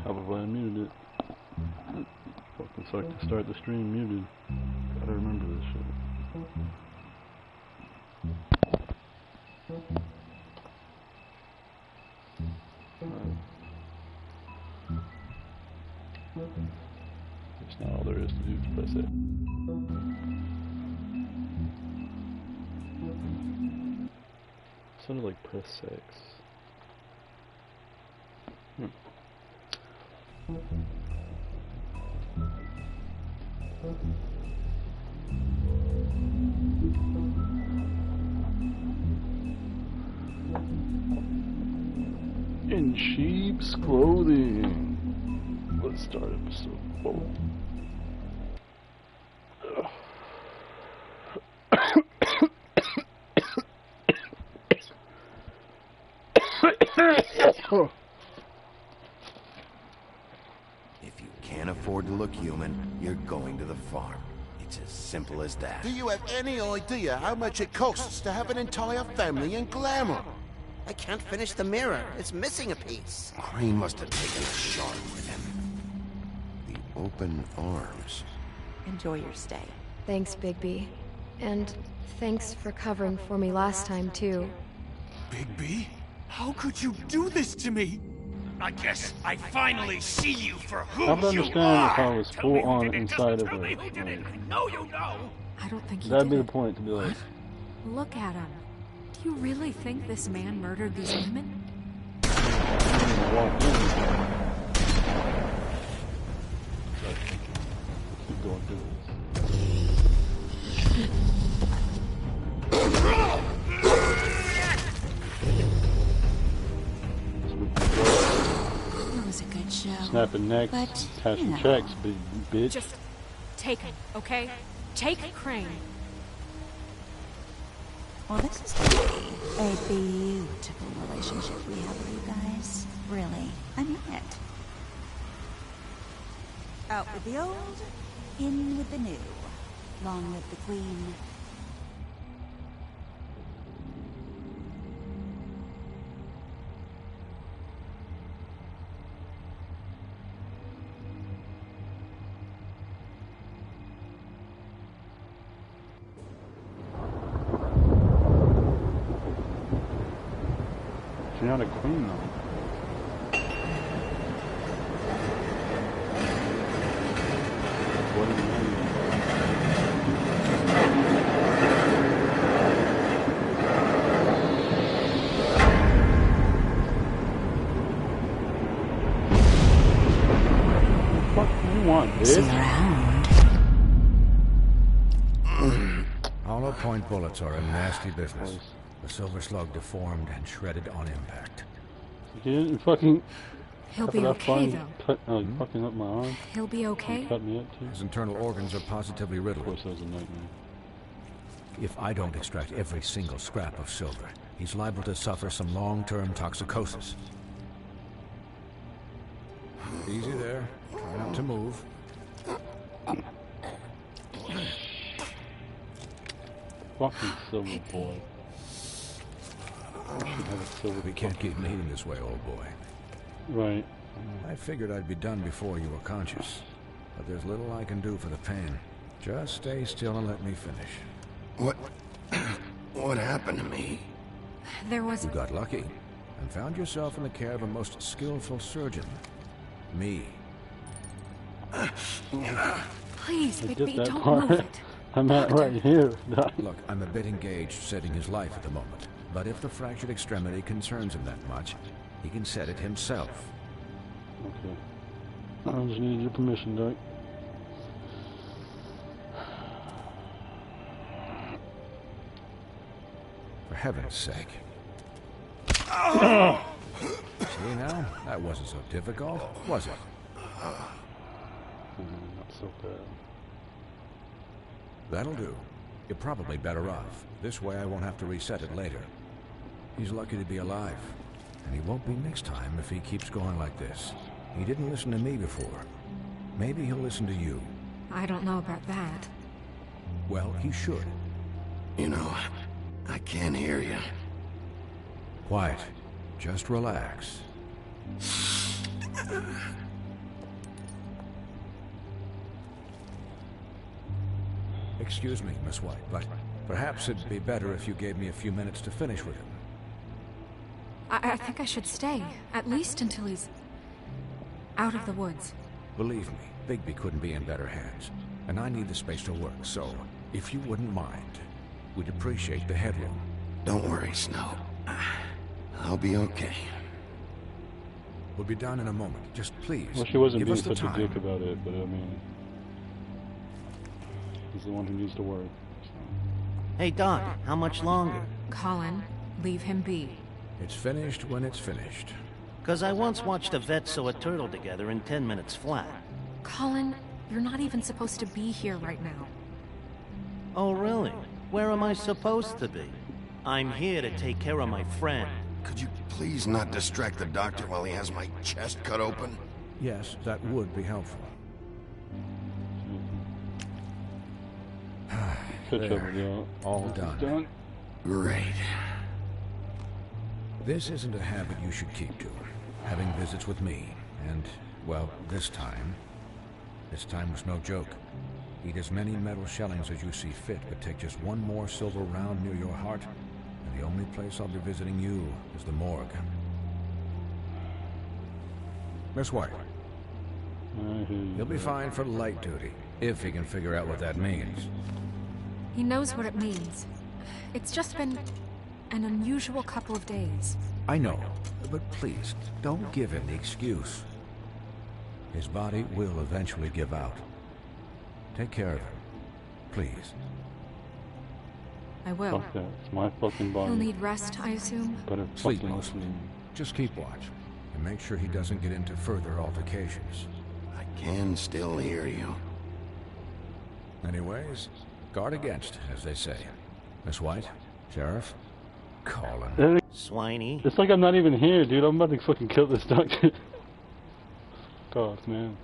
How have I muted it? Fucking suck to start the stream muted. Gotta remember this shit. That's not all there is to do, just press it. Sounded like press 6. In sheep's clothing. Let's start episode 4. If you can't afford to look human, you're going to the farm. It's as simple as that. Do you have any idea how much it costs to have an entire family in glamour? I can't finish the mirror. It's missing a piece. Crane must have taken a shot with him. The open arms. Enjoy your stay. Thanks, Bigby. And thanks for covering for me last time, too. Bigby? How could you do this to me? I guess I finally see you for who I don't you understand are. if I was Tell full me who on did it, inside just of tell me it. who did it. I know you know. I don't think he That'd be did. the point, to be like, Look at him. Do you really think this man murdered these women? walk in. Keep going through It was a good show. Snapping necks, But, cashing you know, checks, big bitch. Just take him, okay? Take Crane. Well, this is going to be a beautiful relationship we have with you guys. Really. I mean it. Out with the old, in with the new. Long live the queen. She's not a queen, though. What do you mean? What do you want, bitch? See you around. Hollow point bullets are a nasty business. The silver slug deformed and shredded on impact. You didn't fucking... He'll be okay, though. Fucking up my arm. He'll be okay. Cut me up, too. His internal organs are positively Of riddled. course, that was a nightmare. If I don't extract every single scrap of silver, he's liable to suffer some long-term toxicosis. Easy there. Try not to move. Fucking silver boy. I should have a silver. We can't keep bleeding this way, old boy. Right. I figured I'd be done before you were conscious. But there's little I can do for the pain. Just stay still and let me finish. What happened to me? There was... You got lucky and found yourself in the care of a most skillful surgeon. Me. Please, I get Bigby, that don't part. move it. I'm at right here. Look, I'm a bit engaged saving his life at the moment. But if the fractured extremity concerns him that much, he can set it himself. Okay. I just needed your permission, Doc. For heaven's sake. See now? That wasn't so difficult, was it? Not so bad. That'll do. You're probably better off. This way I won't have to reset it later. He's lucky to be alive. And he won't be next time if he keeps going like this. He didn't listen to me before. Maybe he'll listen to you. I don't know about that. Well, he should. You know, I can't hear you. Quiet. Just relax. Excuse me, Miss White, but perhaps it'd be better if you gave me a few minutes to finish with him. I think I should stay, at least until he's out of the woods. Believe me, Bigby couldn't be in better hands, and I need the space to work, so if you wouldn't mind, we'd appreciate the headroom. Don't worry, Snow. I'll be okay. We'll be down in a moment. Just please, Well, she wasn't give being us the such a time. dick about it, but I mean, he's the one who needs to work. So. Hey, Doc, how much longer? Colin, leave him be. It's finished when it's finished. 'Cause I once watched a vet sew a turtle together in 10 minutes flat. Colin, you're not even supposed to be here right now. Oh, really? Where am I supposed to be? I'm here to take care of my friend. Could you please not distract the doctor while he has my chest cut open? Yes, that would be helpful. Catch up There. with you. All done. Great. This isn't a habit you should keep to. Having visits with me, and, well, this time was no joke. Eat as many metal shellings as you see fit, but take just one more silver round near your heart, and the only place I'll be visiting you is the morgue. Miss White, he'll be fine for light duty, if he can figure out what that means. He knows what it means. It's just been an unusual couple of days. I know, but please, don't give him the excuse. His body will eventually give out. Take care of him, please. I will. Fuck that. It's my fucking body. He'll need rest, I assume. Better Sleep fucking mostly. listen. Just keep watch, and make sure he doesn't get into further altercations. I can still hear you. Anyways, guard against, as they say. Miss White, Sheriff, Colin. Swiney. It's like I'm not even here, dude. I'm about to fucking kill this doctor. God, man.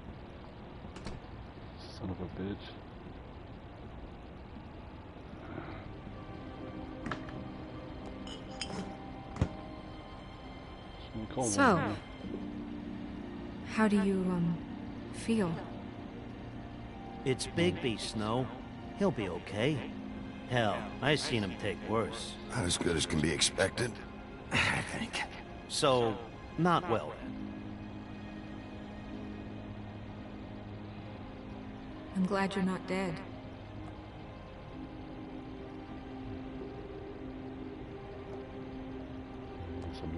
Son of a bitch. So, how do you, feel? It's Bigby, Snow. He'll be okay. Hell, I seen him take worse. Not as good as can be expected, I think. So, not well. I'm glad you're not dead.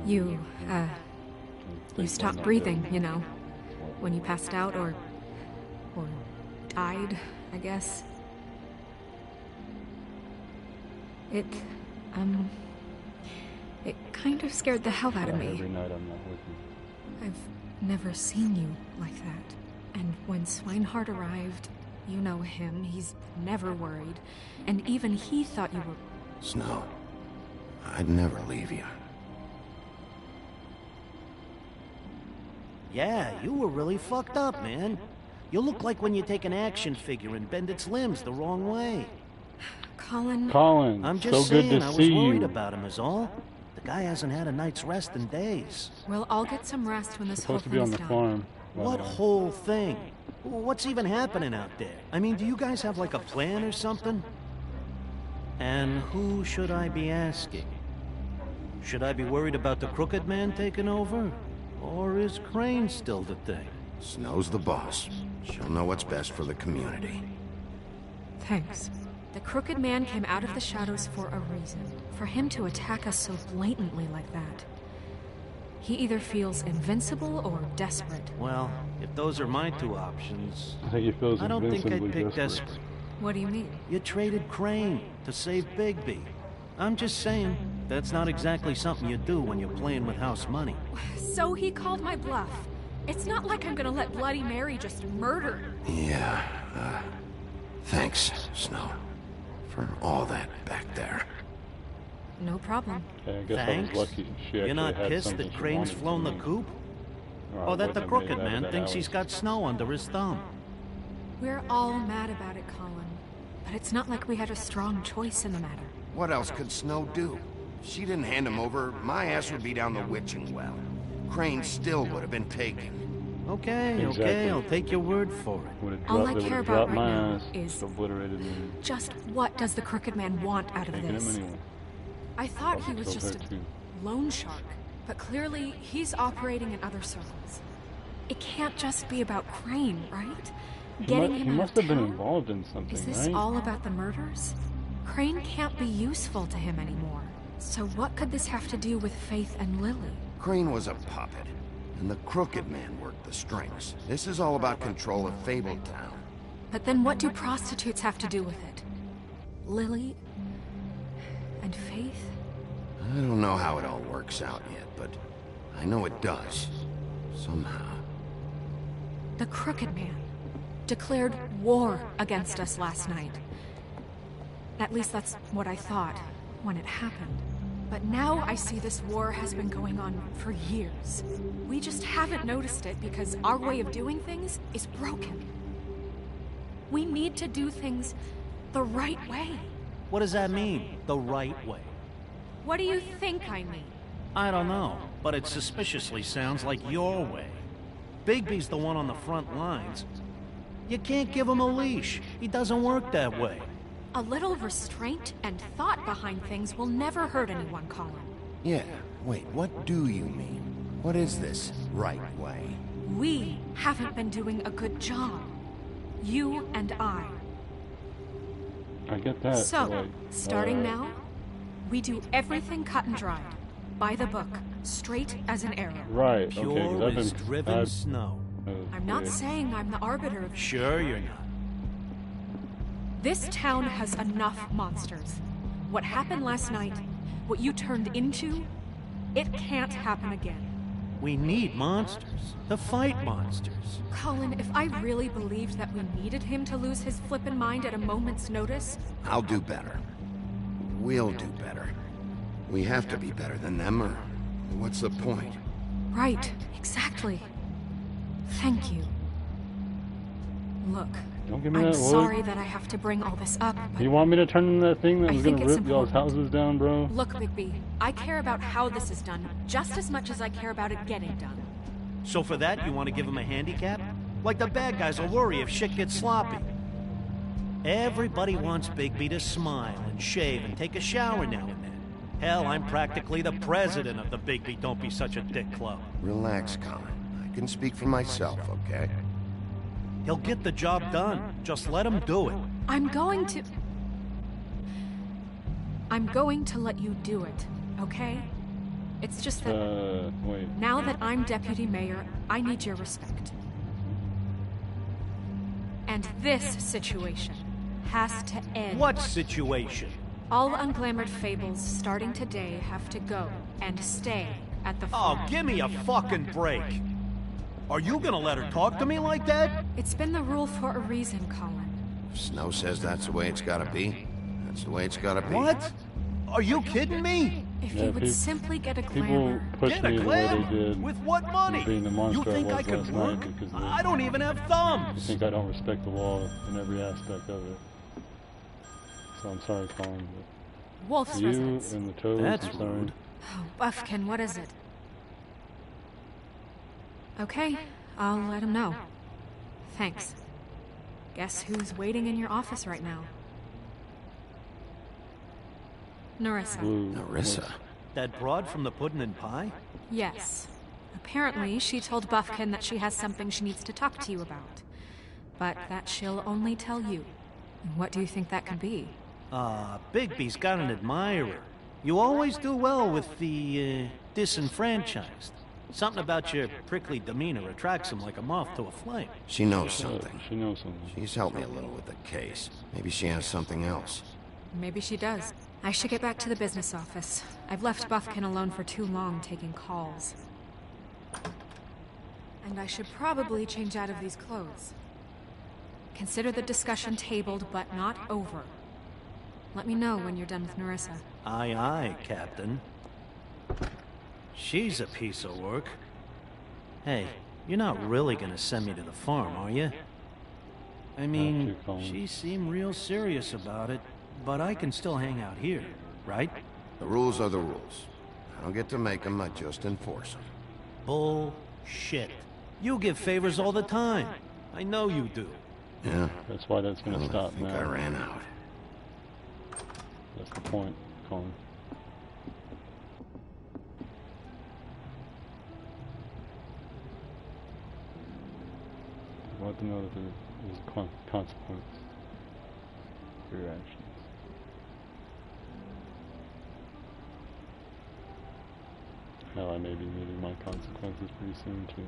You stopped breathing, you know, when you passed out or died, I guess. It kind of scared the hell out of me. Every night I'm not with you. I've never seen you like that. And when Swinehart arrived, you know him, he's never worried. And even he thought you were... Snow, I'd never leave you. Yeah, you were really fucked up, man. You look like when you take an action figure and bend its limbs the wrong way. Colin... Colin, I'm just so good saying, to I was see worried you. about him is all. The guy hasn't had a night's rest in days. Well, I'll get some rest when this whole Supposed to thing be on is the done. farm. What whole thing? What's even happening out there? I mean, do you guys have like a plan or something? And who should I be asking? Should I be worried about the Crooked Man taking over? Or is Crane still the thing? Snow's the boss. She'll know what's best for the community. Thanks. The Crooked Man came out of the shadows for a reason. For him to attack us so blatantly like that. He either feels invincible or desperate. Well, if those are my two options, I think he feels I don't think invincibly I'd pick desperate. desperate. What do you mean? You traded Crane to save Bigby. I'm just saying, that's not exactly something you do when you're playing with house money. So he called my bluff. It's not like I'm gonna let Bloody Mary just murder. Yeah, thanks, Snow, for all that back there. No problem. Okay, I guess Thanks. I was lucky. She actually You're not had pissed something that she Crane's wanted flown the from me. coop? Or I Or that the wouldn't have made Crooked it out of Man that thinks alley. he's got snow under his thumb. We're all mad about it, Colin. But it's not like we had a strong choice in the matter. What else could Snow do? If she didn't hand him over, my ass would be down the witching well. Crane still would have been taken. Okay, Exactly. okay, I'll take your word for it. Would have All dropped, I they would care have about dropped right my now ass, is obliterated me, just what does the Crooked Man want out of taking him this? anyway. I thought he Probably was killed just her a too. loan shark, but clearly he's operating in other circles. It can't just be about Crane, right? Getting He him out must of have been town? involved in something, Is this right? all about the murders? Crane can't be useful to him anymore. So what could this have to do with Faith and Lily? Crane was a puppet, and the Crooked Man worked the strings. This is all about control of Fabletown. But then what do prostitutes have to do with it? Lily and Faith? I don't know how it all works out yet, but I know it does. Somehow. The Crooked Man declared war against us last night. At least that's what I thought when it happened. But now I see this war has been going on for years. We just haven't noticed it because our way of doing things is broken. We need to do things the right way. What does that mean, the right way? What do you think I mean? I don't know, but it suspiciously sounds like your way. Bigby's the one on the front lines. You can't give him a leash. He doesn't work that way. A little restraint and thought behind things will never hurt anyone, Colin. Yeah, wait, what do you mean? What is this right way? We haven't been doing a good job. You and I. I get that. So, like, starting now, we do everything cut and dried. By the book. Straight as an arrow. Right, Pure okay, 'cause I've as been... driven snow. I'm not yeah. saying I'm the arbiter of... Sure you're not. This town has enough monsters. What happened last night, what you turned into, it can't happen again. We need monsters. To fight monsters. Colin, if I really believed that we needed him to lose his flippin' mind at a moment's notice... I'll do better. We'll do better. We have to be better than them, or what's the point? Right, exactly. Thank you. Look, Don't give me I'm that look. sorry that I have to bring all this up, but You want me to turn in that thing that I was think gonna it's rip y'all's important. houses down, bro? Look, Bigby, I care about how this is done just as much as I care about it getting done. So for that, you want to give him a handicap? Like the bad guys will worry if shit gets sloppy. Everybody wants Bigby to smile and shave and take a shower now and then. Hell, I'm practically the president of the Bigby Don't Be Such a Dick Club. Relax, Colin. I can speak for myself, okay? He'll get the job done. Just let him do it. I'm going to let you do it, okay? It's just that Wait. now that I'm deputy mayor, I need your respect. And this situation has to end. What situation? All unglamored fables starting today have to go and stay at the Oh, farm. give me a fucking break. Are you gonna let her talk to me like that? It's been the rule for a reason, Colin. If Snow says that's the way it's gotta be, that's the way it's gotta be. What? Are you kidding me? If Yeah, you would peop- simply get a People glamour. push Get me a the way they glamour? did. With what money? Being the monster You think I I was could last work? night because I don't even have I thumbs. think I don't respect the law in every aspect of it. So I'm sorry, Colin. Wolf's But you residence. and the toads, That's I'm sorry. rude. Oh, Buffkin, what is it? Okay, I'll let him know. Thanks. Guess who's waiting in your office right now? Narissa. Blue. Narissa. That broad from the puddin' and pie? Yes. Apparently, she told Buffkin that she has something she needs to talk to you about. But that she'll only tell you. And what do you think that could be? Bigby's got an admirer. You always do well with the, disenfranchised. Something about your prickly demeanor attracts him like a moth to a flame. She knows something. She knows something. She's helped me a little with the case. Maybe she has something else. Maybe she does. I should get back to the business office. I've left Buffkin alone for too long taking calls. And I should probably change out of these clothes. Consider the discussion tabled, but not over. Let me know when you're done with Narissa. Aye, aye, Captain. She's a piece of work. Hey, you're not really gonna send me to the farm, are you? I mean, too, Colin. she seemed real serious about it, but I can still hang out here, right? The rules are the rules. I don't get to make them, I just enforce them. Bullshit. You give favors all the time. I know you do. Yeah. That's why that's gonna stop I think now. I ran out. That's the point, Colin. I want to know that there is a consequence for your actions. Hell, I may be meeting my consequences pretty soon too.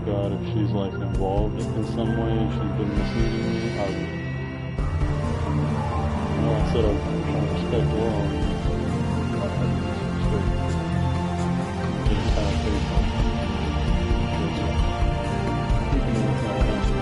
God, if she's like involved in some way and she's been misleading me, I would. Well, I said I'm trying to respect the law. I have to respect this kind of faith. Even though it's not what happens.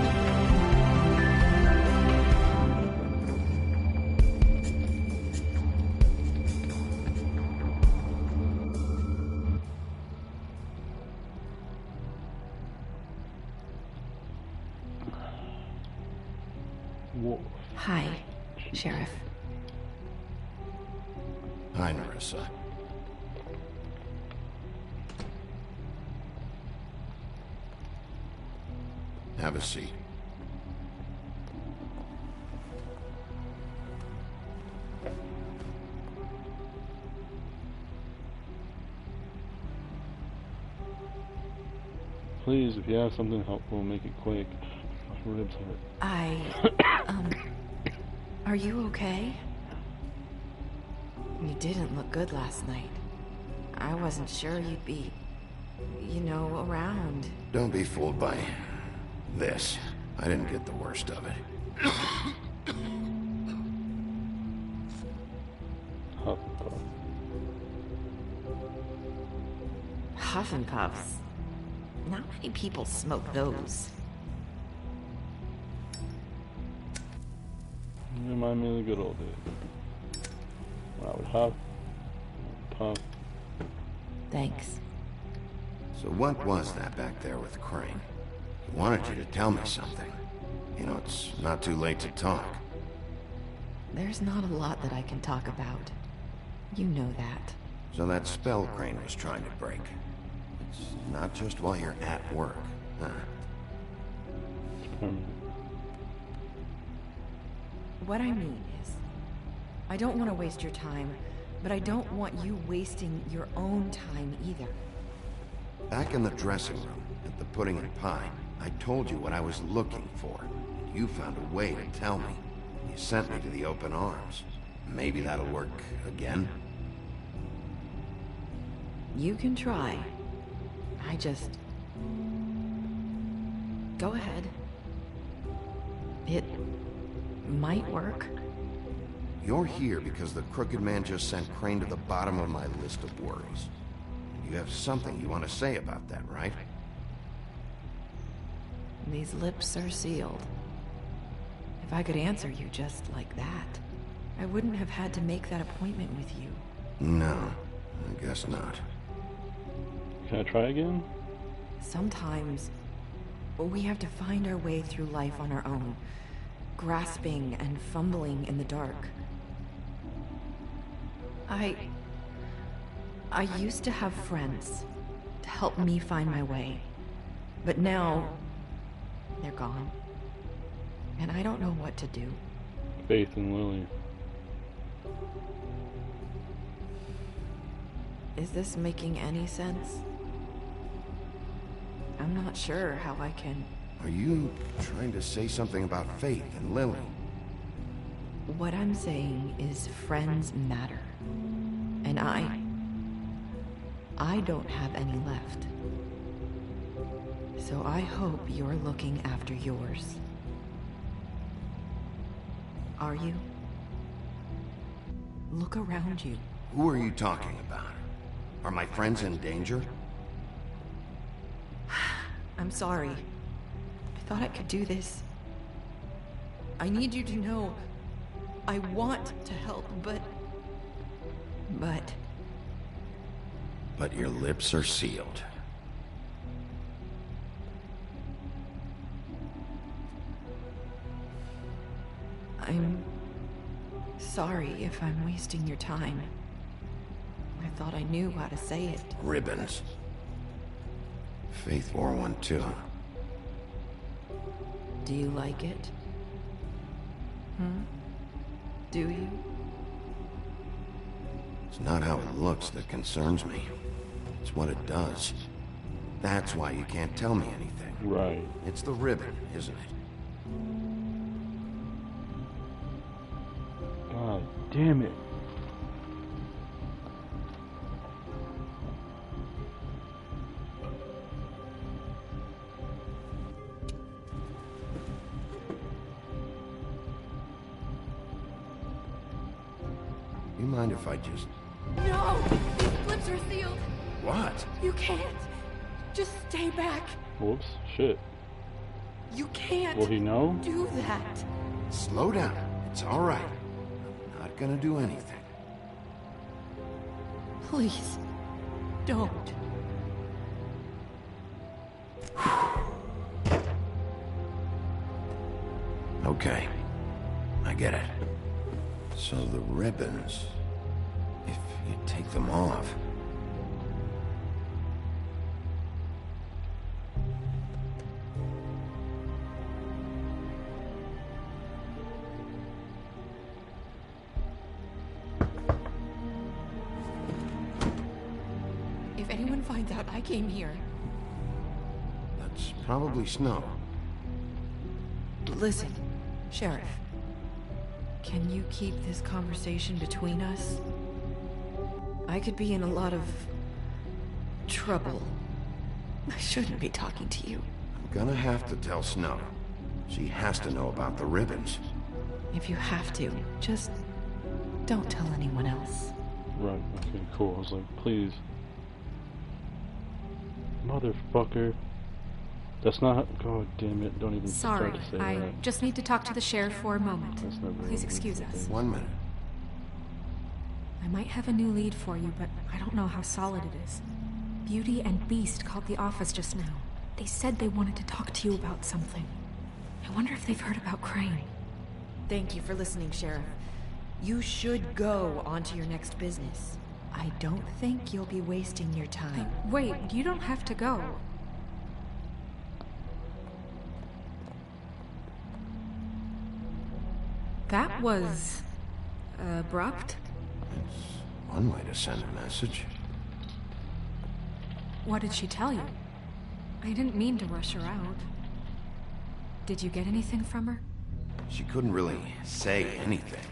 Hi, Sheriff. Hi, Nerissa. Have a seat. Please, if you have something helpful, make it quick. My ribs hurt. Are you okay? You didn't look good last night. I wasn't sure you'd be, you know, around. Don't be fooled by this. I didn't get the worst of it. Huff and puff. Huff and puffs. Not many people smoke those. Remind me of the good old days. When I would huff, puff. Thanks. So what was that back there with Crane? He wanted you to tell me something. You know, it's not too late to talk. There's not a lot that I can talk about. You know that. So that spell Crane was trying to break. It's not just while you're at work, huh? It's permanent. What I mean is, I don't want to waste your time, but I don't want you wasting your own time either. Back in the dressing room, at the pudding and pie, I told you what I was looking for. And you found a way to tell me. You sent me to the open arms. Maybe that'll work again? You can try. I just... Go ahead. It might work. You're here because the Crooked Man just sent Crane to the bottom of my list of worries. You have something you want to say about that, right? These lips are sealed. If I could answer you just like that, I wouldn't have had to make that appointment with you. No, I guess not. Can I try again? Sometimes we have to find our way through life on our own, grasping and fumbling in the dark. I used to have friends to help me find my way, but now they're gone, and I don't know what to do. Faith and Lily. Is this making any sense? I'm not sure how I can... Are you trying to say something about Faith and Lily? What I'm saying is friends matter. And I don't have any left. So I hope you're looking after yours. Are you? Look around you. Who are you talking about? Are my friends in danger? I'm sorry. I thought I could do this. I need you to know I want to help, but... But your lips are sealed. I'm sorry if I'm wasting your time. I thought I knew how to say it. Ribbons. Faith 412. Do you like it? Do you? It's not how it looks that concerns me. It's what it does. That's why you can't tell me anything. Right. It's the ribbon, isn't it? God damn it. You mind if I just... No! These lips are sealed. What? You can't. Just stay back. Whoops. Shit. You can't. Will he know? Do that. Slow down. It's all right. I'm not gonna do anything. Please. Don't. Okay. I get it. So the ribbons... If you take them off... If anyone finds out I came here... That's probably Snow. Listen, Sheriff. Can you keep this conversation between us? I could be in a lot of... trouble. I shouldn't be talking to you. I'm gonna have to tell Snow. She has to know about the ribbons. If you have to, just... don't tell anyone else. Right. Okay, cool. I was like, please. Motherfucker. That's not... God damn it. Don't even Sorry, start to say I that. just need to talk to the sheriff for a moment. That's never Please a excuse good us. thing. 1 minute. I might have a new lead for you, but I don't know how solid it is. Beauty and Beast called the office just now. They said they wanted to talk to you about something. I wonder if they've heard about Crane. Thank you for listening, Sheriff. You should go on to your next business. I don't think you'll be wasting your time. Wait, you don't have to go. That was... abrupt? It's one way to send a message. What did she tell you? I didn't mean to rush her out. Did you get anything from her? She couldn't really say anything.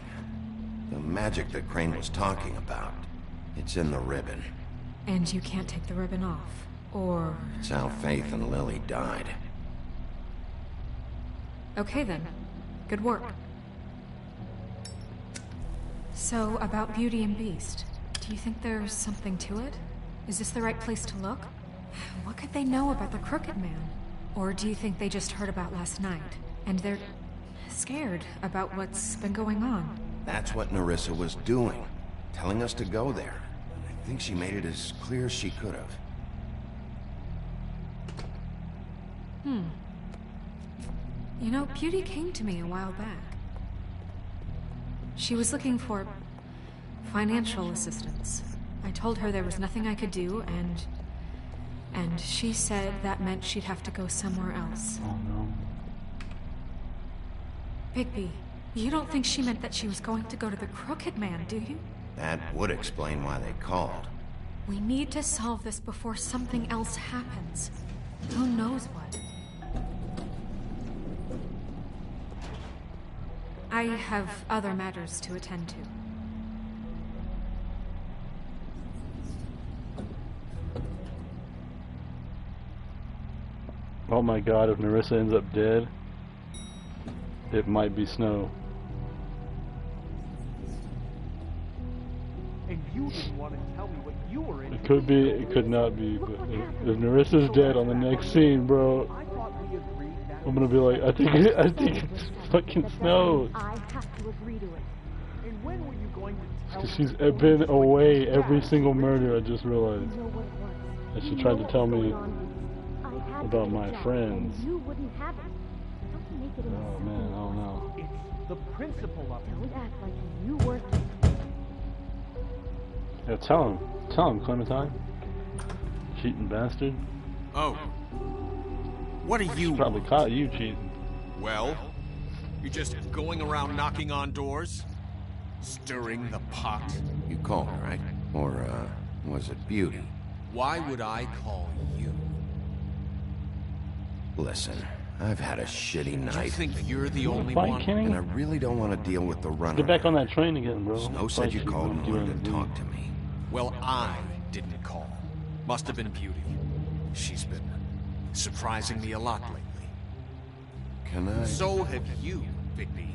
The magic that Crane was talking about, it's in the ribbon. And you can't take the ribbon off, or... It's how Faith and Lily died. Okay then. Good work. So, about Beauty and Beast, do you think there's something to it? Is this the right place to look? What could they know about the Crooked Man? Or do you think they just heard about last night, and they're scared about what's been going on? That's what Nerissa was doing, telling us to go there. I think she made it as clear as she could have. You know, Beauty came to me a while back. She was looking for financial assistance. I told her there was nothing I could do, and she said that meant she'd have to go somewhere else. Oh no. Bigby, you don't think she meant that she was going to go to the Crooked Man, do you? That would explain why they called. We need to solve this before something else happens. Who knows what? I have other matters to attend to. Oh my god, if Nerissa ends up dead, it might be Snow. And you didn't want to tell me what you were in. It could be, it could not be, but if Nerissa's dead on the next scene, bro, I thought we agreed that I'm gonna be like, I think it's fucking Snow. I have to agree to it. When were you going to tell Because me? she's been away every single murder, I just realized. And she tried to tell me about my friends. You wouldn't have it. Don't make it Oh man, I don't know. It's the principle of it. Don't act like you weren't. Yeah, tell him, Clementine. Cheating bastard. Oh. What are you? Probably caught you cheating. Well, you're just going around knocking on doors? Stirring the pot? You called, right? Or, was it Beauty? Why would I call you? Listen, I've had a shitty night. Do you think you're the only Fight, one? Kenny? And I really don't want to deal with the runner. Get back on that train again, bro. Snow said you called and wanted to talk to me. Well, I didn't call. Must have been Beauty. She's been surprising me a lot lately. Can I? So have you, Bigby.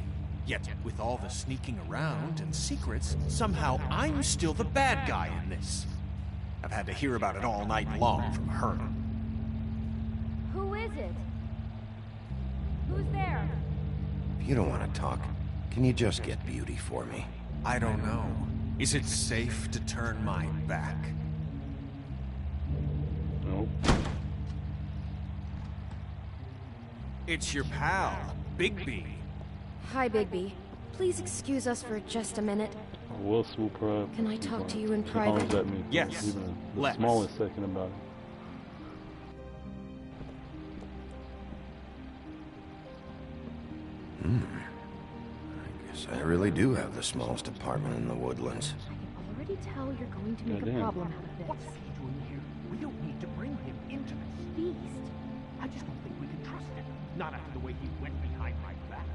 Yet, with all the sneaking around and secrets, somehow I'm still the bad guy in this. I've had to hear about it all night long from her. Who is it? Who's there? If you don't want to talk, can you just get Beauty for me? I don't know. Is it safe to turn my back? Nope. It's your pal, Bigby. Hi, Bigby. Please excuse us for just a minute. I will swoop her up. Can I talk to you in She private? hollers at me. Yes, Even the let's. smallest second about it. I guess I really do have the smallest apartment in the Woodlands. I already tell you're going to make a Goddamn. problem out of this. What's he doing here? We don't need to bring him into this. Beast. I just don't think we can trust him. Not after the way he went behind my back.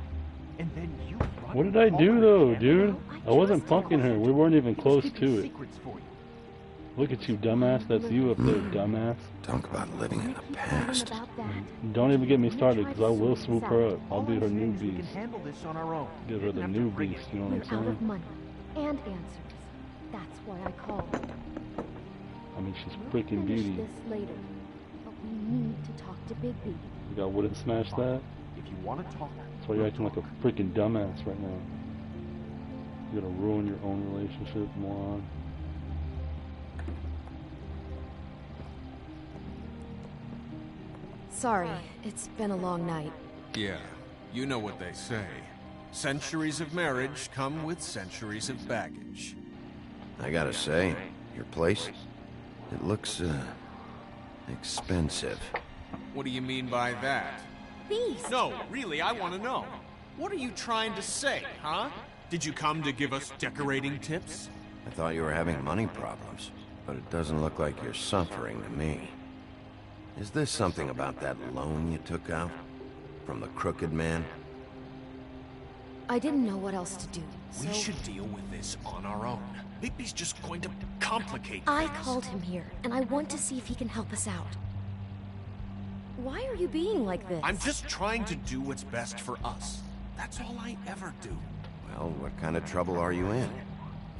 And then you run What did I do all though, over dude? again. I wasn't punking her. We weren't even close Keeping to it. secrets for you. Look at you, dumbass. That's you up there, dumbass. Talk about living in the past. About that. Don't even get me started, because I will swoop her up. I'll be her new We can beast. handle this on our own. Give her the Didn't have to new bring beast, it you know here. what You're I'm out of saying? money and answers. That's why I called. I mean, she's We'll freaking finish beauty. this later, but we need to talk to Bigby. You got wouldn't smash that? If you want to talk, That's why you're acting like a freaking dumbass right now. You're gonna ruin your own relationship, moron. Sorry, it's been a long night. Yeah, you know what they say. Centuries of marriage come with centuries of baggage. I gotta say, your place, it looks, expensive. What do you mean by that? Beast! No, really, I want to know. What are you trying to say, huh? Did you come to give us decorating tips? I thought you were having money problems, but it doesn't look like you're suffering to me. Is this something about that loan you took out? From the crooked man? I didn't know what else to do, so... We should deal with this on our own. Bigby's just going to complicate I things. called him here, and I want to see if he can help us out. Why are you being like this? I'm just trying to do what's best for us. That's all I ever do. Well, what kind of trouble are you in?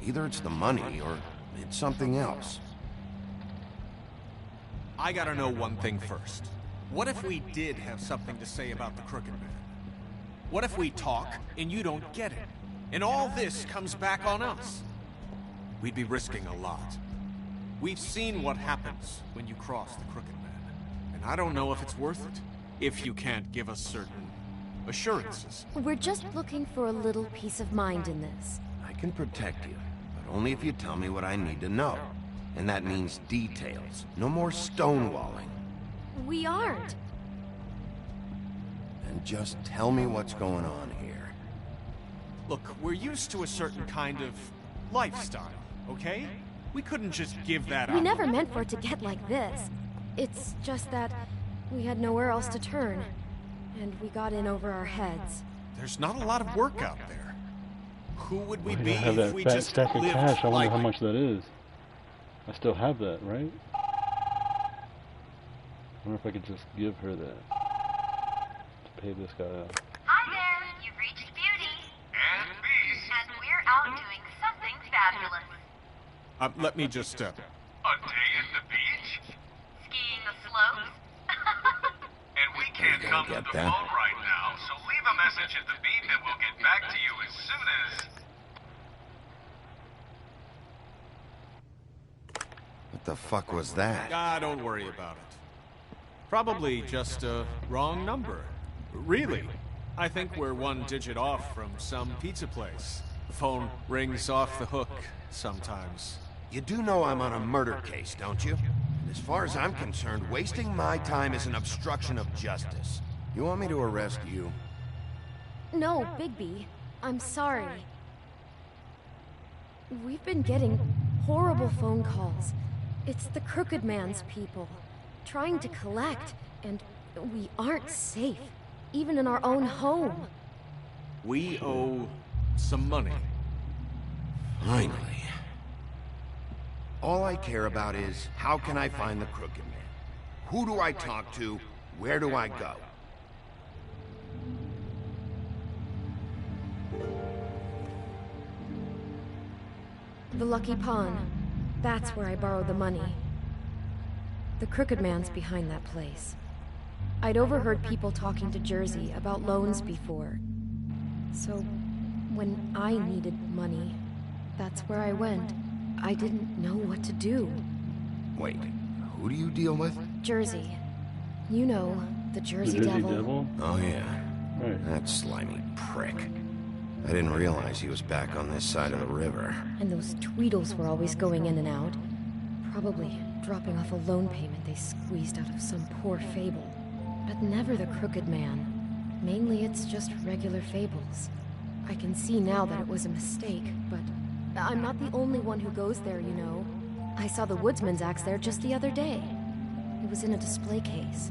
Either it's the money, or it's something else. I gotta know one thing first. What if we did have something to say about the Crooked Man? What if we talk, and you don't get it? And all this comes back on us? We'd be risking a lot. We've seen what happens when you cross the Crooked Man. And I don't know if it's worth it, if you can't give us certain assurances. We're just looking for a little peace of mind in this. I can protect you, but only if you tell me what I need to know. And that means details. No more stonewalling. We aren't. And just tell me what's going on here. Look, we're used to a certain kind of lifestyle, okay? We couldn't just give that up. We never meant for it to get like this. It's just that we had nowhere else to turn. And we got in over our heads. There's not a lot of work out there. Who would we I be have if that we fat just stack of lived cash. I wonder like... how much that is. I still have that, right? I wonder if I could just give her that to pay this guy out. Hi there, you've reached Beauty. And Beast. And we're out doing something fabulous. Let me just, A day at the beach? Skiing the slopes. And we can't Okay, come to get the that. phone right now, so leave a message at the beep and we'll get back to you as soon as... the fuck was that? Ah, don't worry about it. Probably just a wrong number. Really, I think we're one digit off from some pizza place. The phone rings off the hook sometimes. You do know I'm on a murder case, don't you? And as far as I'm concerned, wasting my time is an obstruction of justice. You want me to arrest you? No, Bigby. I'm sorry. We've been getting horrible phone calls. It's the Crooked Man's people, trying to collect, and we aren't safe, even in our own home. We owe some money. Finally. All I care about is, how can I find the Crooked Man? Who do I talk to? Where do I go? The Lucky Pawn. That's where I borrowed the money. The Crooked Man's behind that place. I'd overheard people talking to Jersey about loans before. So, when I needed money, that's where I went. I didn't know what to do. Wait, who do you deal with? Jersey. You know, the Jersey Devil. Oh yeah, Right. that slimy prick. I didn't realize he was back on this side of the river. And those Tweedles were always going in and out. Probably dropping off a loan payment they squeezed out of some poor fable. But never the Crooked Man. Mainly it's just regular fables. I can see now that it was a mistake, but I'm not the only one who goes there, you know. I saw the Woodsman's axe there just the other day. It was in a display case.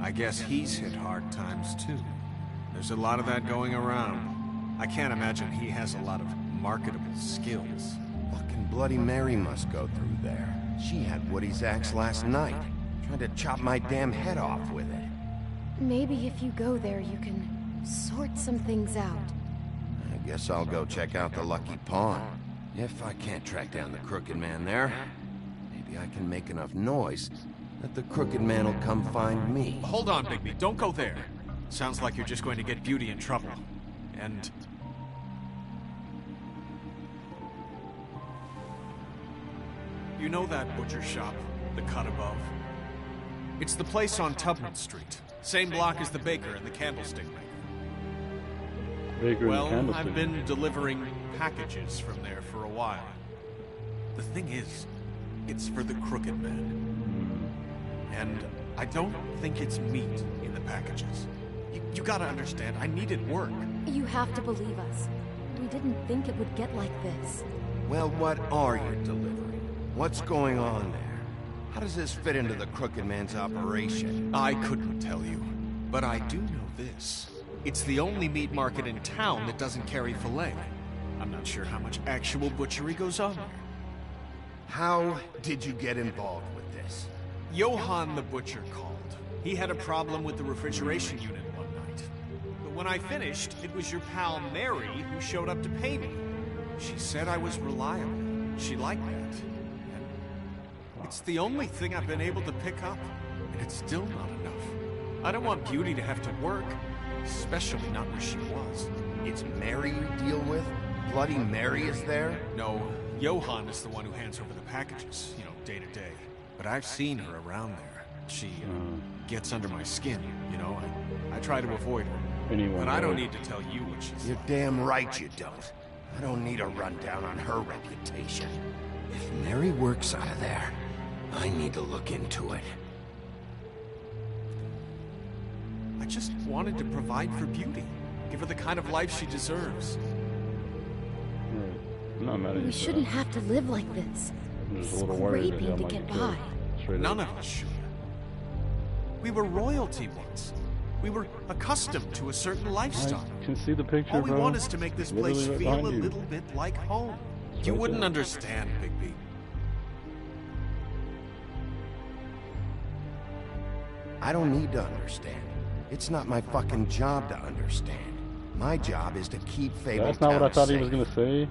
I guess he's hit hard times too. There's a lot of that going around. I can't imagine he has a lot of marketable skills. Fucking Bloody Mary must go through there. She had Woody's axe last night. Tried to chop my damn head off with it. Maybe if you go there, you can sort some things out. I guess I'll go check out the Lucky Pawn. If I can't track down the Crooked Man there, maybe I can make enough noise that the Crooked Man will come find me. Hold on, Bigby. Don't go there. Sounds like you're just going to get Beauty in trouble. And... you know that butcher shop, the cut above? It's the place on Tubman Street. Same block as the baker and the candlestick maker. Baker and Well, candlestick. I've been delivering packages from there for a while. The thing is, it's for the Crooked Man. And I don't think it's meat in the packages. You gotta understand, I needed work. You have to believe us. We didn't think it would get like this. Well, what are you delivering? What's going on there? How does this fit into the Crooked Man's operation? I couldn't tell you, but I do know this. It's the only meat market in town that doesn't carry filet. I'm not sure how much actual butchery goes on there. How did you get involved with this? Johann the butcher called. He had a problem with the refrigeration unit one night. But when I finished, it was your pal Mary who showed up to pay me. She said I was reliable. She liked that. And it's the only thing I've been able to pick up, and it's still not enough. I don't want Beauty to have to work, especially not where she was. It's Mary you deal with? Bloody Mary is there? No, Johann is the one who hands over the packages, day to day. But I've seen her around there. She gets under my skin, I try to avoid her. Anyone But I don't would. need to tell you what she's You're like. damn right you don't. I don't need a rundown on her reputation. If Mary works out of there, I need to look into it. I just wanted to provide for Beauty. Give her the kind of life she deserves. Right. I'm not mad at you. We for shouldn't that. have to live like this. I'm just a little worried that Scraping I to might get get killed. by. Straight None up. of us should. We were royalty once. We were accustomed to a certain lifestyle. I can see the picture, All we bro. want is to make this It's place literally feel right a behind you. little bit like home. It's You right wouldn't there. understand, Bigby. I don't need to understand. It's not my fucking job to understand. My job is to keep Fabletown That's not what I thought he was safe. gonna say.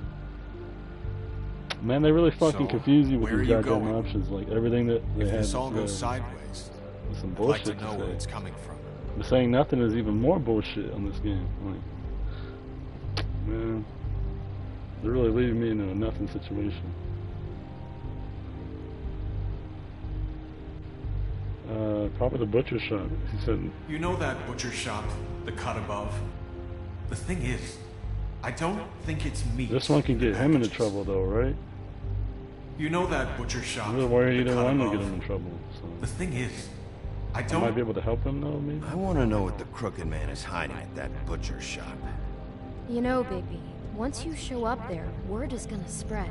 Man, they really fucking So, confuse you with where these are you goddamn going? options. Like everything that they If had. this all goes to sideways, some I'd like bullshit to know where say. it's coming from. But saying nothing is even more bullshit on this game. Like, man, they're really leaving me in a nothing situation. Probably the butcher shop. He said. You know that butcher shop, the cut above? The thing is, I don't think it's meat. This one can get him into trouble, though, right? You know that butcher shop. I'm really worried either one will above. get him in trouble. So. The thing is, I I might be able to help him, though, maybe? I want to know what the Crooked Man is hiding at that butcher shop. You know, Bigby, once you show up there, word is gonna spread.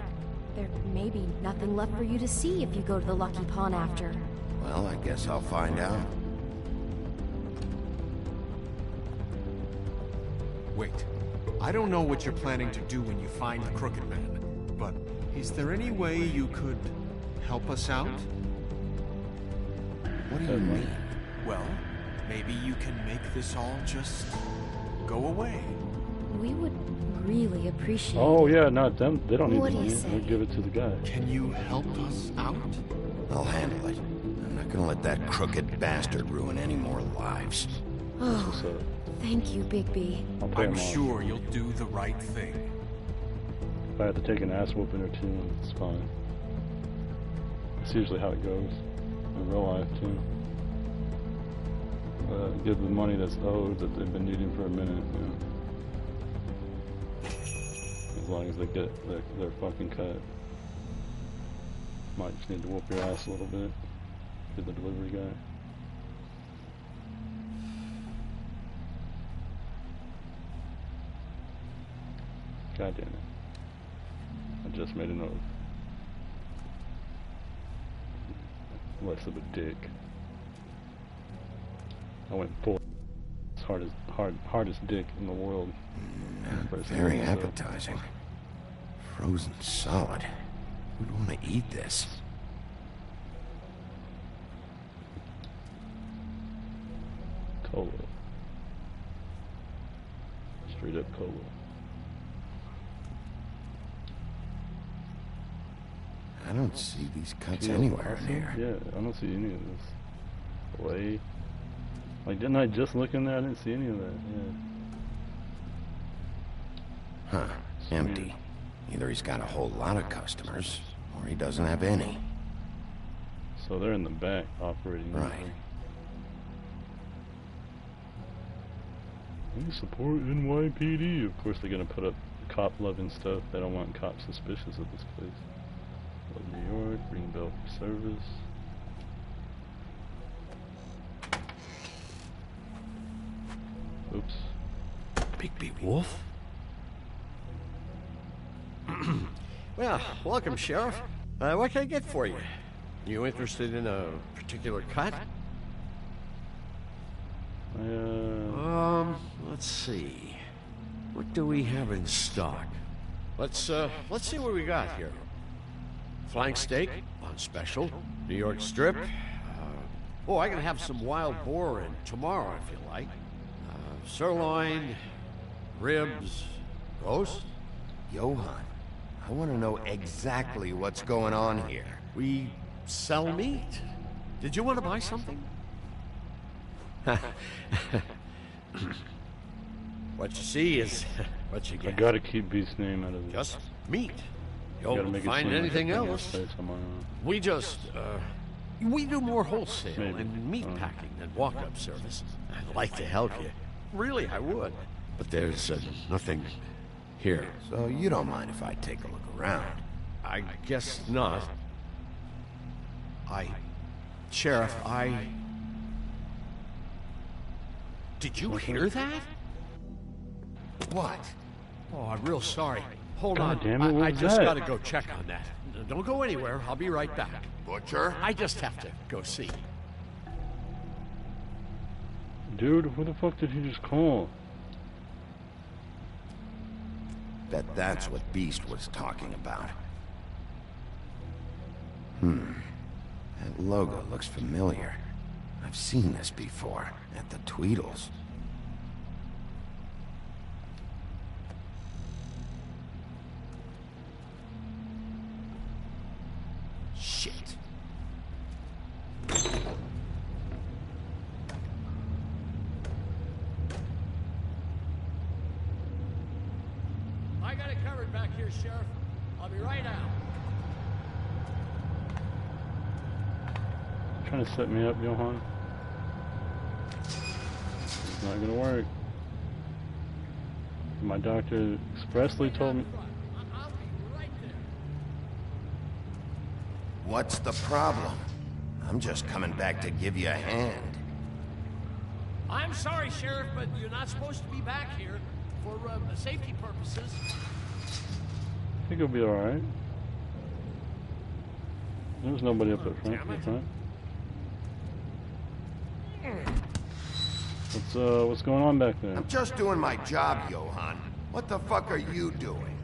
There may be nothing left for you to see if you go to the Lucky Pawn after. Well, I guess I'll find out. Wait. I don't know what you're planning to do when you find the Crooked Man, but is there any way you could help us out? What do you mean? Well, maybe you can make this all just go away. We would really appreciate Oh, yeah, not them. They don't need What the do you money. say? They'll give it to the guy. Can you help us out? I'll handle it. I'm not gonna let that crooked bastard ruin any more lives. Oh, So, thank you, Bigby. I'll pay him I'm off. sure you'll do the right thing. If I have to take an ass whooping or two, it's fine. That's usually how it goes. In real life, too. Give the money that's owed that they've been needing for a minute, you know. As long as they get their fucking cut. Might just need to whoop your ass a little bit. Get the delivery guy. God damn it. I just made an oath. Less of a dick. I went full hardest dick in the world. Very appetizing. Frozen solid. Who'd want to eat this? Cola. Straight up cola. I don't see these cuts Yeah, anywhere awesome. near. Yeah, I don't see any of this. Way. Like, didn't I just look in there? I didn't see any of that. Yeah. Huh. Empty. Either he's got a whole lot of customers, or he doesn't have any. So they're in the back operating. Right. We support NYPD. Of course, they're gonna put up cop-loving stuff. They don't want cops suspicious of this place. Love New York, ring bell for service. Oops. Bigby Wolf? Well, welcome, Sheriff. What can I get for you? You interested in a particular cut? Let's see. What do we have in stock? Let's see what we got here. Flank steak on special. New York strip. I can have some wild boar in tomorrow if you like. Sirloin, ribs, roast. Johann, I want to know exactly what's going on here. We sell meat. Did you want to buy something? What you see is what you I get. gotta keep Beast's name out of this. Just meat. You Gotta don't make it find seem like anything a thing else. I say tomorrow. We just, we do more wholesale Maybe. and meat packing than walk-up service. I'd like to help you. Really, I would. But there's nothing here. So you don't mind if I take a look around? I guess not. Sheriff, Did you hear that? What? Oh, I'm real sorry. Hold God on. damn it, what I was just that? gotta go check on that. Don't go anywhere. I'll be right back. Butcher? I just have to go see. Dude, who the fuck did he just call? Bet that's what Beast was talking about. That logo looks familiar. I've seen this before, at the Tweedles. Shit. I got it covered back here, Sheriff. I'll be right out. Trying to set me up, Johan? It's not gonna work. My doctor expressly told me. What's the problem? I'm just coming back to give you a hand. I'm sorry, Sheriff, but you're not supposed to be back here for safety purposes. I think it'll be alright. There's nobody up at front. What's going on back there? I'm just doing my job, Johann. What the fuck are you doing?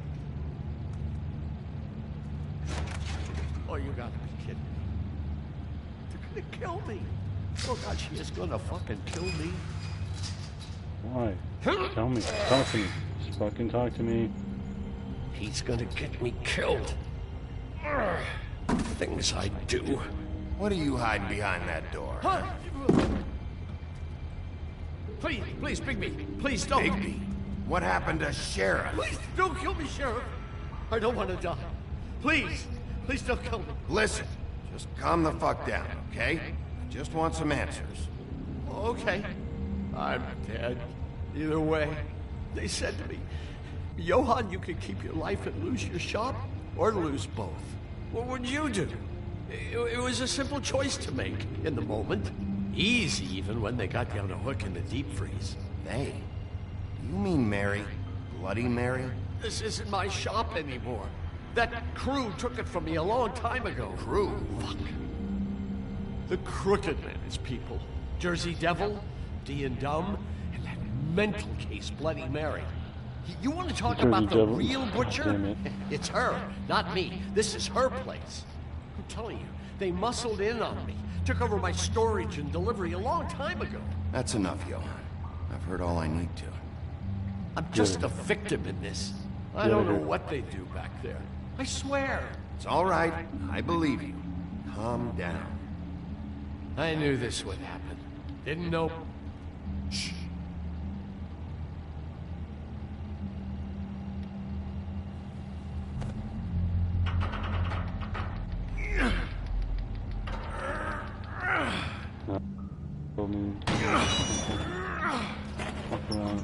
Oh, you gotta be kidding me. They're gonna kill me. Oh God, she is gonna fucking kill me. Why? Tell me. Talk to me. Just fucking talk to me. He's gonna get me killed. Things I do. What are you hiding behind that door? Huh? Please, Bigby. Please don't. Bigby? What happened to Sheriff? Please don't kill me, Sheriff. I don't want to die. Please don't kill me. Listen, just calm the fuck down, okay? I just want some answers. Okay. I'm dead. Either way, they said to me, Johann, you can keep your life and lose your shop, or lose both. What would you do? It was a simple choice to make in the moment. Easy, even when they got you on a hook in the deep freeze. They? You mean Mary? Bloody Mary? This isn't my shop anymore. That crew took it from me a long time ago. Crew? Fuck. The Crooked Man is people. Jersey Devil, D and Dumb, and that mental case, Bloody Mary. You want to talk about the real butcher? It's her, not me. This is her place. I'm telling you, they muscled in on me. Took over my storage and delivery a long time ago. That's enough, Johann. I've heard all I need to. I'm just a victim in this. I don't know what they do back there. I swear. It's all right. I believe you. Calm down. I knew this would happen. Didn't know. Shh.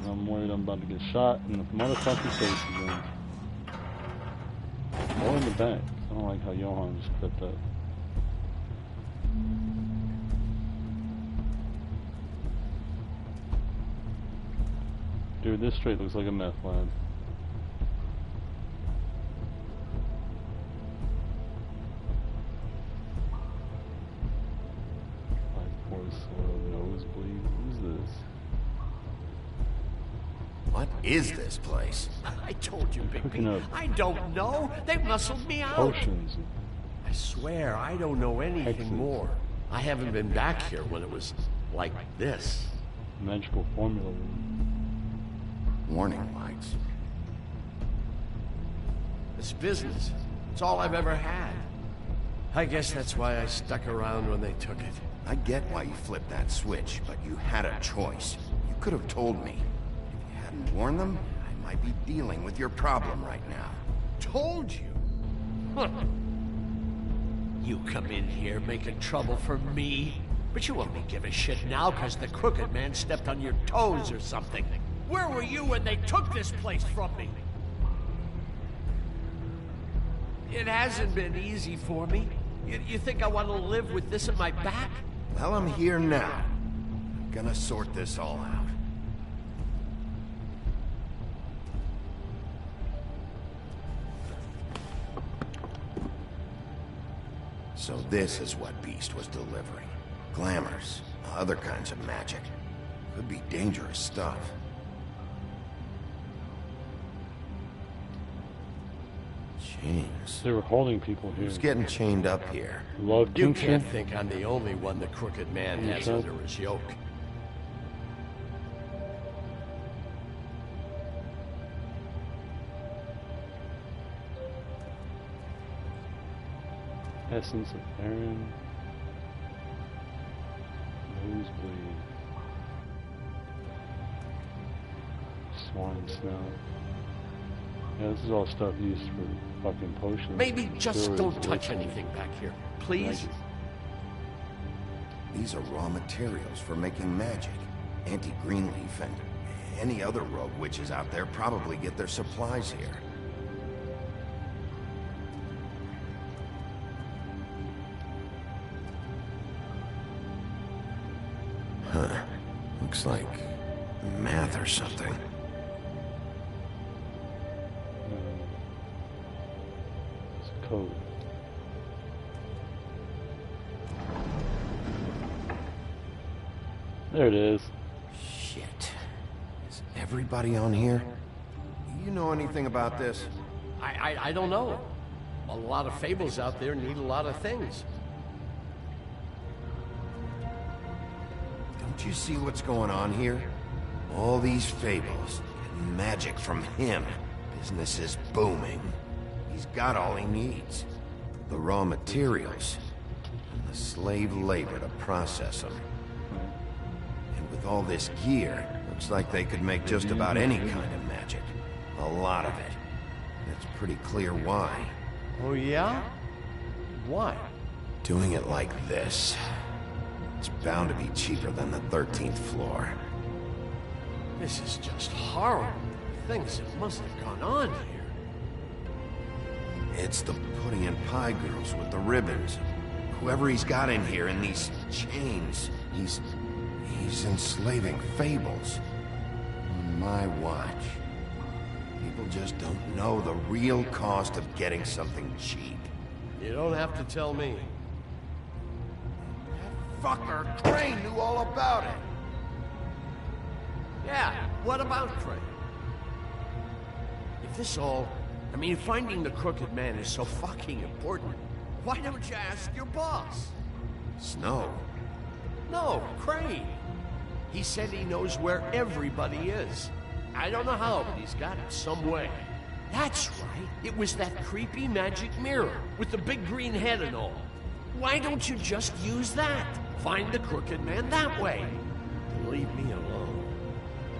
I'm worried I'm about to get shot in the motherfucking face again. Or in the back. I don't like how Johann just flipped up. Dude, this straight looks like a meth lab. Nosebleed. Who's this? What is this place? I told you, Bigby. I don't know. They muscled me out. Potions. I swear, I don't know anything more. I haven't been back here when it was like this. Magical formula. Warning lights. It's business. It's all I've ever had. I guess that's why I stuck around when they took it. I get why you flipped that switch, but you had a choice. You could have told me. If you hadn't warned them, I might be dealing with your problem right now. Told you? Huh. You come in here making trouble for me, but you only give a shit now because the Crooked Man stepped on your toes or something. Where were you when they took this place from me? It hasn't been easy for me. You think I want to live with this at my back? Well, I'm here now. I'm gonna sort this all out. So this is what Beast was delivering. Glamours, other kinds of magic. Could be dangerous stuff. Chains. They were holding people here. Who's getting chained up here? Love you can't think I'm the only one the Crooked Man has under his yoke. Essence of Aaron. Nosebleed. Swine snout. Yeah, this is all stuff used for fucking potions. Maybe just don't touch anything back here, please. These are raw materials for making magic. Auntie Greenleaf and any other rogue witches out there probably get their supplies here. Huh. Looks like math or something. It's a code. There it is. Shit. Is everybody on here? You know anything about this? I don't know. A lot of fables out there need a lot of things. Don't you see what's going on here? All these fables, and magic from him. Business is booming. He's got all he needs. The raw materials, and the slave labor to process them. And with all this gear, looks like they could make just about any kind of magic. A lot of it. It's pretty clear why. Oh yeah? Why? Doing it like this. It's bound to be cheaper than the 13th floor. This is just horrible. Things that must have gone on here. It's the pudding and pie girls with the ribbons. Whoever he's got in here in these chains, he's enslaving fables. On my watch. People just don't know the real cost of getting something cheap. You don't have to tell me. Fucker, Crane knew all about it. Yeah, what about Crane? If this all... I mean, finding the Crooked Man is so fucking important, why don't you ask your boss? Snow? No, Crane. He said he knows where everybody is. I don't know how, but he's got it some way. That's right. It was that creepy magic mirror with the big green head and all. Why don't you just use that? Find the Crooked Man that way. And leave me alone.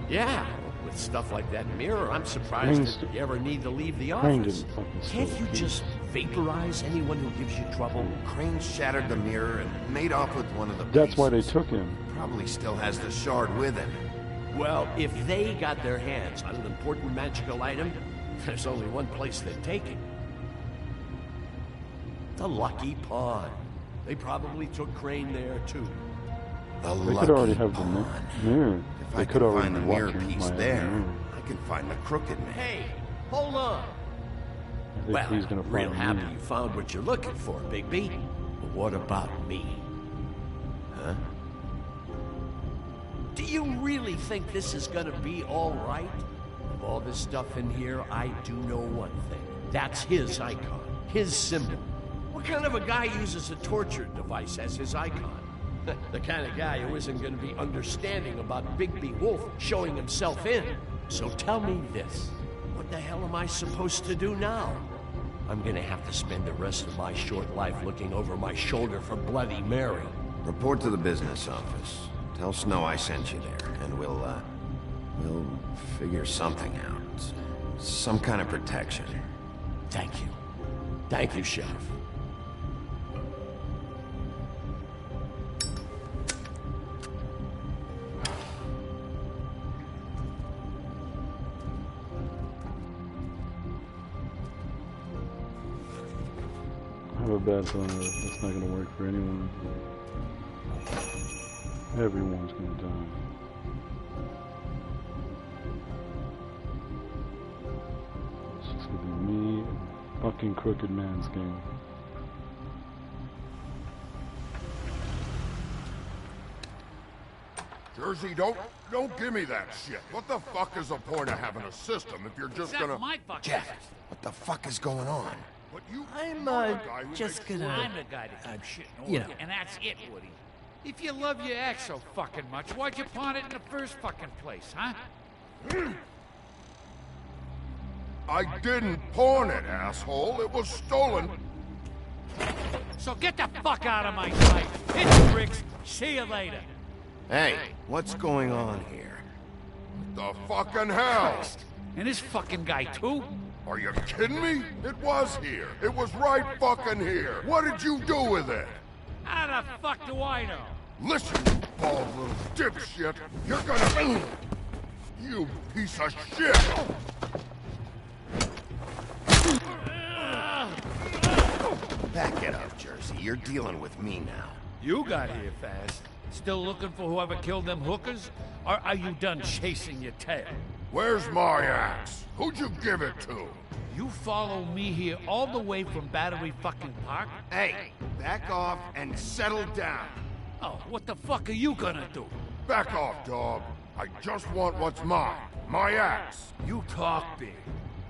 Yeah, with stuff like that mirror, I'm surprised that you ever need to leave the office. Can't you just vaporize anyone who gives you trouble? Crane shattered the mirror and made off with one of the That's pieces. why they took him. Probably still has the shard with him. Well, if they got their hands on an important magical item, there's only one place they'd take it. The Lucky Pawn. They probably took Crane there, too. They could already have the mirror. If They I could can already find the be mirror watching piece my there, mirror. I can find the Crooked Man. Hey, hold on. I think Well, he's gonna real find happy me. you found what you're looking for, Bigby. But what about me? Huh? Do you really think this is gonna be all right? Of all this stuff in here, I do know one thing. That's his icon, his symbol. What kind of a guy uses a torture device as his icon? The kind of guy who isn't going to be understanding about Bigby Wolf showing himself in. So tell me this. What the hell am I supposed to do now? I'm going to have to spend the rest of my short life looking over my shoulder for Bloody Mary. Report to the business office. Tell Snow I sent you there, and we'll figure something out. Some kind of protection. Thank you. Thank you, Sheriff. I have a bad feeling that that's not going to work for anyone. Everyone's going to die. It's just going to be me and fucking Crooked Man's game. Jersey, don't give me that shit. What the fuck is the point of having a system if you're just gonna... Jeff, what the fuck is going on? But you... I'm, just gonna... I'm the guy that keeps shit in you order, know. and that's it, Woody. If you love your ex so fucking much, why'd you pawn it in the first fucking place, huh? I didn't pawn it, asshole. It was stolen. So get the fuck out of my sight. Hit the bricks. See you later. Hey, what's going on here? The fucking hell? Christ. And this fucking guy, too? Are you kidding me? It was here. It was right fucking here. What did you do with it? How the fuck do I know? Listen, you bald little dipshit. You're gonna... You piece of shit! Back it up, Jersey. You're dealing with me now. You got here fast. Still looking for whoever killed them hookers? Or are you done chasing your tail? Where's my axe? Who'd you give it to? You follow me here all the way from Battery fucking Park? Hey, back off and settle down. Oh, what the fuck are you gonna do? Back off, dog. I just want what's mine. My axe. You talk big,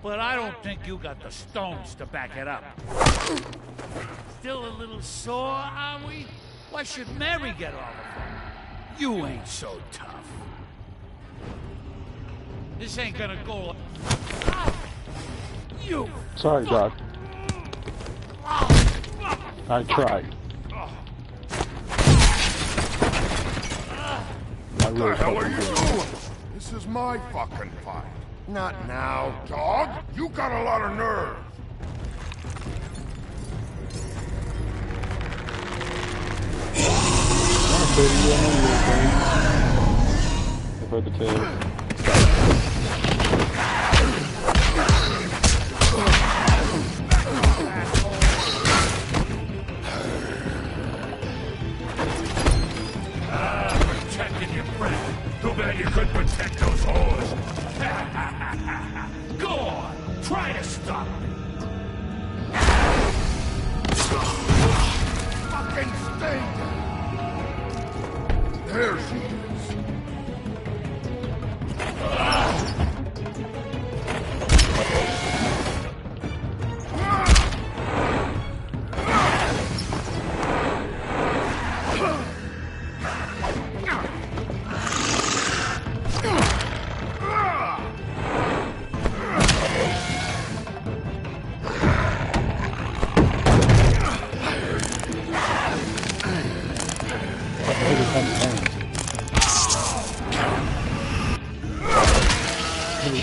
but I don't think you got the stones to back it up. Still a little sore, are we? Why should Mary get all the fun? You ain't so tough. This ain't gonna go... You! Sorry, Doc. I tried. What the hell are you doing? This is my fucking fight. Not now, dog. You got a lot of nerve. I've heard the tale. Protecting your friend. Too bad you couldn't protect those whores. Go on. Try to stop me. Fucking stink. There she is.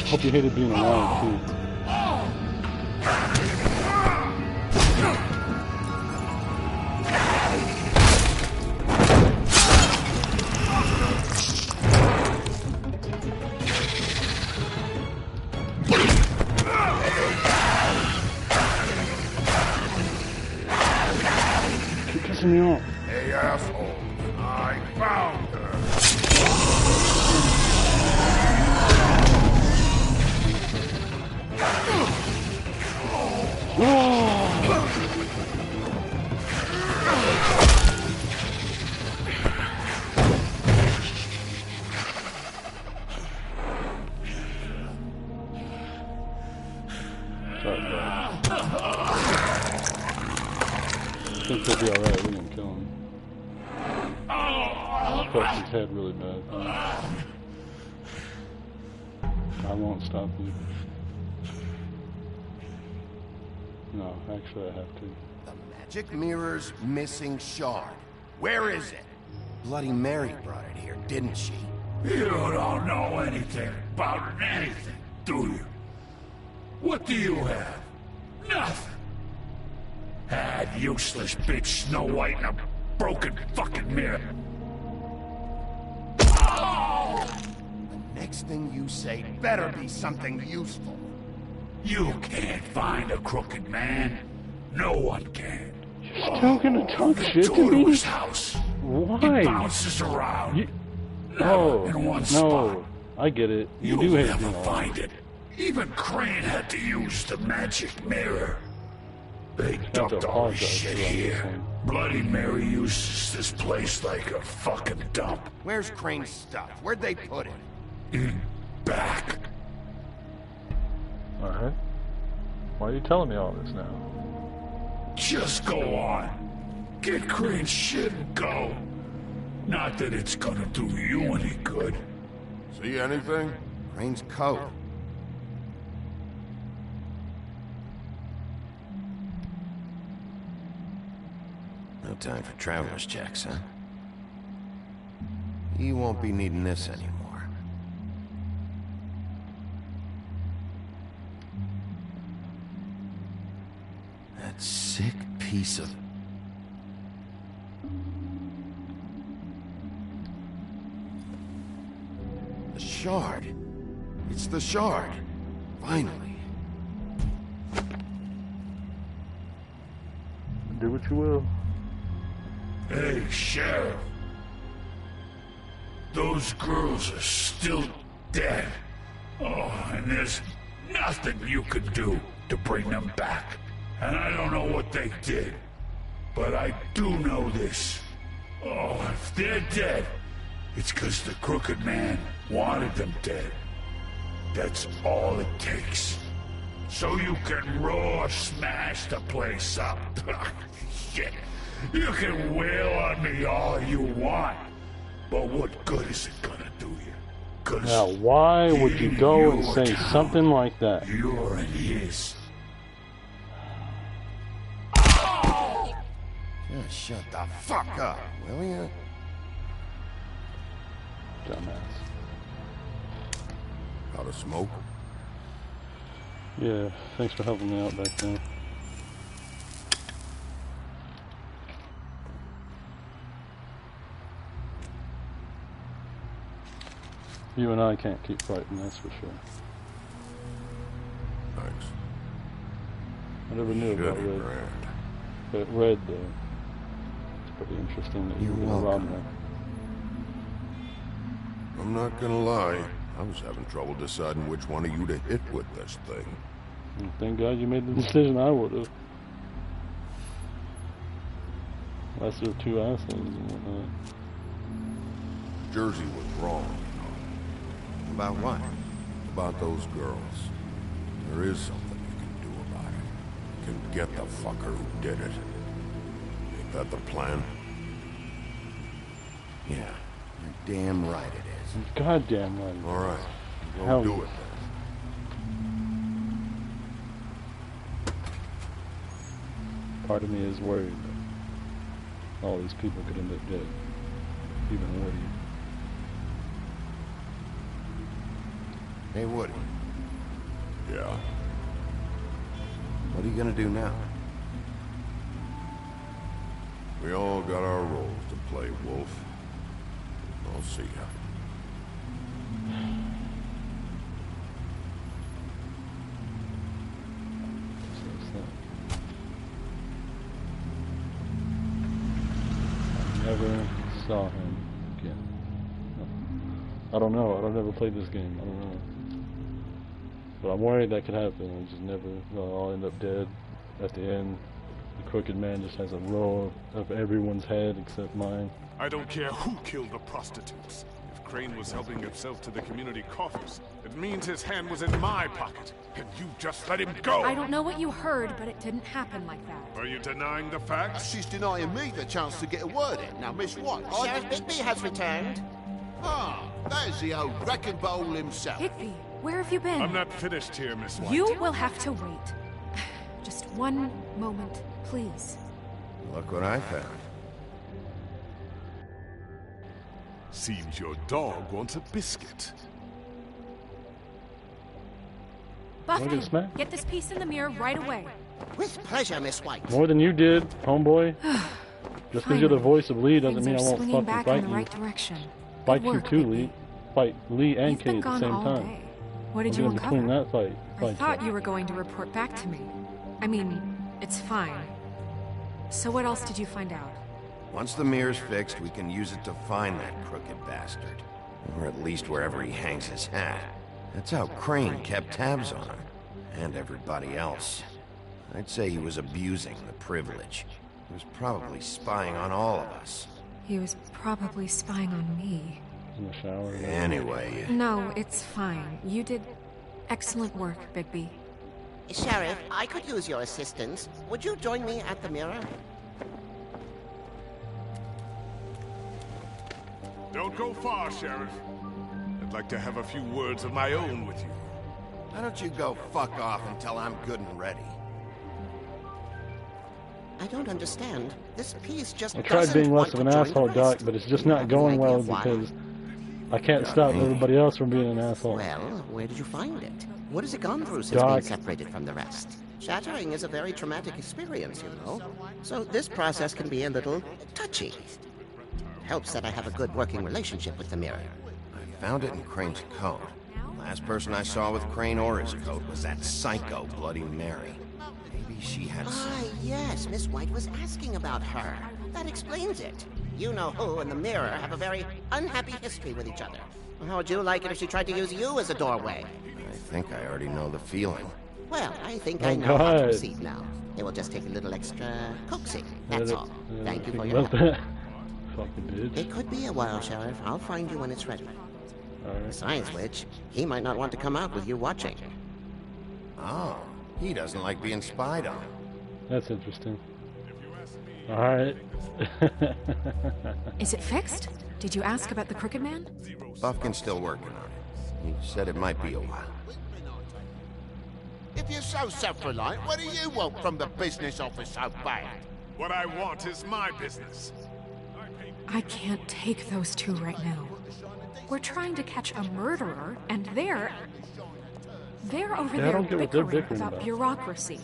Hope you hated being alive, too. Keep pissing me off. Hey, asshole. I found her. I think he'll be alright, we didn't kill him. He poked his head really bad. I won't stop you. No, actually I have to. The magic mirror's missing shard. Where is it? Bloody Mary brought it here, didn't she? You don't know anything about anything, do you? What do you have? Nothing. That useless bitch Snow White and a broken fucking mirror. The next thing you say better be something useful. You can't find a crooked man. No one can. You're still gonna talk shit to Go me? to his house. Why? He bounces around. Oh, in one no. spot. I get it. You do You'll hate never me. find it. Even Crane had to use the magic mirror. They dumped all this shit here. Bloody Mary uses this place like a fucking dump. Where's Crane's stuff? Where'd they put it? In back. Alright. Why are you telling me all this now? Just go on. Get Crane's shit and go. Not that it's gonna do you any good. See anything? Crane's coat. No time for traveler's checks, huh? You won't be needing this anymore. That sick piece of... shard. It's the shard. Finally. Do what you will. Hey, Sheriff. Those girls are still dead. Oh, and there's nothing you can do to bring them back. And I don't know what they did, but I do know this. Oh, if they're dead, it's because the Crooked Man wanted them dead. That's all it takes. So you can raw smash the place up. Shit. You can wail on me all you want, but what good is it gonna do you? 'Cause now, why would you go and say something like that? You're in his. Just shut the fuck up, will ya? Dumbass. Out of smoke? Yeah, thanks for helping me out back then. You and I can't keep fighting, that's for sure. Thanks. I never knew about Red. But Red, though, it's pretty interesting that you were gonna rob her. I'm not gonna lie. I was having trouble deciding which one of you to hit with this thing. And thank God you made the decision I would have. Unless there were two assholes and whatnot. Jersey was wrong. About what? About those girls. There is something you can do about it. You can get the fucker who did it. Ain't that the plan? Yeah, you're damn right it is. Goddamn right. All right, Hell go do yeah. it Part of me is worried that all these people could end up dead. Even Woody. Hey, Woody. Yeah. What are you gonna do now? We all got our roles to play, Wolf. I'll see ya. I never saw him again. No. I don't know. I've never played this game. I don't know. But I'm worried that could happen. I just never, I'll end up dead at the end. The Crooked Man just has a row of everyone's head except mine. I don't care who killed the prostitutes. If Crane was helping himself to the community coffers, it means his hand was in my pocket, and you just let him go! I don't know what you heard, but it didn't happen like that. Are you denying the facts? She's denying me the chance to get a word in. Now, Miss White... Sheriff Bigby has returned. Ah, there's the old wrecking bowl himself. Bigby, where have you been? I'm not finished here, Miss White. You will have to wait. Just one moment, please. Look what I found. Seems your dog wants a biscuit. Buffy, get this piece in the mirror right away. With pleasure, Miss White. More than you did, homeboy. Just because you're the voice of Lee doesn't mean I won't fucking back fight in the you. right direction. Fight Good you work, too, Bigby. Lee. Fight Lee and You've Kate been at the gone same all time. day. What did I'll you be in between uncover? that fight. I thought you were going to report back to me. I mean, it's fine. So what else did you find out? Once the mirror's fixed, we can use it to find that crooked bastard. Or at least wherever he hangs his hat. That's how Crane kept tabs on him. And everybody else. I'd say he was abusing the privilege. He was probably spying on all of us. He was probably spying on me. In the shower. Anyway. No, it's fine. You did excellent work, Bigby. Sheriff, I could use your assistance. Would you join me at the mirror? Don't go far, Sheriff. I'd like to have a few words of my own with you. Why don't you go fuck off until I'm good and ready? I don't understand. This piece just I tried being less of an asshole, Doc, but it's just not going well because I can't stop everybody else from being an asshole. Well, where did you find it? What has it gone through since Doc. being separated from the rest? Shattering is a very traumatic experience, you know. So this process can be a little touchy. Helps that I have a good working relationship with the mirror. I found it in Crane's coat. Last person I saw with Crane or his coat was that psycho Bloody Mary. Maybe she had Ah, yes, Miss White was asking about her. That explains it. You know who and the Mirror have a very unhappy history with each other. How would you like it if she tried to use you as a doorway? I think I already know the feeling. Well, I think Oh, I know how to God. proceed now. It will just take a little extra coaxing, that's all. Thank you for think your about help. that. Fucking bitch. It could be a while, Sheriff. I'll find you when it's ready. Alright. Besides which, he might not want to come out with you watching. Oh, he doesn't like being spied on. That's interesting. Alright. Is it fixed? Did you ask about the Crooked Man? Buffkin's still working on it. He said it might be a while. If you're so self-reliant, what do you want from the business office so bad? What I want is my business. I can't take those two right now. We're trying to catch a murderer, and they're over Yeah, I there don't get what they're bickering bickering about about. bureaucracy.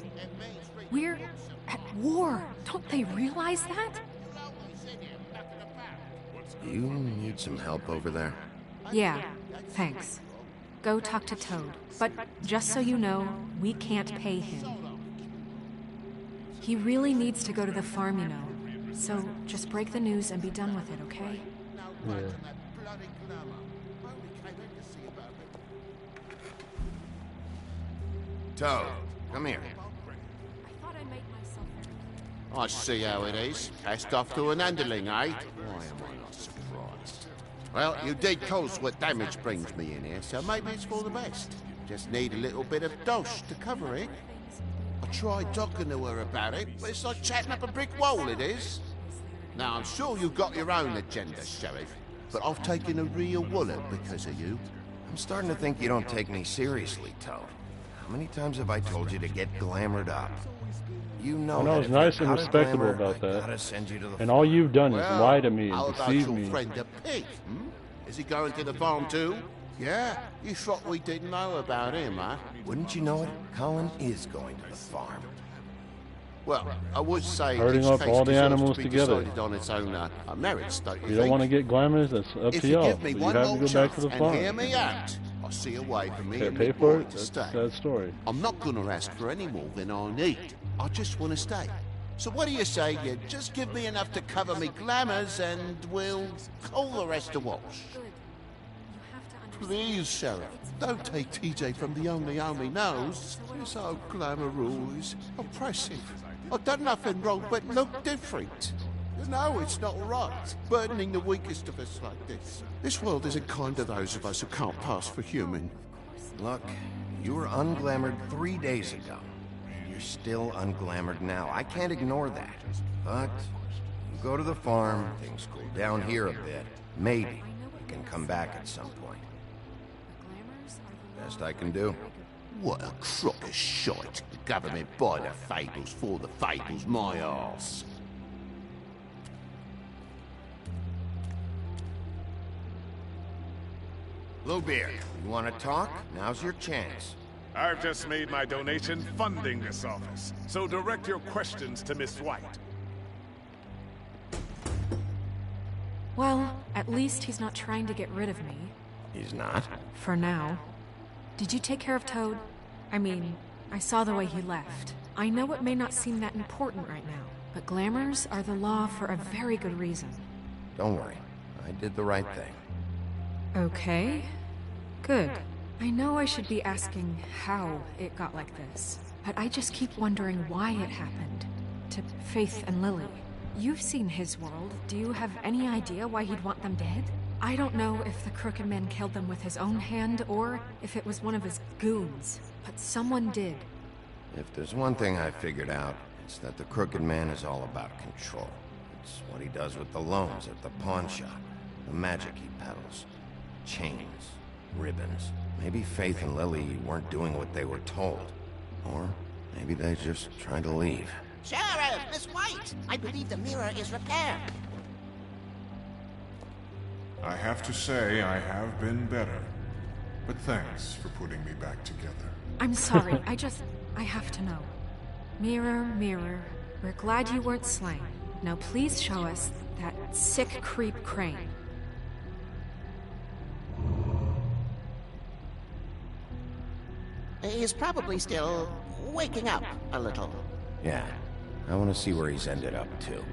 We're at war. Don't they realize that? You need some help over there? Yeah, thanks. Go talk to Toad. But just so you know, we can't pay him. He really needs to go to the farm, you know. So just break the news and be done with it, okay? Yeah. Toad, come here. I see how it is. Passed off to an underling, eh? Why am I not surprised? Well, you did cause what damage brings me in here, so maybe it's for the best. Just need a little bit of dosh to cover it. I tried talking to her about it, but it's like chatting up a brick wall, it is. Now, I'm sure you've got your own agenda, Sheriff, but I've taken a real wallop because of you. I'm starting to think you don't take me seriously, Toad. How many times have I told you to get glamored up? You know I know that it's if nice you're and out of respectable glamour, about I that. gotta send you to the And all you've done is Well, lie to me how and about deceive your me. friend the pig? Is he going to the farm too? Yeah? You thought we didn't know about him, huh? Wouldn't you know it? Colin is going to the farm. Well, I would say Herding this up case all the deserves animals to be together. decided on its own merits, don't you If you think? don't want to get glamorous, that's up If to you y'all. give me But you one have to more go back to chance the and farm. hear me out, I'll see a way for me Can't and pay my for boy it? to That's stay. a sad story. I'm not going to ask for any more than I need. I just want to stay. So what do you say you just give me enough to cover me glamours and we'll call the rest a wash? Please, Sheriff, don't take TJ from the only knows. This old glamour rule is oppressive. I've done nothing wrong but look different. You know it's not right, burdening the weakest of us like this. This world isn't kind to those of us who can't pass for human. Look, you were unglamored 3 days ago. You're still unglamored now. I can't ignore that. But you go to the farm, things cool down here a bit. Maybe you can come back at some point. Best I can do. What a crock of shite. The government buy the fables for the fables, my arse. Bluebeard, you want to talk? Now's your chance. I've just made my donation funding this office, so direct your questions to Miss White. Well, at least he's not trying to get rid of me. He's not? For now. Did you take care of Toad? I mean, I saw the way he left. I know it may not seem that important right now, but glamours are the law for a very good reason. Don't worry. I did the right thing. Okay. Good. I know I should be asking how it got like this, but I just keep wondering why it happened. To Faith and Lily. You've seen his world. Do you have any idea why he'd want them dead? I don't know if the Crooked Man killed them with his own hand or if it was one of his goons, but someone did. If there's one thing I figured out, it's that the Crooked Man is all about control. It's what he does with the loans at the pawn shop, the magic he peddles, chains, ribbons. Maybe Faith and Lily weren't doing what they were told. Or maybe they just tried to leave. Sheriff, Miss White! I believe the mirror is repaired. I have to say I have been better. But thanks for putting me back together. I'm sorry, I have to know. Mirror, mirror, we're glad you weren't slain. Now please show us that sick creep Crane. He's probably still waking up a little. Yeah, I want to see where he's ended up, too.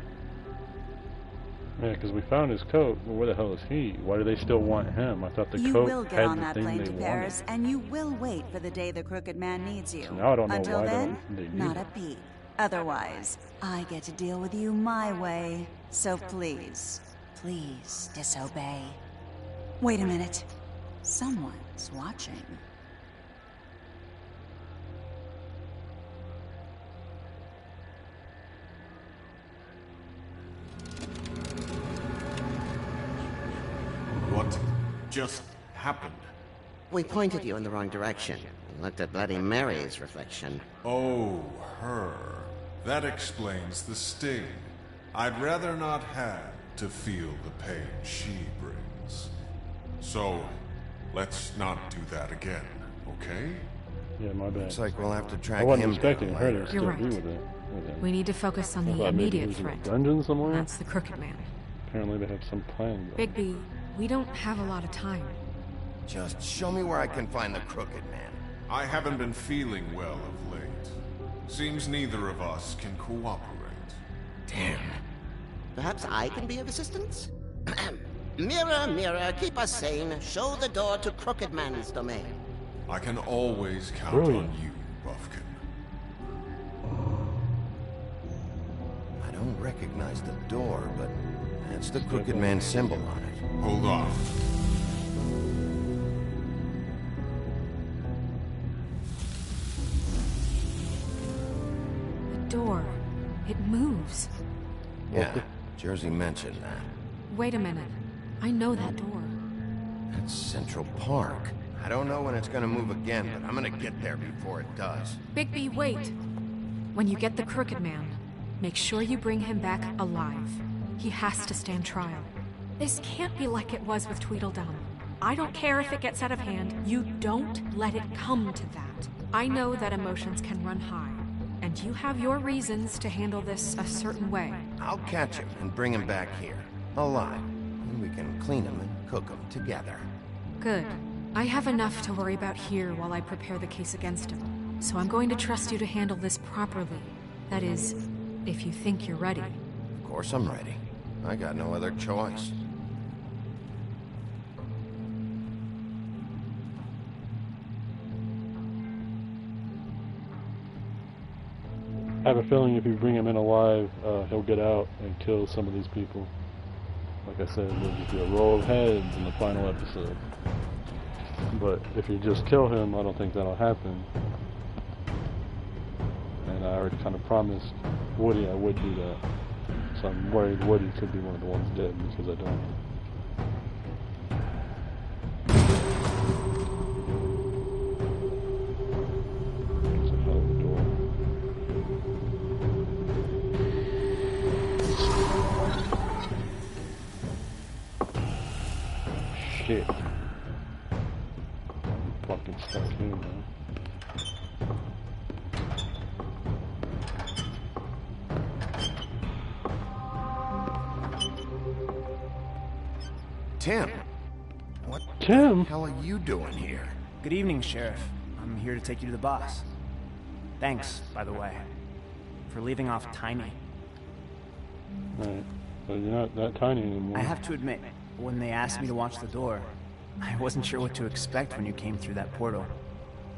Yeah, because we found his coat. Well, where the hell is he? Why do they still want him? I thought the You coat will get had on the that thing plane they to wanted. Paris, and you will wait for the day the Crooked Man needs you. So now I don't know Until why then, they do not that. a peep. Otherwise, I get to deal with you my way. So please, please disobey. Wait a minute. Someone's watching. What just happened? We pointed you in the wrong direction. And looked at Bloody Mary's reflection. Oh, her. That explains the sting. I'd rather not have to feel the pain she brings. So, let's not do that again, okay? Yeah, my bad. Looks like we'll have to track I wasn't him expecting down her later. to You're still right. be with him. We need to focus on I the thought maybe he immediate was in a threat. dungeon somewhere? That's the Crooked Man. Apparently they have some plan. Bigby, we don't have a lot of time. Just show me where I can find the Crooked Man. I haven't been feeling well of late. Seems neither of us can cooperate. Damn. Perhaps I can be of assistance? Mirror, mirror, keep us sane. Show the door to Crooked Man's domain. I can always count Brilliant. on you, Buffkin. I don't recognize the door, but that's the Crooked Man symbol on it. Hold on. The door. It moves. Yeah, Jersey mentioned that. Wait a minute. I know that door. That's Central Park. I don't know when it's gonna move again, but I'm gonna get there before it does. Bigby, wait. When you get the Crooked Man, make sure you bring him back alive. He has to stand trial. This can't be like it was with Tweedledum. I don't care if it gets out of hand. You don't let it come to that. I know that emotions can run high, and you have your reasons to handle this a certain way. I'll catch him and bring him back here, alive. And we can clean him and cook him together. Good. I have enough to worry about here while I prepare the case against him. So I'm going to trust you to handle this properly. That is, if you think you're ready. Of course I'm ready. I got no other choice. I have a feeling if you bring him in alive, he'll get out and kill some of these people. Like I said, there'll just be a row of heads in the final episode. But if you just kill him, I don't think that'll happen. And I already kind of promised Woody I would do that. So I'm worried Woody could be one of the ones dead because I don't. It's a hell of a door. Shit. I'm fucking stuck here, man. Tim! What Tim? the hell are you doing here? Good evening, Sheriff. I'm here to take you to the boss. Thanks, by the way, for leaving off Tiny. Right. But you're not that tiny anymore. I have to admit, when they asked me to watch the door, I wasn't sure what to expect when you came through that portal.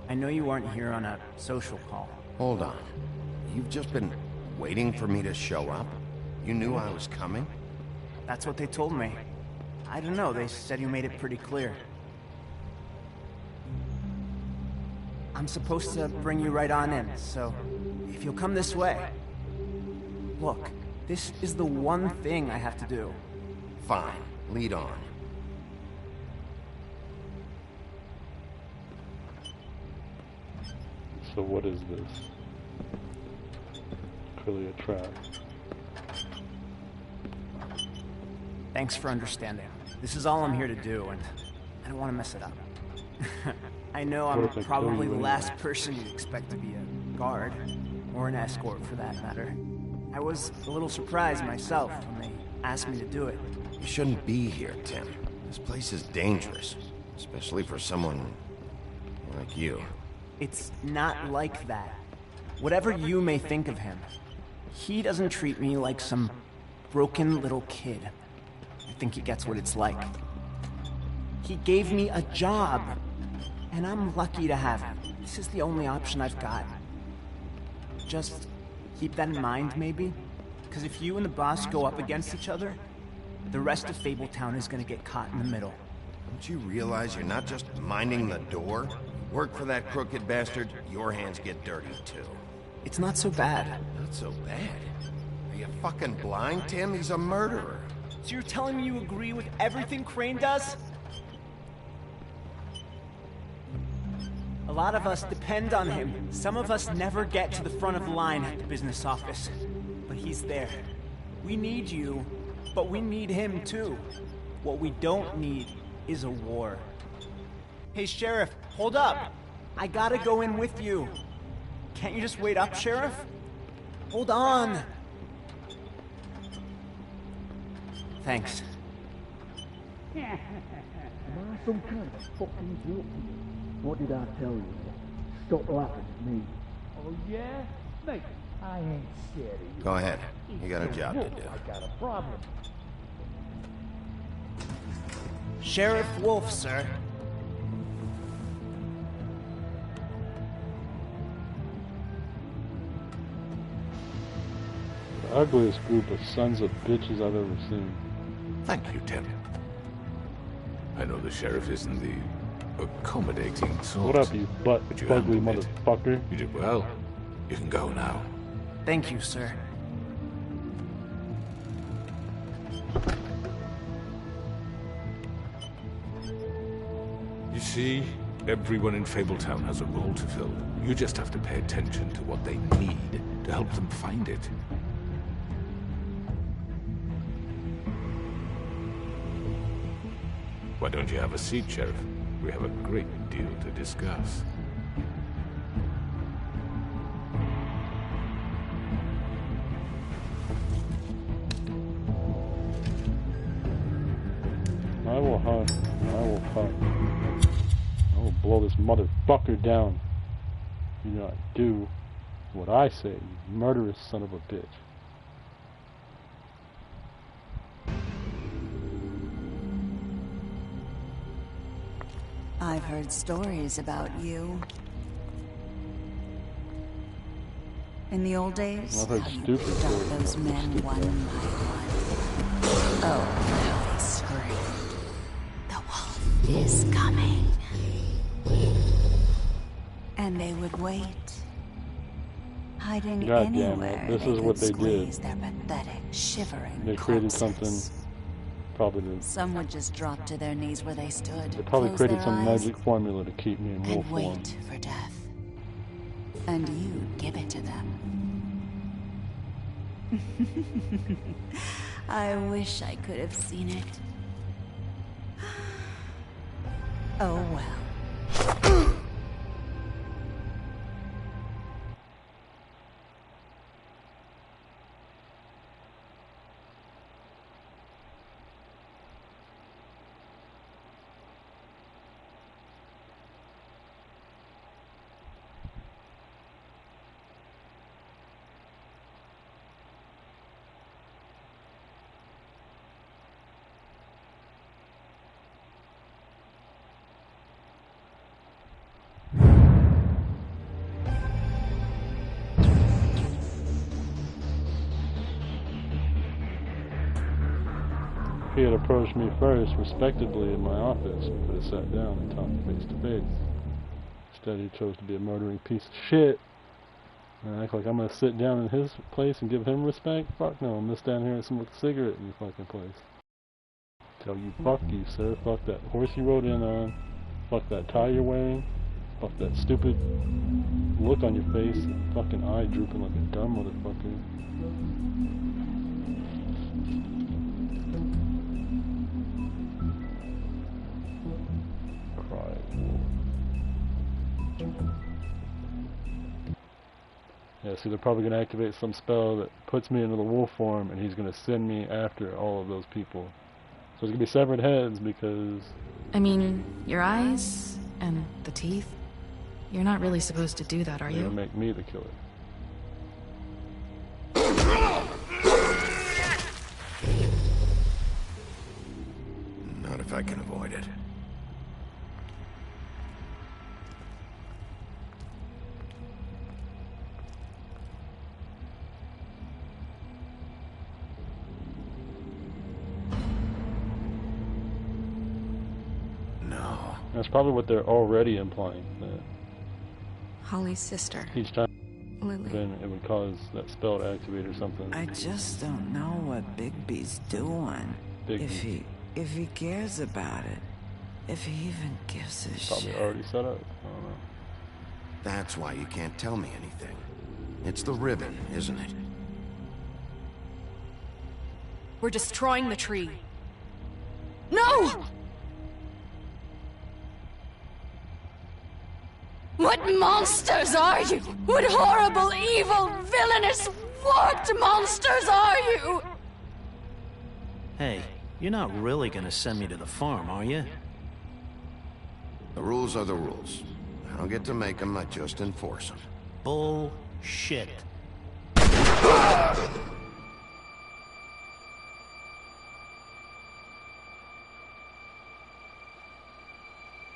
I know you weren't here on a social call. Hold on. You've just been waiting for me to show up? You knew I was coming? That's what they told me. I don't know, they said you made it pretty clear. I'm supposed to bring you right on in, so if you'll come this way. Look, this is the one thing I have to do. Fine. Lead on. So what is this? Clearly a trap. Thanks for understanding. This is all I'm here to do, and I don't want to mess it up. I know I'm What if I kill probably you the anyway? last person you'd expect to be a guard, or an escort for that matter. I was a little surprised myself when they asked me to do it. You shouldn't be here, Tim. This place is dangerous. Especially for someone like you. It's not like that. Whatever you may think of him, he doesn't treat me like some broken little kid. I think he gets what it's like. He gave me a job, and I'm lucky to have it. This is the only option I've got. Just keep that in mind, maybe? Because if you and the boss go up against each other, the rest of Fabletown is gonna get caught in the middle. Don't you realize you're not just minding the door? Work for that crooked bastard, your hands get dirty too. It's not so bad. Not so bad? Are you fucking blind, Tim? He's a murderer. So you're telling me you agree with everything Crane does? A lot of us depend on him. Some of us never get to the front of the line at the business office. But he's there. We need you, but we need him too. What we don't need is a war. Hey, Sheriff, hold up. I gotta go in with you. Can't you just wait up, Sheriff? Hold on. Thanks. Am I some kind of fucking guilty? What did I tell you? Stop laughing at me. Oh, yeah? Mate, I ain't scared of you. Go ahead. You got a job to do. I got a problem. Sheriff Wolf, sir. The ugliest group of sons of bitches I've ever seen. Thank you, Tim. I know the sheriff isn't the accommodating sort. What up, you butt-ugly motherfucker? You did well. You can go now. Thank you, sir. You see, everyone in Fabletown has a role to fill. You just have to pay attention to what they need to help them find it. Why don't you have a seat, Sheriff? We have a great deal to discuss. I will hunt. I will hunt. I will blow this motherfucker down. You not do what I say, you murderous son of a bitch. I've heard stories about you. In the old days, I've heard how you stupid picked up stories those about men stupid one by one. Oh, how they screamed. The wolf is coming. And they would wait, hiding God damn anywhere it. This they is what could they did. squeeze their pathetic, shivering They created corpses. something, probably to, Some would just drop to their knees where they stood, they probably close created their some eyes, magic formula to keep me in wolf and form. wait for death. And you'd give it to them. I wish I could have seen it. Oh well. If he had approached me first, respectably, in my office, we could have sat down and talked face to face. Instead, he chose to be a murdering piece of shit. And act like I'm gonna sit down in his place and give him respect? Fuck no, I'm gonna stand here and smoke a cigarette in your fucking place. Tell you, fuck you, sir. Fuck that horse you rode in on. Fuck that tie you're wearing. Fuck that stupid look on your face. Fucking eye drooping like a dumb motherfucker. Yeah, so they're probably going to activate some spell that puts me into the wolf form, and he's going to send me after all of those people. So there's going to be severed heads because... I mean, your eyes and the teeth. You're not really supposed to do that, are You're you? gonna make me the killer. Not if I can avoid it. No. That's probably what they're already implying. That Holly's sister. each time Lily. then it would cause that spell to activate or something. I just don't know what Bigby's doing. Bigby. If he cares about it. If he even gives a Probably shit. already set up. I don't know. That's why you can't tell me anything. It's the ribbon, isn't it? We're destroying the tree. No! What monsters are you? What horrible, evil, villainous, warped monsters are you? Hey, you're not really gonna send me to the farm, are you? The rules are the rules. I don't get to make them, I just enforce them. Bullshit.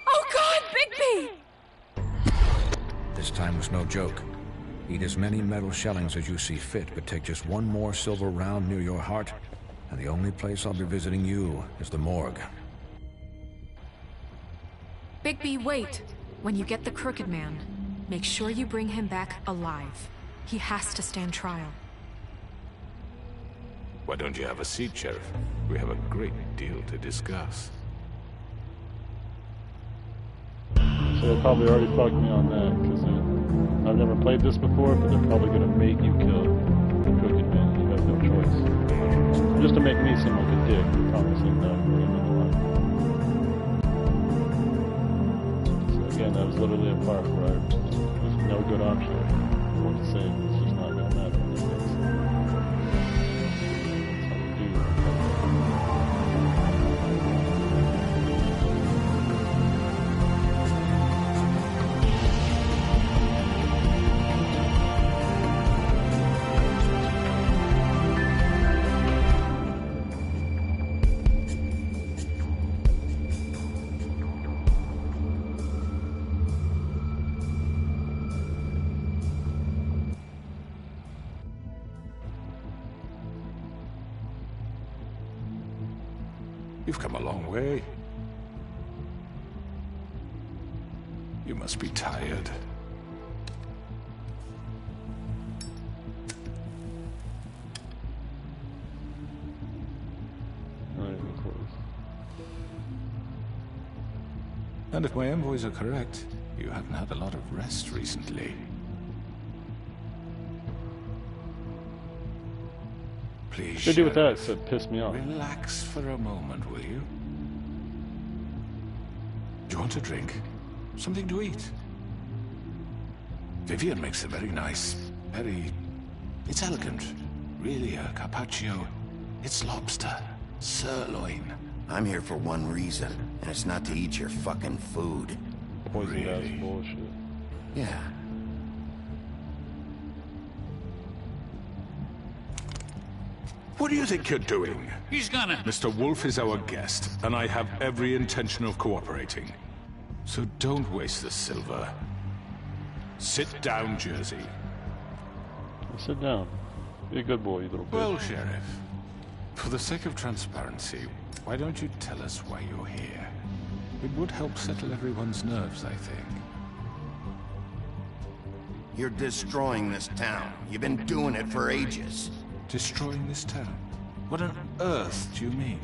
Oh God, Bigby! This time was no joke. Eat as many metal shellings as you see fit, but take just one more silver round near your heart, and the only place I'll be visiting you is the morgue. Bigby, wait. When you get the Crooked Man, make sure you bring him back alive. He has to stand trial. Why don't you have a seat, Sheriff? We have a great deal to discuss. So they probably already fucked me on that, because I've never played this before, but they're probably gonna make you kill the Crooked Man. You have no choice. Just to make me seem like a dick, promising that I'm gonna make it. So again, that was literally a part where there's no good option. What to say, it's just not gonna matter in this case. That's how you do that. You've come a long way. You must be tired. Not even close. And if my envoys are correct, you haven't had a lot of rest recently. Please, Should do with that, Sheriff, so it pissed me off. relax for a moment, will you? Do you want a drink? Something to eat? Vivian makes a very nice, it's elegant. Really, a carpaccio. It's lobster. Sirloin. I'm here for one reason, and it's not to eat your fucking food. Poison gas bullshit. Yeah. What do you think you're doing? He's gonna... Mr. Wolf is our guest, and I have every intention of cooperating. So don't waste the silver. Sit down, Jersey. Sit down. Be a good boy, you little bitch. Well, Sheriff, for the sake of transparency, why don't you tell us why you're here? It would help settle everyone's nerves, I think. You're destroying this town. You've been doing it for ages. Destroying this town? What on earth do you mean?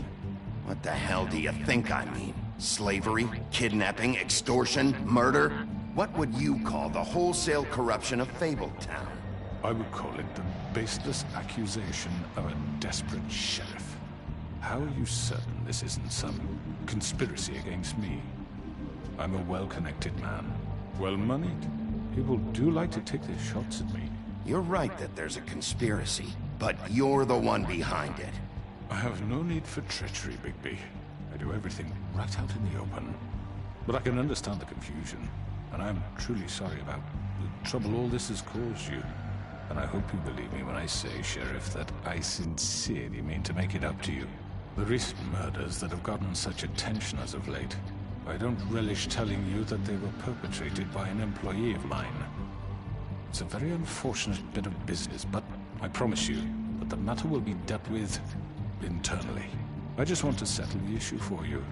What the hell do you think I mean? Slavery, kidnapping, extortion, murder? What would you call the wholesale corruption of Fabletown? I would call it the baseless accusation of a desperate sheriff. How are you certain this isn't some conspiracy against me? I'm a well-connected man, well-moneyed. People do like to take their shots at me. You're right that there's a conspiracy, but you're the one behind it. I have no need for treachery, Bigby. I do everything right out in the open. But I can understand the confusion. and I'm truly sorry about the trouble all this has caused you. And I hope you believe me when I say, Sheriff, that I sincerely mean to make it up to you. The recent murders that have gotten such attention as of late, I don't relish telling you that they were perpetrated by an employee of mine. It's a very unfortunate bit of business, but I promise you that the matter will be dealt with internally. I just want to settle the issue for you.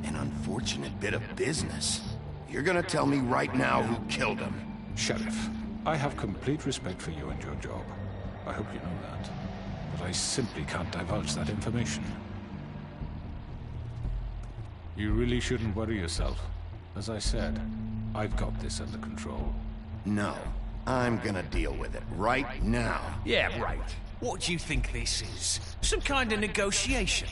An unfortunate bit of business? You're gonna tell me right now who killed him? Sheriff, I have complete respect for you and your job. I hope you know that. But I simply can't divulge that information. You really shouldn't worry yourself. As I said, I've got this under control. No. I'm gonna deal with it right now. Yeah, right. What do you think this is? Some kind of negotiation?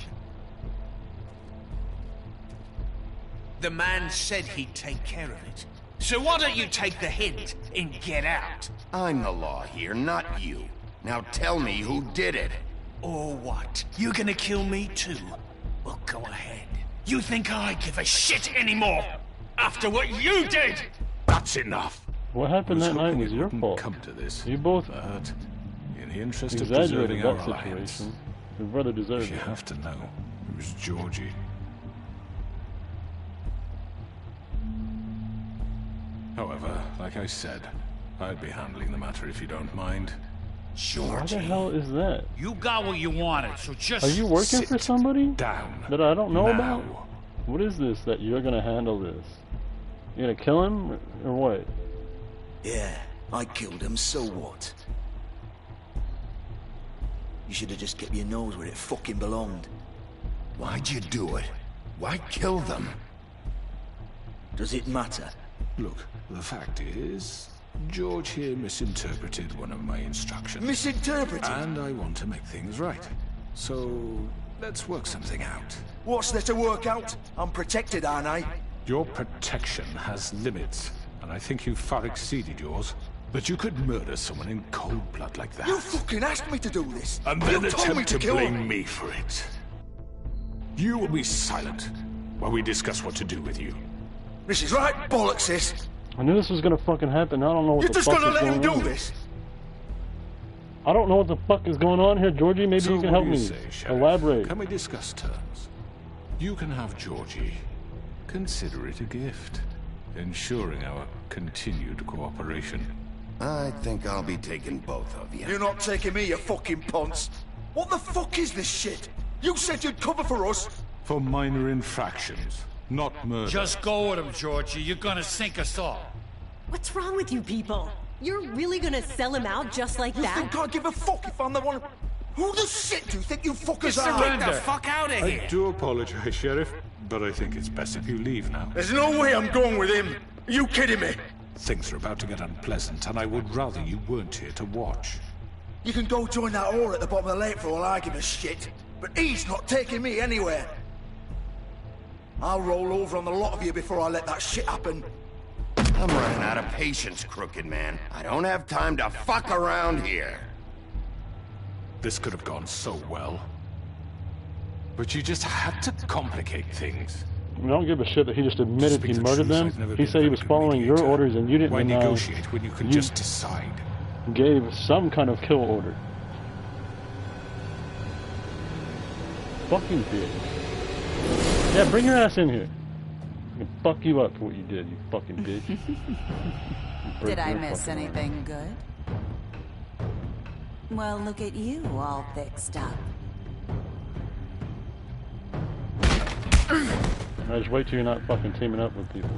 The man said he'd take care of it. So why don't you take the hint and get out? I'm the law here, not you. Now tell me who did it. Or what? You gonna kill me too? Well, go ahead. You think I give a shit anymore? After what you did? That's enough. What happened that night was your fault. Come to this. You both in the interest of exaggerated preserving that our alliance. situation. Your brother deserved You it. have to know, it was Georgie. However, like I said, I'd be handling the matter if you don't mind. What the hell is that? You got what you wanted, so just Are you working for somebody down that I don't know now. about? What is this that you're gonna handle this? You're gonna kill him or what? Yeah, I killed him, so what? You should have just kept your nose where it fucking belonged. Why'd you do it? Why kill them? Does it matter? Look, the fact is, George here misinterpreted one of my instructions. Misinterpreted? And I want to make things right. So, let's work something out. What's there to work out? I'm protected, aren't I? Your protection has limits, and I think you've far exceeded yours. But you could murder someone in cold blood like that. You fucking asked me to do this! And You then told me attempt to kill blame him. me for it. You will be silent while we discuss what to do with you. This is right bollocks, this! I knew this was gonna fucking happen. I don't know what You're the just fuck gonna is let him going do on. this? I don't know what the fuck is going on here, Georgie. Maybe So you can what help do you me. say, Sheriff? Elaborate. Can we discuss terms? You can have Georgie. Consider it a gift, ensuring our continued cooperation. I think I'll be taking both of you. You're not taking me, you fucking ponce! What the fuck is this shit? You said you'd cover for us! For minor infractions, not murder. Just go with him, Georgie. You're gonna sink us all. What's wrong with you people? You're really gonna sell him out just like You that? think I give a fuck if I'm the one... Who the shit do you think you fuckers are? Surrender. Get the fuck out of here! I do apologize, Sheriff, but I think it's best if you leave now. There's no way I'm going with him! Are you kidding me? Things are about to get unpleasant, and I would rather you weren't here to watch. You can go join that whore at the bottom of the lake for all I give a shit. But he's not taking me anywhere. I'll roll over on the lot of you before I let that shit happen. I'm running out of patience, Crooked Man. I don't have time to fuck around here. This could have gone so well. But you just had to complicate things. I don't give a shit that he just admitted he Speak the murdered truth, them. I've never He been said he a was good following your mediator. orders and you didn't Why deny. negotiate when you can just decide? Gave some kind of kill order. Fucking bitch. Yeah, bring your ass in here. I can fuck you up for what you did, you fucking bitch. You Did I your miss fucking anything good? Well, look at you, all fixed up. I just wait till you're not fucking teaming up with people.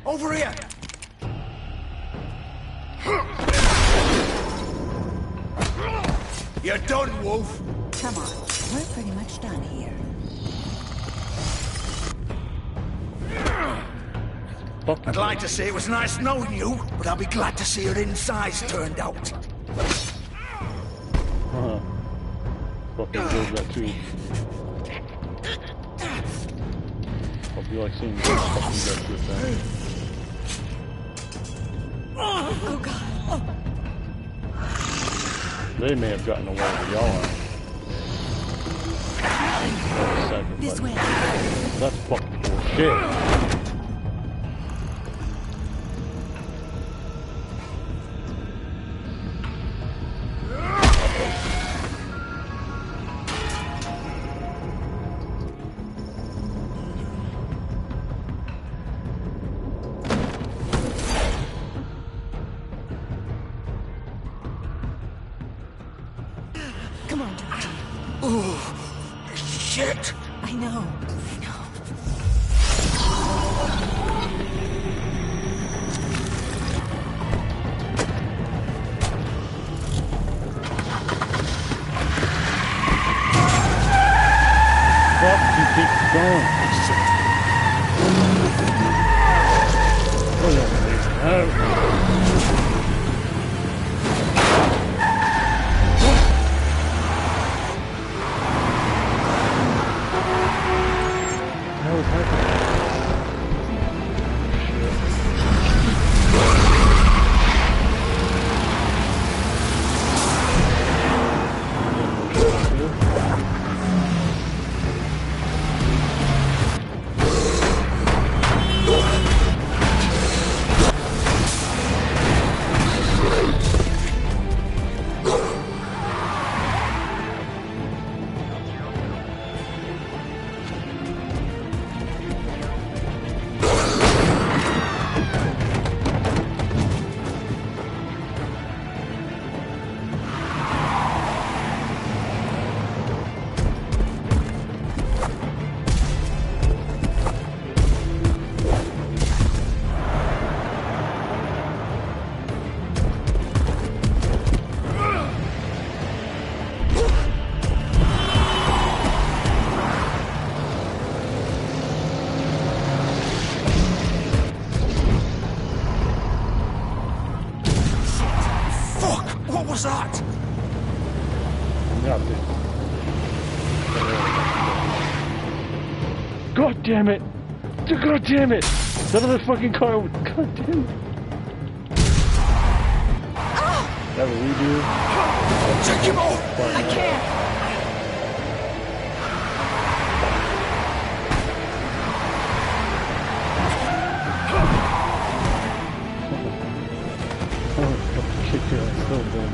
Over here! You're done, Wolf! Come on, we're pretty much done here. I'd like to say it was nice knowing you, but I'll be glad to see your insides turned out. Fucking deserve that too. Hope you like seeing this fucking guts with that. Oh, God. They may have gotten away with y'all. This way. That's fucking bullshit. Come on, Georgie. Oh, shit! I know. Fuck, you keep going. What was that? Nothing. God damn it! God damn it! That other fucking car. God damn it! That what we do? Take him off! I can't! Kick your ass so bad.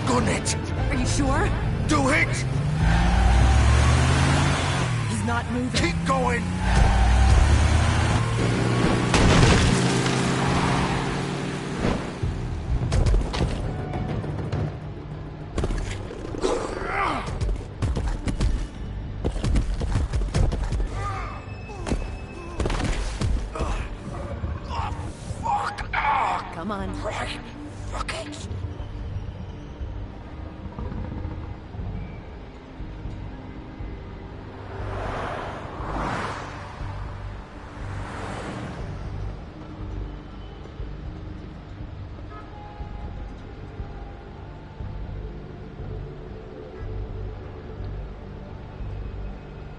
Gun it! Are you sure? Do it! He's not moving. Keep going! Come on. Right. Fuck it.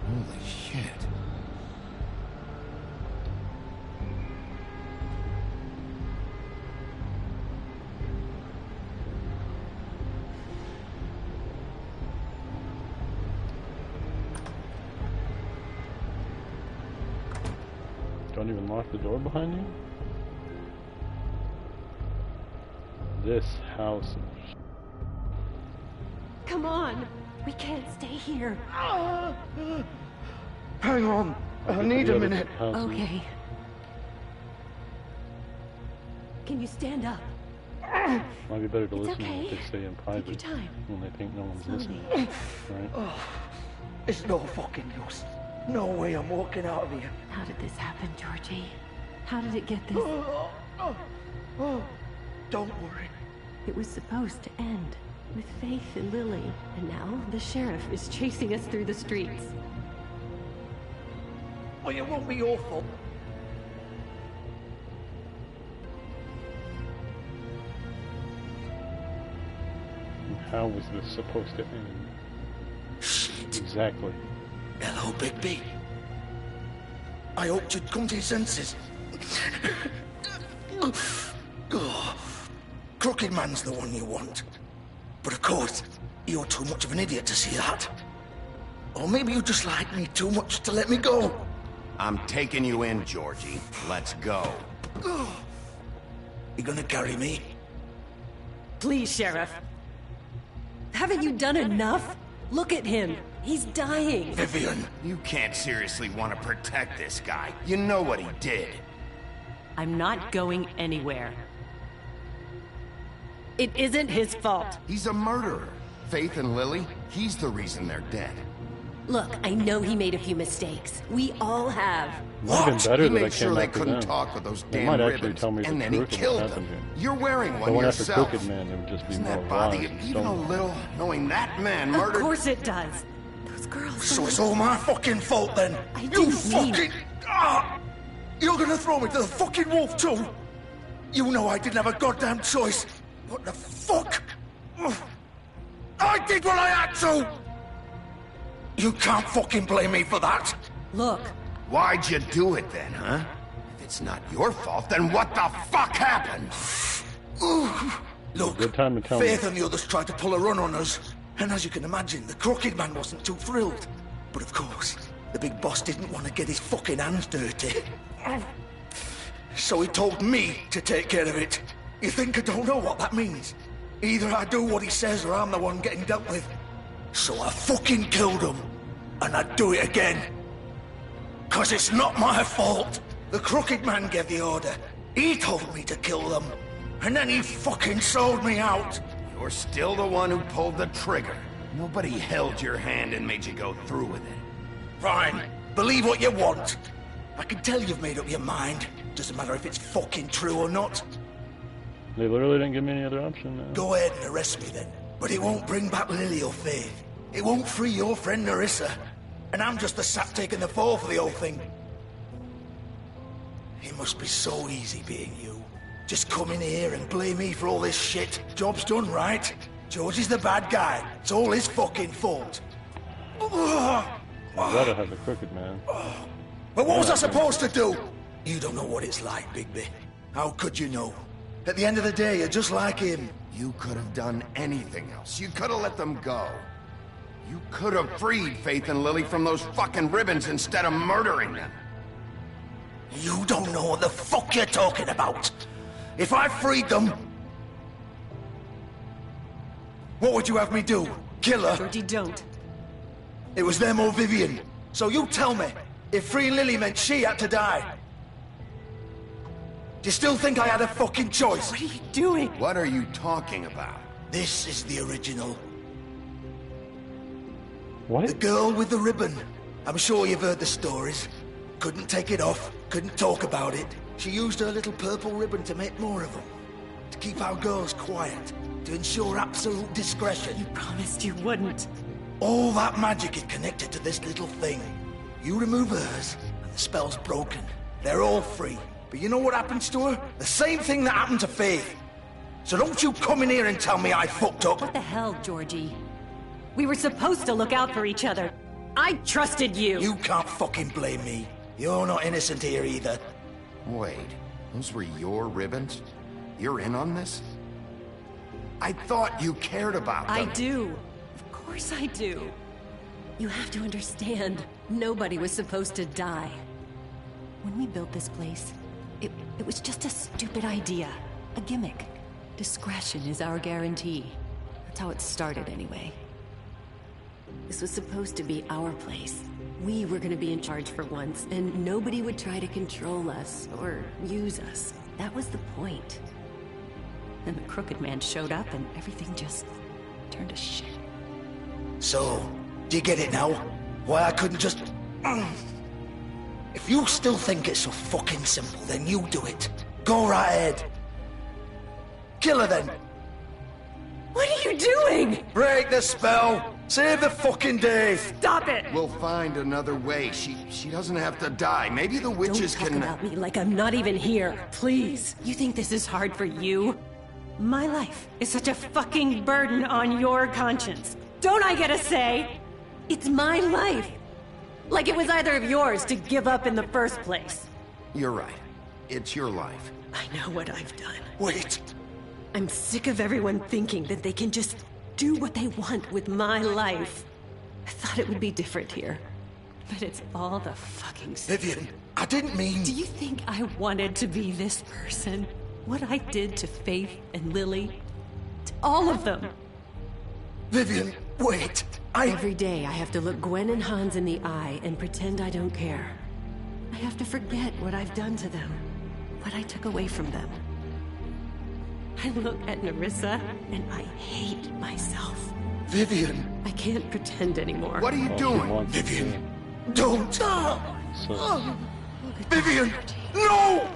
Holy shit. Don't even lock the door behind you? This house. Come on. We can't stay here. Hang on. I need a minute. Okay. Can you stand up? Might be better to It's listen to okay. what they say in private Take your time. when they think no one's Slowly. listening. Right? Oh, it's no fucking use. No way I'm walking out of here. How did this happen, Georgie? How did it get this? Don't worry. It was supposed to end with Faith and Lily, and now the sheriff is chasing us through the streets. Well, it won't be your fault. How was this supposed to end? Shit. Exactly. Hello, Bigby. I hoped you'd come to your senses. Oh, Crooked Man's the one you want. But of course, you're too much of an idiot to see that. Or maybe you just like me too much to let me go. I'm taking you in, Georgie. Let's go. You gonna carry me? Please, Sheriff. Haven't you done enough? Look at him. He's dying. Vivian. You can't seriously want to protect this guy. You know what he did. I'm not going anywhere. It isn't his fault. He's a murderer. Faith and Lily, he's the reason they're dead. Look, I know he made a few mistakes. We all have. Might have been better He that I made came sure they after couldn't them. talk with those They damn might actually ribbons, tell me the and then he truth of killed what them. happened here. You're wearing If I one went after yourself. Crooked Man, it would just be Doesn't more that bother lies you and even a stones. little, knowing that man murdered? Of course it does. Those girls. So it's all my fucking fault then? I You didn't mean- fucking... You're gonna throw me to the fucking wolf too? You know I didn't have a goddamn choice. What the fuck? I did what I had to! You can't fucking blame me for that. Look. Why'd you do it then, huh? If it's not your fault, then what the fuck happened? Look, Good time to tell Faith me. and the others tried to pull a run on us. And as you can imagine, the Crooked Man wasn't too thrilled. But of course, the big boss didn't want to get his fucking hands dirty. So he told me to take care of it. You think I don't know what that means? Either I do what he says or I'm the one getting dealt with. So I fucking killed him. And I'd do it again. 'Cause it's not my fault. The Crooked Man gave the order. He told me to kill them. And then he fucking sold me out. You're still the one who pulled the trigger. Nobody held your hand and made you go through with it. Fine. Believe what you want. I can tell you've made up your mind. Doesn't matter if it's fucking true or not. They literally didn't give me any other option, man. Go ahead and arrest me then. But it won't bring back Lily or Faith. It won't free your friend Nerissa. And I'm just the sap taking the fall for the whole thing. It must be so easy being you. Just come in here and blame me for all this shit. Job's done, right? George is the bad guy. It's all his fucking fault. I'd rather have the Crooked Man. But what was I supposed to do? You don't know what it's like, Bigby. How could you know? At the end of the day, you're just like him. You could have done anything else. You could have let them go. You could have freed Faith and Lily from those fucking ribbons instead of murdering them. You don't know what the fuck you're talking about. If I freed them... What would you have me do? Kill her? Georgie, don't. It was them or Vivian. So you tell me, if freeing Lily meant she had to die. Do you still think I had a fucking choice? What are you doing? What are you talking about? This is the original. What? The girl with the ribbon. I'm sure you've heard the stories. Couldn't take it off, couldn't talk about it. She used her little purple ribbon to make more of them. To keep our girls quiet. To ensure absolute discretion. You promised you wouldn't. All that magic is connected to this little thing. You remove hers, and the spell's broken. They're all free. But you know what happens to her? The same thing that happened to Faith. So don't you come in here and tell me I fucked up. What the hell, Georgie? We were supposed to look out for each other. I trusted you. You can't fucking blame me. You're not innocent here either. Wait, those were your ribbons? You're in on this? I thought you cared about them. I do. Of course I do. You have to understand, nobody was supposed to die. When we built this place, it was just a stupid idea. A gimmick. Discretion is our guarantee. That's how it started anyway. This was supposed to be our place. We were gonna be in charge for once, and nobody would try to control us or use us. That was the point. Then the Crooked Man showed up and everything just turned to shit. So, do you get it now? Why I couldn't just... If you still think it's so fucking simple, then you do it. Go right ahead. Kill her then. What are you doing? Break the spell. Save the fucking day. Stop it. We'll find another way. She doesn't have to die. Maybe the witches Don't talk can... about me like I'm not even here. Please. You think this is hard for you? My life is such a fucking burden on your conscience. Don't I get a say? It's my life. Like it was either of yours to give up in the first place. You're right. It's your life. I know what I've done. Wait. I'm sick of everyone thinking that they can just do what they want with my life. I thought it would be different here. But it's all the fucking same. Vivian, I didn't mean... Do you think I wanted to be this person? What I did to Faith and Lily? To all of them. Vivian, wait. Every day I have to look Gwen and Hans in the eye and pretend I don't care. I have to forget what I've done to them. What I took away from them. I look at Nerissa and I hate myself. Vivian. I can't pretend anymore. What are you doing? Vivian, don't. Vivian, no!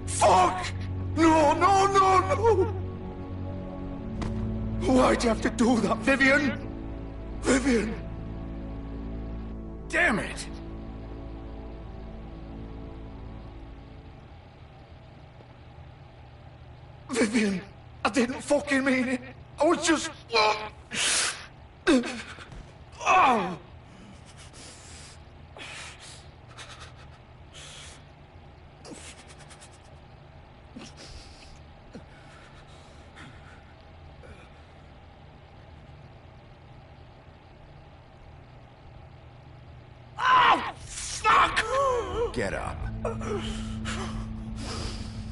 Fuck! No, no, no, no! Why'd you have to do that, Vivian? Vivian! Damn it! Vivian, I didn't fucking mean it. I was just... Oh! Oh, fuck! Get up.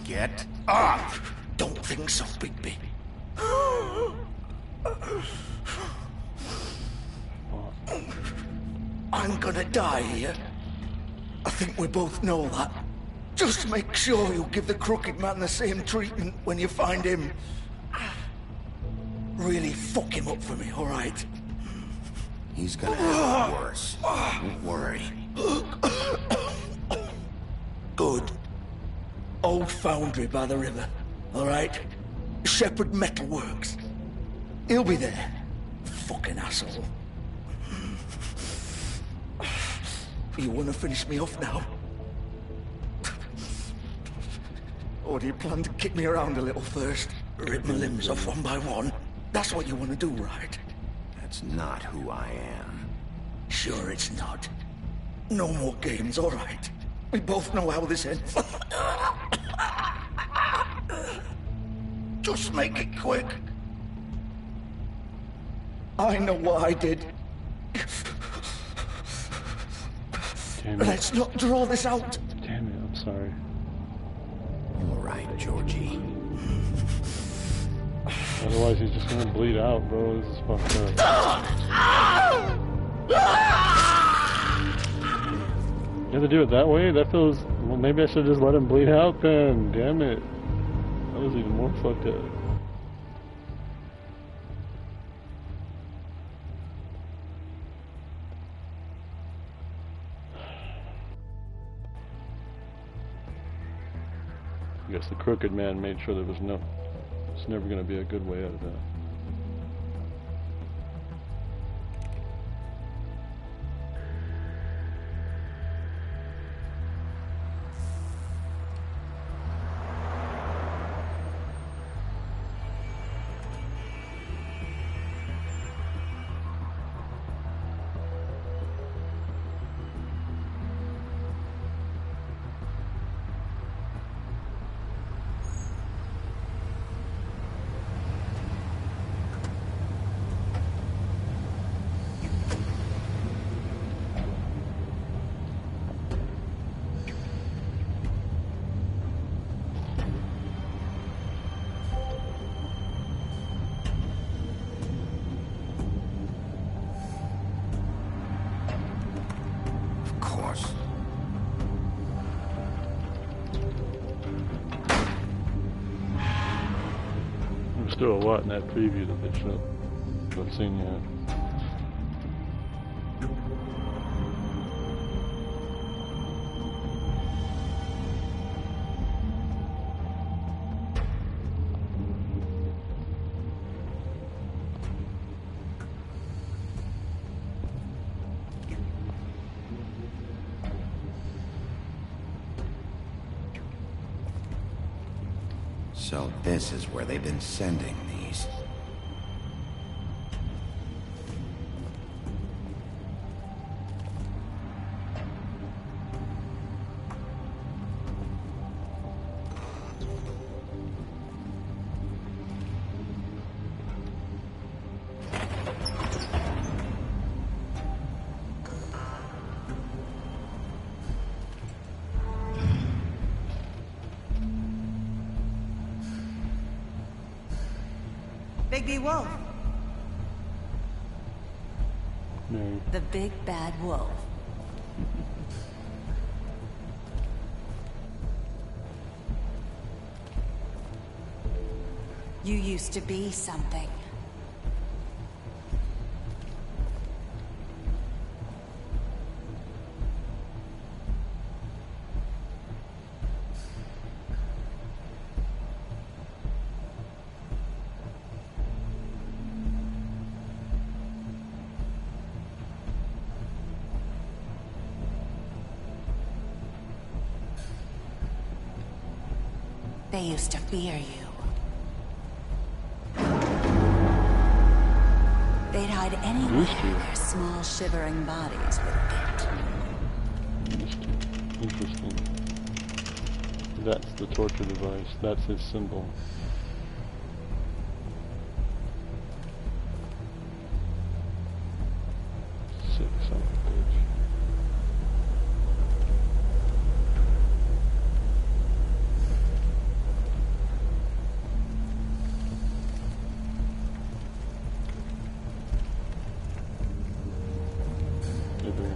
Get up! Don't think so, Bigby. I'm gonna die here. I think we both know that. Just make sure you give the Crooked Man the same treatment when you find him. Really fuck him up for me, all right? He's gonna have it worse. Don't worry. Good. Old foundry by the river, all right? Shepherd Metalworks. He'll be there. Fucking asshole. You want to finish me off now? Or do you plan to kick me around a little first? Rip my limbs off one by one? That's what you want to do, right? That's not who I am. Sure it's not. No more games, all right? We both know how this ends. Just make it quick. I know what I did. Damn it. Let's not draw this out. Damn it, I'm sorry. All right, Georgie. Otherwise he's just gonna bleed out, bro. This is fucked up. You have to do it that way? That feels... Well, maybe I should just let him bleed out then. Damn it. That was even more fucked up. I guess the Crooked Man made sure there was no... It's never going to be a good way out of that. There's still a lot in that preview that they showed. I've seen yet. So this is where they've been sending these. Bigby Wolf. No. The big bad wolf. You used to be something. They used to fear you. They'd hide anywhere their small shivering bodies would fit. Interesting. That's the torture device. That's his symbol. Sick son of a bitch.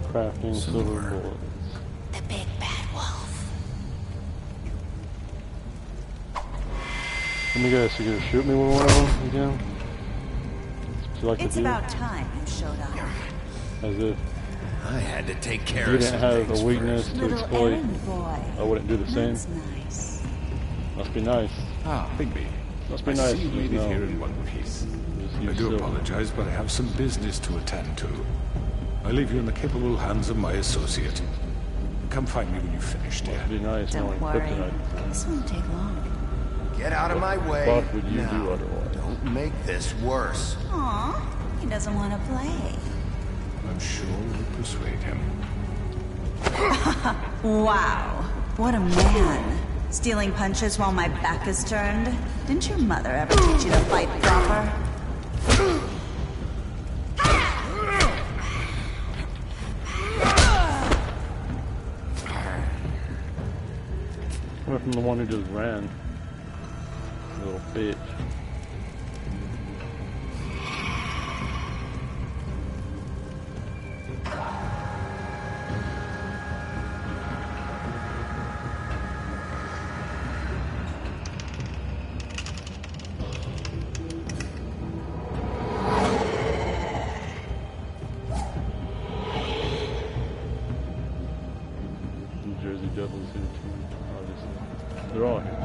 Crafting silver bullets. The big bad wolf. Let me guess, you're gonna shoot me with one of them again? Like It's about time you showed up. As if I had to take care you of didn't have a weakness to exploit. I wouldn't do the same. Nice. Must be nice. Ah, Bigby. Must be I nice. see you made it No. here in one piece. I use do silver. apologize, but I have some business to attend to. I leave you in the capable hands of my associate. Come find me when you finish, dear. Must be nice. Don't worry. This won't take long. Get out of my way. What would you now. do otherwise? Don't make this worse. Aw, he doesn't want to play. I'm sure you'll persuade him. Wow, what a man. Stealing punches while my back is turned? Didn't your mother ever teach you to fight proper? Coming from the one who just ran. Little bitch. New Jersey Devils here too, obviously. They're all here.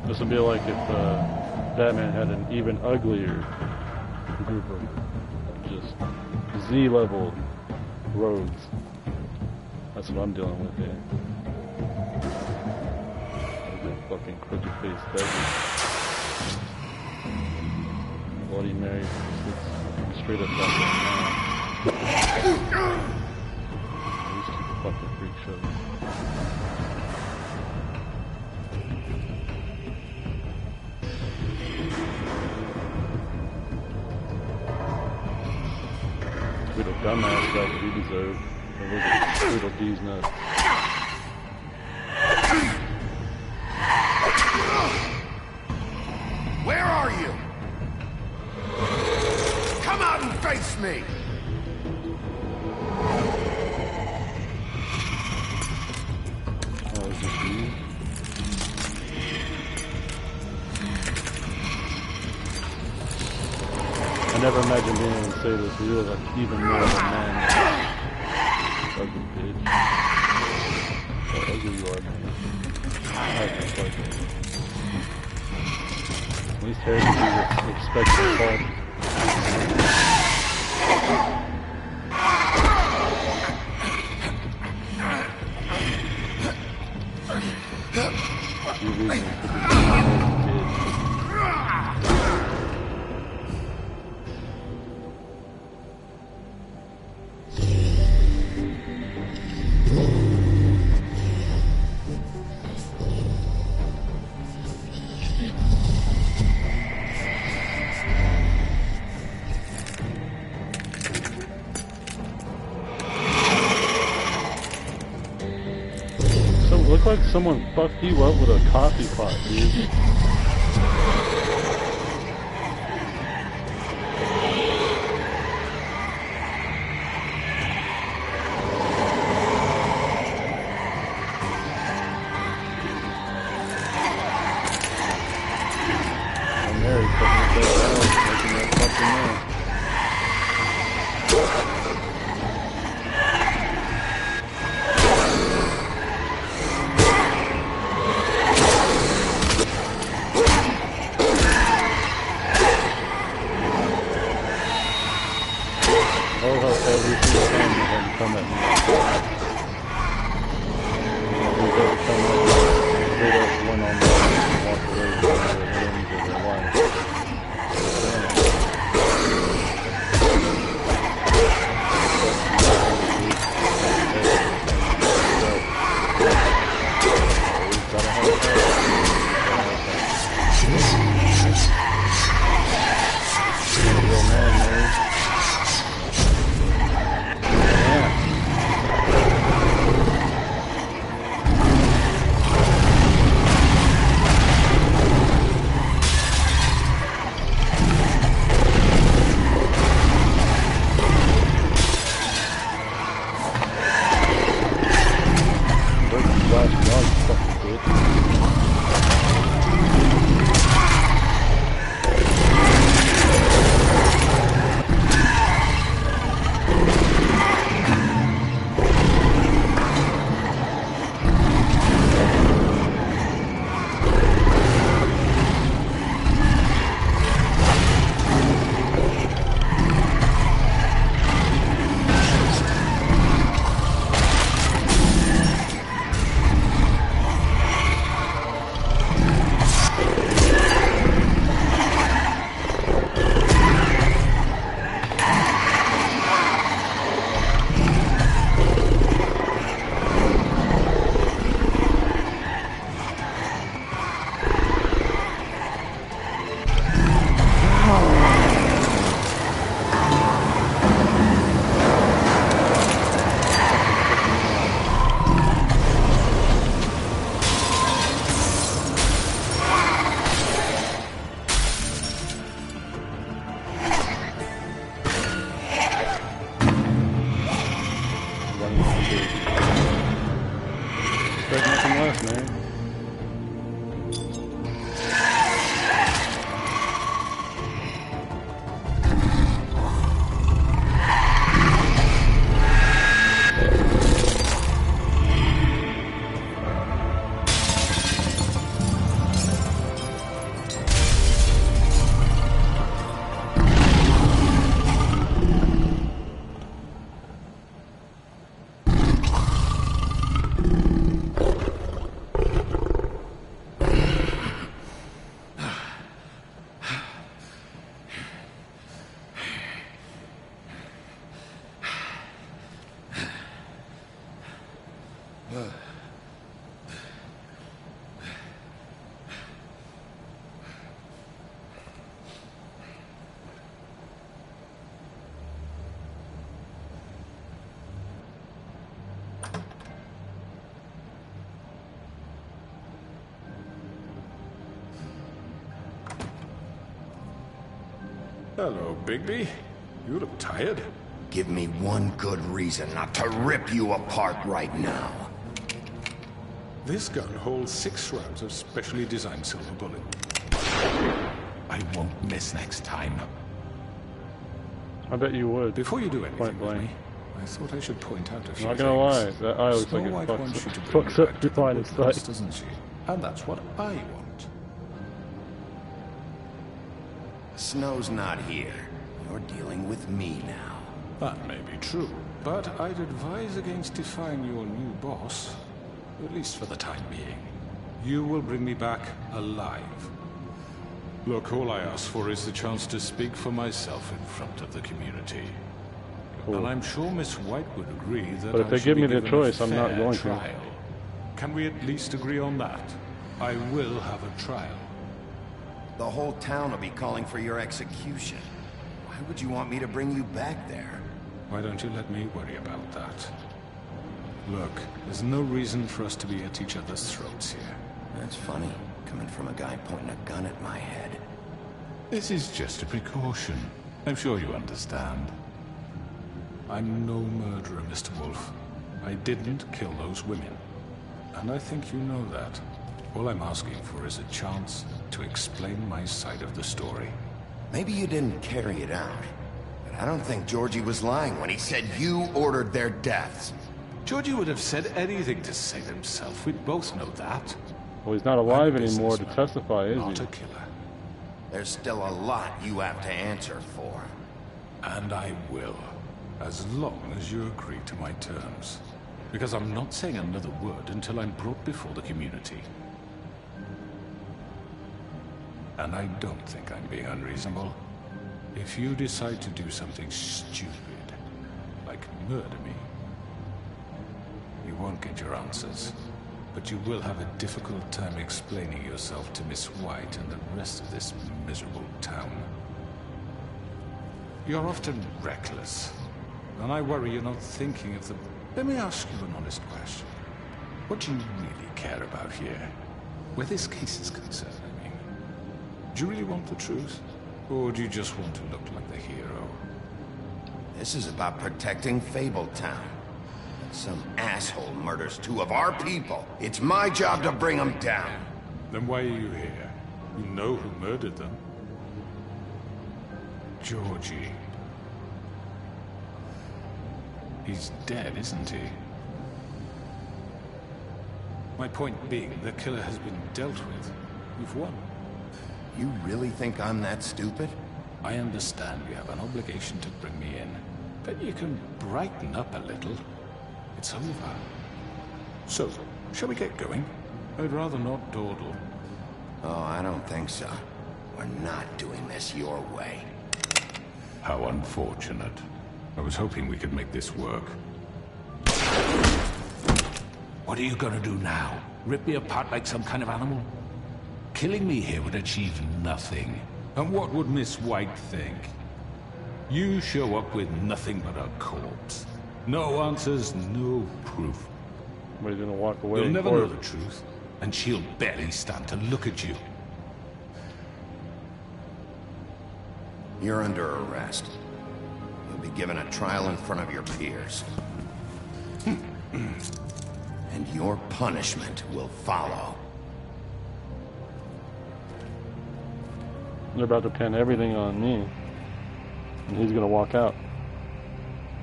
This would be like if Batman had an even uglier group of just Z-level rogues. That's what I'm dealing with here. That fucking crooked face begging. Bloody Mary sits straight up back there now. These two fucking freak shows. Little dumbass got what he deserved. And look at little D's nuts. Where are you? Come out and face me! Oh, is this you? I never imagined being able to say this, but you're like even more of a man. Ugly bitch. How ugly you are, man. I have this like it. At least Harry can expect to fall. reason it could be a kid. Look like someone fucked you up with a coffee pot, dude. I'm Mary putting it there, making that fucking noise. Come at me. One on one and walk away from their limbs or their lives. Real man, Mary. There's nothing left, man. Hello, Bigby. You look tired. Give me one good reason not to rip you apart right now. This gun holds 6 rounds of specially designed silver bullet. I won't miss next time. I bet you would. Before you do anything Point blank. with me, I thought I should point out a few Not gonna lie, that eye looks Snow like White it wants you to bring fucks me up back your to line the of Woodlands, sight. doesn't she? And that's what I want. Snow's not here. You're dealing with me now. That may be true, but I'd advise against defying your new boss, at least for the time being. You will bring me back alive. Look, all I ask for is the chance to speak for myself in front of the community. Cool. And I'm sure Miss White would agree that But if I they should give be me the given choice, a I'm not fair going to. trial. Can we at least agree on that? I will have a trial. The whole town will be calling for your execution. Why would you want me to bring you back there? Why don't you let me worry about that? Look, there's no reason for us to be at each other's throats here. That's funny, coming from a guy pointing a gun at my head. This is just a precaution. I'm sure you understand. I'm no murderer, Mr. Wolf. I didn't kill those women. And I think you know that. All I'm asking for is a chance to explain my side of the story. Maybe you didn't carry it out, but I don't think Georgie was lying when he said you ordered their deaths. Georgie would have said anything to save himself. We both know that. Well, he's not alive anymore to testify, is not he? a killer. There's still a lot you have to answer for. And I will, as long as you agree to my terms. Because I'm not saying another word until I'm brought before the community. And I don't think I'm being unreasonable. If you decide to do something stupid, like murder me, you won't get your answers. But you will have a difficult time explaining yourself to Miss White and the rest of this miserable town. You're often reckless, and I worry you're not thinking of the... Let me ask you an honest question. What do you really care about here? Where this case is concerned, I mean. Do you really want the truth? Or do you just want to look like the hero? This is about protecting Fabletown. Some asshole murders two of our people. It's my job to bring them down. Then why are you here? You know who murdered them. Georgie. He's dead, isn't he? My point being, the killer has been dealt with. You've won. You really think I'm that stupid? I understand you have an obligation to bring me in, but you can brighten up a little. It's over. So, shall we get going? I'd rather not dawdle. Oh, I don't think so. We're not doing this your way. How unfortunate. I was hoping we could make this work. What are you gonna do now? Rip me apart like some kind of animal? Killing me here would achieve nothing. And what would Miss White think? You show up with nothing but a corpse. No answers, no proof. But he's gonna walk away. You'll never know the truth, and she'll barely stand to look at you. You're under arrest. You'll be given a trial in front of your peers. And your punishment will follow. They're about to pin everything on me. And he's gonna walk out.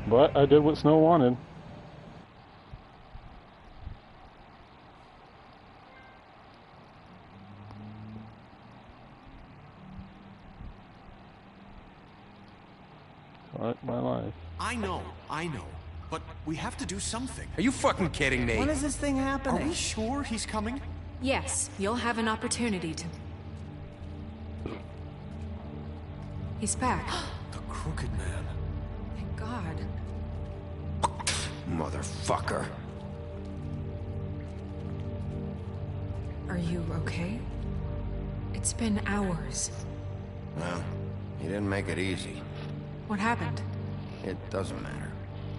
But I did what Snow wanted. Fuck my life. I know. But we have to do something. Are you fucking kidding me? When is this thing happening? Are we sure he's coming? Yes, you'll have an opportunity to... He's back. The Crooked Man. Thank God. Motherfucker. Are you okay? It's been hours. Well, he didn't make it easy. What happened? It doesn't matter.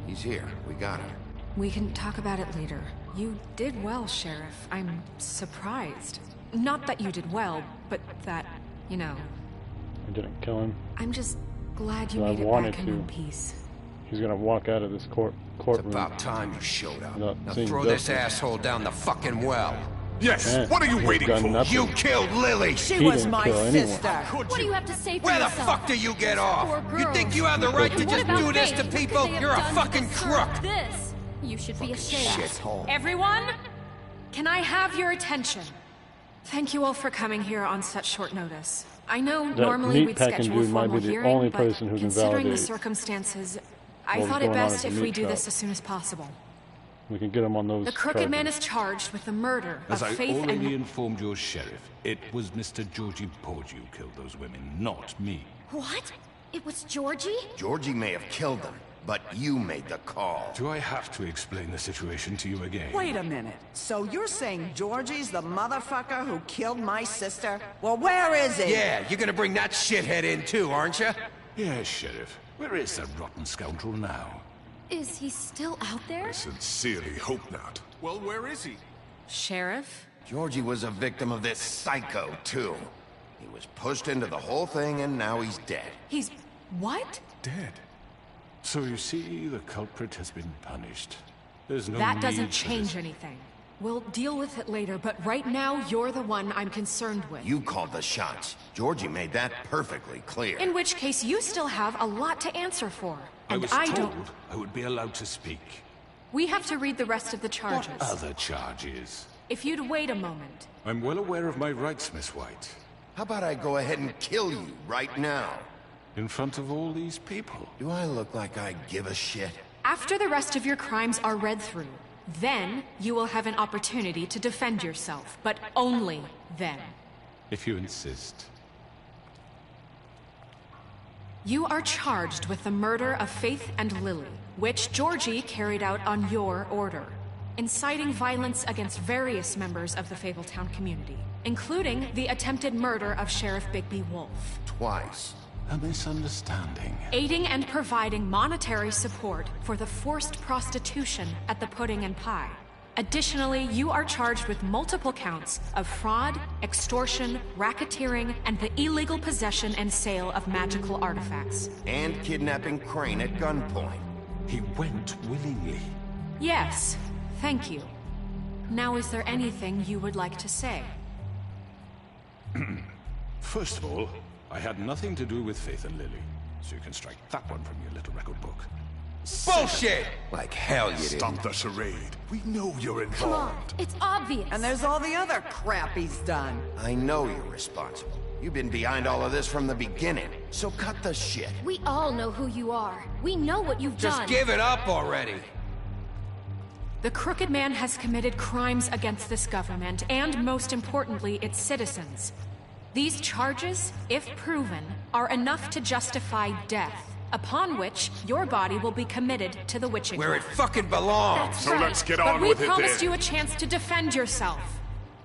He's here. We got him. We can talk about it later. You did well, Sheriff. I'm surprised. Not that you did well, but that, you know... I didn't kill him. I'm just glad you But I made it wanted back in to. one piece. He's gonna walk out of this courtroom. It's about time you showed up. Not Now seeing throw this justice. asshole down the fucking well. Yes, Man, what are you he's waiting done for? nothing. You killed Lily! She He was didn't my kill anyone. sister. What do you have to say for Where the yourself? fuck do you get off? Poor You girl. think you have the right to What just about do this to Faith? What people? could they have You're a done to fucking deserve crook! This. You should be ashamed. Shithole. Everyone, can I have your attention? Thank you all for coming here on such short notice. I know That normally we'd meatpacking schedule a dude might formal be the hearing, only but person who can considering the validate circumstances, I what was thought it going on best at the if we meat do shop. this as soon as possible. We can get him on those The Crooked Man is charged with the murder As of I Faith already and... informed your sheriff, it was Mr. Georgie Porge who killed those women, not me. What? It was Georgie? Georgie may have killed them, but you made the call. Do I have to explain the situation to you again? Wait a minute. So you're saying Georgie's the motherfucker who killed my sister? Well, where is he? Yeah, you're gonna bring that shithead in too, aren't you? Yes, Sheriff. Where is that rotten scoundrel now? Is he still out there? I sincerely hope not. Well, where is he? Sheriff? Georgie was a victim of this psycho, too. He was pushed into the whole thing, and now he's dead. He's... what? Dead. So you see, the culprit has been punished. There's no That doesn't need for change this. anything. We'll deal with it later, but right now, you're the one I'm concerned with. You called the shots. Georgie made that perfectly clear. In which case, you still have a lot to answer for. And I was told don't... I would be allowed to speak. We have to read the rest of the charges. What other charges? If you'd wait a moment. I'm well aware of my rights, Miss White. How about I go ahead and kill you right now? In front of all these people? Do I look like I give a shit? After the rest of your crimes are read through, then you will have an opportunity to defend yourself, but only then. If you insist. You are charged with the murder of Faith and Lily, which Georgie carried out on your order, inciting violence against various members of the Fabletown community, including the attempted murder of Sheriff Bigby Wolf. Twice. A misunderstanding. Aiding and providing monetary support for the forced prostitution at the Pudding and Pie. Additionally, you are charged with multiple counts of fraud, extortion, racketeering, and the illegal possession and sale of magical artifacts. And kidnapping Crane at gunpoint. He went willingly. Yes, thank you. Now, is there anything you would like to say? First of all, I had nothing to do with Faith and Lily, so you can strike that one from your little record book. Bullshit! Like hell you didn't. Stop the charade. We know you're Come on, involved. it's obvious. And there's all the other crap he's done. I know you're responsible. You've been behind all of this from the beginning, so cut the shit. We all know who you are. We know what you've Just done. give it up already. The Crooked Man has committed crimes against this government, and most importantly, its citizens. These charges, if proven, are enough to justify death, upon which your body will be committed to the witching Where it rack. fucking belongs. That's So right. let's get But on we with it promised then. you a chance to defend yourself,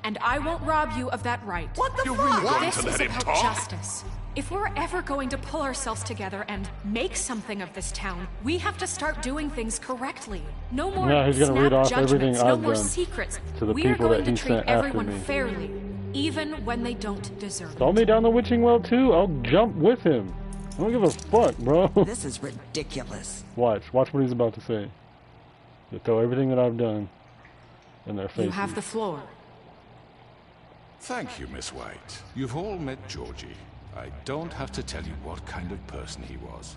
and I won't rob you of that right. What the You're fuck? really going This to is let him about talk? justice. If we're ever going to pull ourselves together and make something of this town, we have to start doing things correctly. No more Yeah, he's gonna snap read off judgments, everything no I've more done secrets. to the We are people going that he to treat sent after everyone me. fairly, even when they don't deserve Throw it. me down the witching well too. I'll jump with him. I don't give a fuck, bro. This is ridiculous. Watch what he's about to say. He'll throw everything that I've done in their faces. You have the floor. Thank you, Miss White. You've all met Georgie. I don't have to tell you what kind of person he was.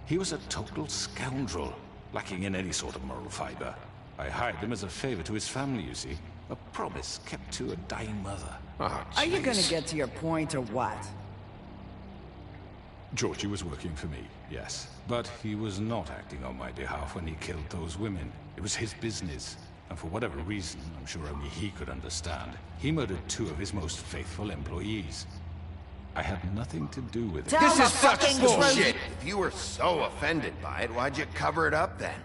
He was a total scoundrel, lacking in any sort of moral fiber. I hired him as a favor to his family, you see. A promise kept to a dying mother. Oh, Are you gonna jeez. get to your point or what? Georgie was working for me, yes. But he was not acting on my behalf when he killed those women. It was his business. And for whatever reason, I'm sure only he could understand, he murdered 2 of his most faithful employees. I had nothing to do with it. Tell This the is such fucking bullshit. If you were so offended by it, why'd you cover it up then?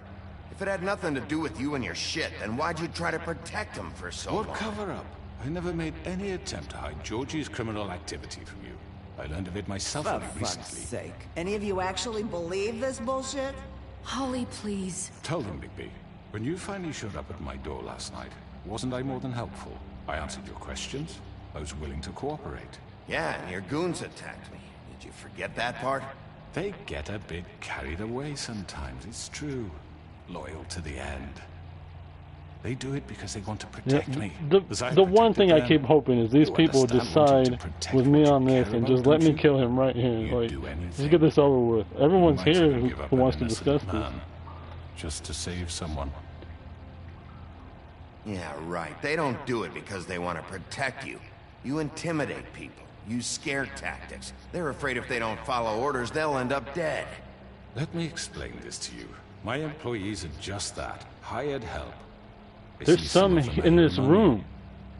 If it had nothing to do with you and your shit, then why'd you try to protect him for so What long? cover up? I never made any attempt to hide Georgie's criminal activity from you. I learned of it myself For only fuck's recently. sake. Any of you actually believe this bullshit? Holly, please. Tell them, Bigby. When you finally showed up at my door last night, wasn't I more than helpful? I answered your questions. I was willing to cooperate. Yeah, and your goons attacked me. Did you forget that part? They get a bit carried away sometimes, it's true. Loyal to the end. They do it because they want to Yeah, protect me. as I the one protected thing I them. keep hoping is these You people understand wanting to decide protect with me what you on this care and about, just let don't me you? kill him right here. You'd Like, do just anything. get this over with. Everyone's You might here even who give up who an wants to innocent discuss this. man, just to save someone. Yeah, right. They don't do it because they want to protect you. You intimidate people. Use scare tactics. They're afraid if they don't follow orders, they'll end up dead. Let me explain this to you. My employees are just that. hired help. I There's see some of them in are this money. room.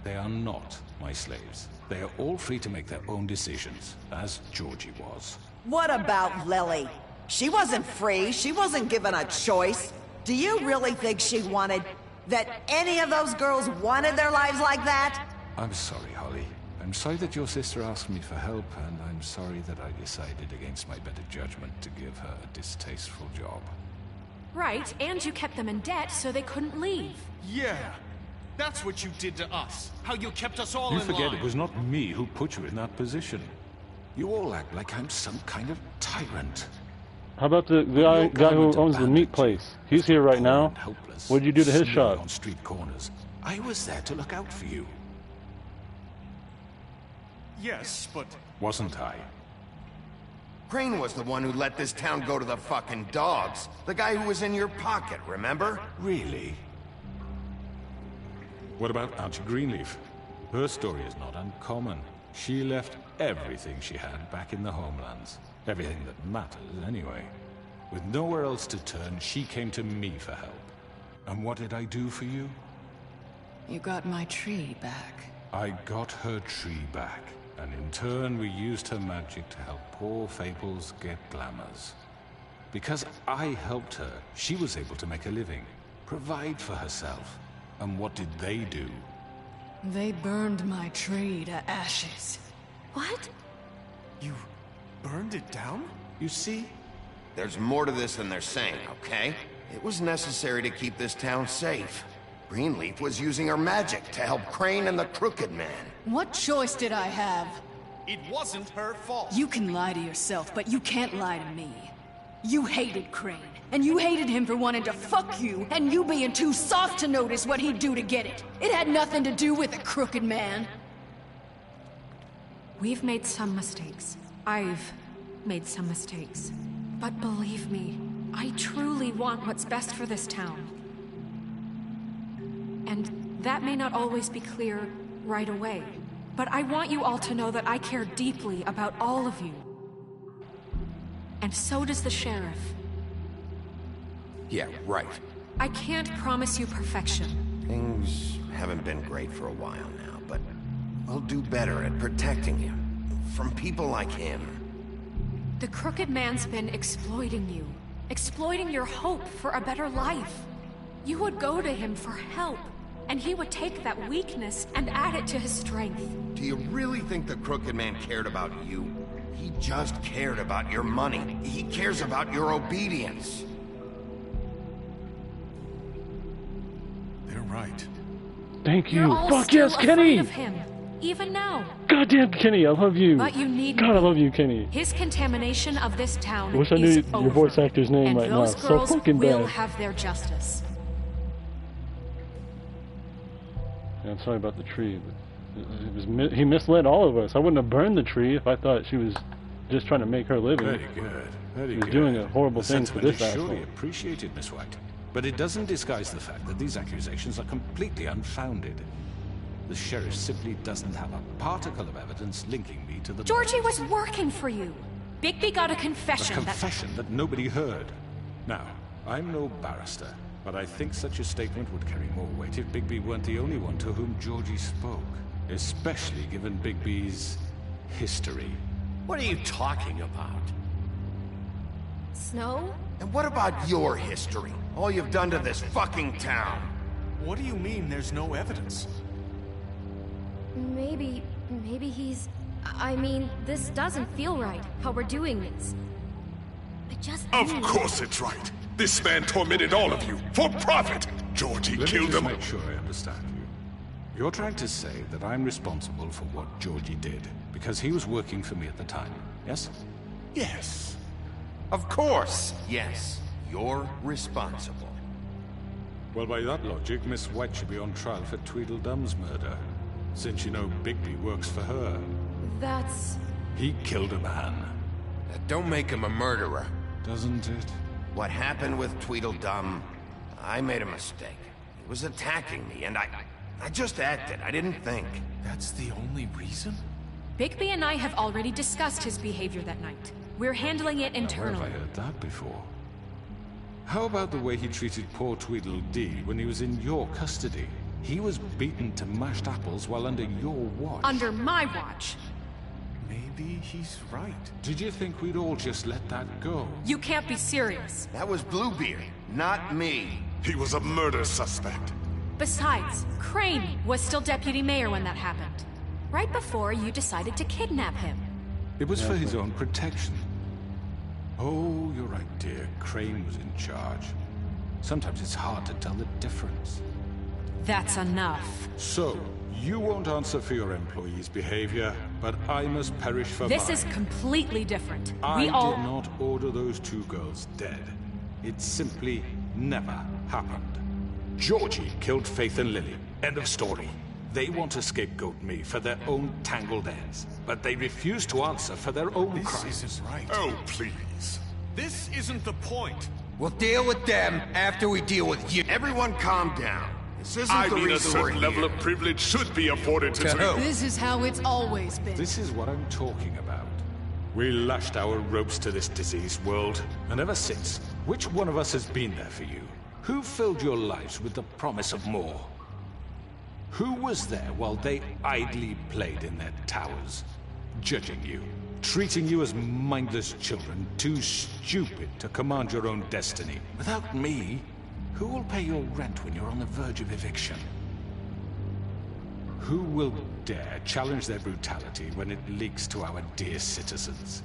They are not my slaves. They are all free to make their own decisions, as Georgie was. What about Lily? She wasn't free. She wasn't given a choice. Do you really think she wanted... that any of those girls wanted their lives like that? I'm sorry, Holly. I'm sorry that your sister asked me for help, and I'm sorry that I decided against my better judgment to give her a distasteful job. Right, and you kept them in debt so they couldn't leave. Yeah, that's what you did to us. How you kept us all You in forget line. it was not me who put you in that position. You all act like I'm some kind of tyrant. How about the guy who owns the meat place? He's here right now. What'd you do to his shop? On street corners. I was there to look out for you. Yes, but... Wasn't I? Crane was the one who let this town go to the fucking dogs. The guy who was in your pocket, remember? Really? What about Auntie Greenleaf? Her story is not uncommon. She left everything she had back in the homelands. Everything that matters, anyway. With nowhere else to turn, she came to me for help. And what did I do for you? You got my tree back. I got her tree back, and in turn we used her magic to help poor Fables get glamours. Because I helped her, she was able to make a living, provide for herself. And what did they do? They burned my tree to ashes. What? You burned it down? You see? There's more to this than they're saying, okay? It was necessary to keep this town safe. Greenleaf was using her magic to help Crane and the Crooked Man. What choice did I have? It wasn't her fault. You can lie to yourself, but you can't lie to me. You hated Crane, and you hated him for wanting to fuck you, and you being too soft to notice what he'd do to get it. It had nothing to do with the Crooked Man. We've made some mistakes. I've made some mistakes. But believe me, I truly want what's best for this town. And that may not always be clear right away. But I want you all to know that I care deeply about all of you. And so does the sheriff. Yeah, right. I can't promise you perfection. Things haven't been great for a while now, but we'll do better at protecting you from people like him. The Crooked Man's been exploiting you. Exploiting your hope for a better life. You would go to him for help, and he would take that weakness and add it to his strength. Do you really think the Crooked Man cared about you? He just cared about your money. He cares about your obedience. They're right. Thank you. You're all Fuck still yes, Kenny! afraid of him, even now. Goddamn Kenny, I love you. But you need God, I love you, Kenny. His contamination of this town I wish I knew is your over. voice actor's name And right now. those So girls fucking will bad. have their justice. Yeah, I'm sorry about the tree, but he misled all of us. I wouldn't have burned the tree if I thought she was just trying to make her living. Very good. Very He was good. doing a horrible The thing for sentiment this is surely asshole. appreciated, Miss White. But it doesn't disguise the fact that these accusations are completely unfounded. The sheriff simply doesn't have a particle of evidence linking me to the... Georgie was working for you. Bigby got a confession. A confession that nobody heard. Now, I'm no barrister, but I think such a statement would carry more weight if Bigby weren't the only one to whom Georgie spoke. Especially given Bigby's history. What are you talking about? Snow? And what about your history? All you've done to this fucking town. What do you mean there's no evidence? Maybe he's... I mean, this doesn't feel right, how we're doing this. I just... Of course it's right. This man tormented all of you, for profit! Georgie Let me killed just him. make sure I understand you. You're trying to say that I'm responsible for what Georgie did, because he was working for me at the time, yes? Yes. Of course, yes. You're responsible. Well, by that logic, Miss White should be on trial for Tweedledum's murder, since you know Bigby works for her. That's... He killed a man. That don't make him a murderer. Doesn't it? What happened with Tweedledum, I made a mistake. He was attacking me, and I just acted. I didn't think. That's the only reason? Bigby and I have already discussed his behavior that night. We're handling it Now, where internally. have I heard that before? How about the way he treated poor Tweedledee when he was in your custody? He was beaten to mashed apples while under your watch. Under my watch. Maybe he's right. Did you think we'd all just let that go? You can't be serious. That was Bluebeard, not me. He was a murder suspect. Besides, Crane was still deputy mayor when that happened. Right before you decided to kidnap him. It was for his own protection. Oh, you're right, dear. Crane was in charge. Sometimes it's hard to tell the difference. That's enough. So, you won't answer for your employees' behavior, but I must perish for This mine. is completely different. I We all... did not order those two girls dead. It simply never happened. Georgie killed Faith and Lily. End of story. They want to scapegoat me for their own tangled ends, but they refuse to answer for their own crimes. This isn't right. Oh, please. This isn't the point. We'll deal with them after we deal with you. Everyone calm down. This isn't I the mean, a reason we're certain level here. of privilege should be afforded to This is how it's always been. This is what I'm talking about. We lashed our ropes to this diseased world, and ever since, which one of us has been there for you? Who filled your lives with the promise of more? Who was there while they idly played in their towers, judging you, treating you as mindless children, too stupid to command your own destiny? Without me, who will pay your rent when you're on the verge of eviction? Who will dare challenge their brutality when it leaks to our dear citizens?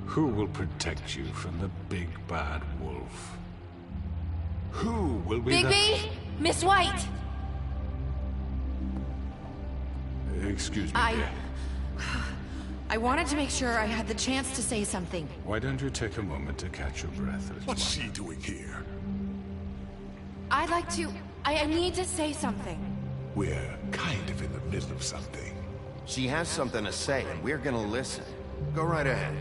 Who will protect you from the big bad wolf? Who will be Bigby! Miss White! Excuse me, dear. I wanted to make sure I had the chance to say something. Why don't you take a moment to catch your breath? Little What's she doing here? I'd like to... I need to say something. We're kind of in the middle of something. She has something to say, and we're gonna listen. Go right ahead.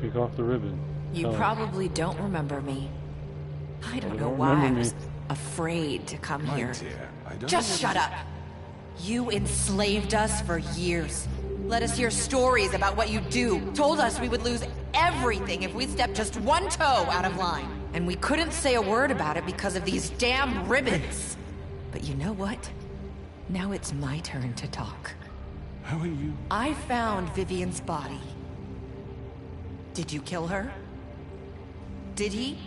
Take off the ribbon. You Oh. probably don't remember me. I don't I know don't why I remember was me. afraid to come My here. dear, I don't Just know shut up! You enslaved us for years. Let us hear stories about what you do. Told us we would lose everything if we stepped just one toe out of line. And we couldn't say a word about it because of these damn ribbons. But you know what? Now it's my turn to talk. How are you? I found Vivian's body. Did you kill her? Did he?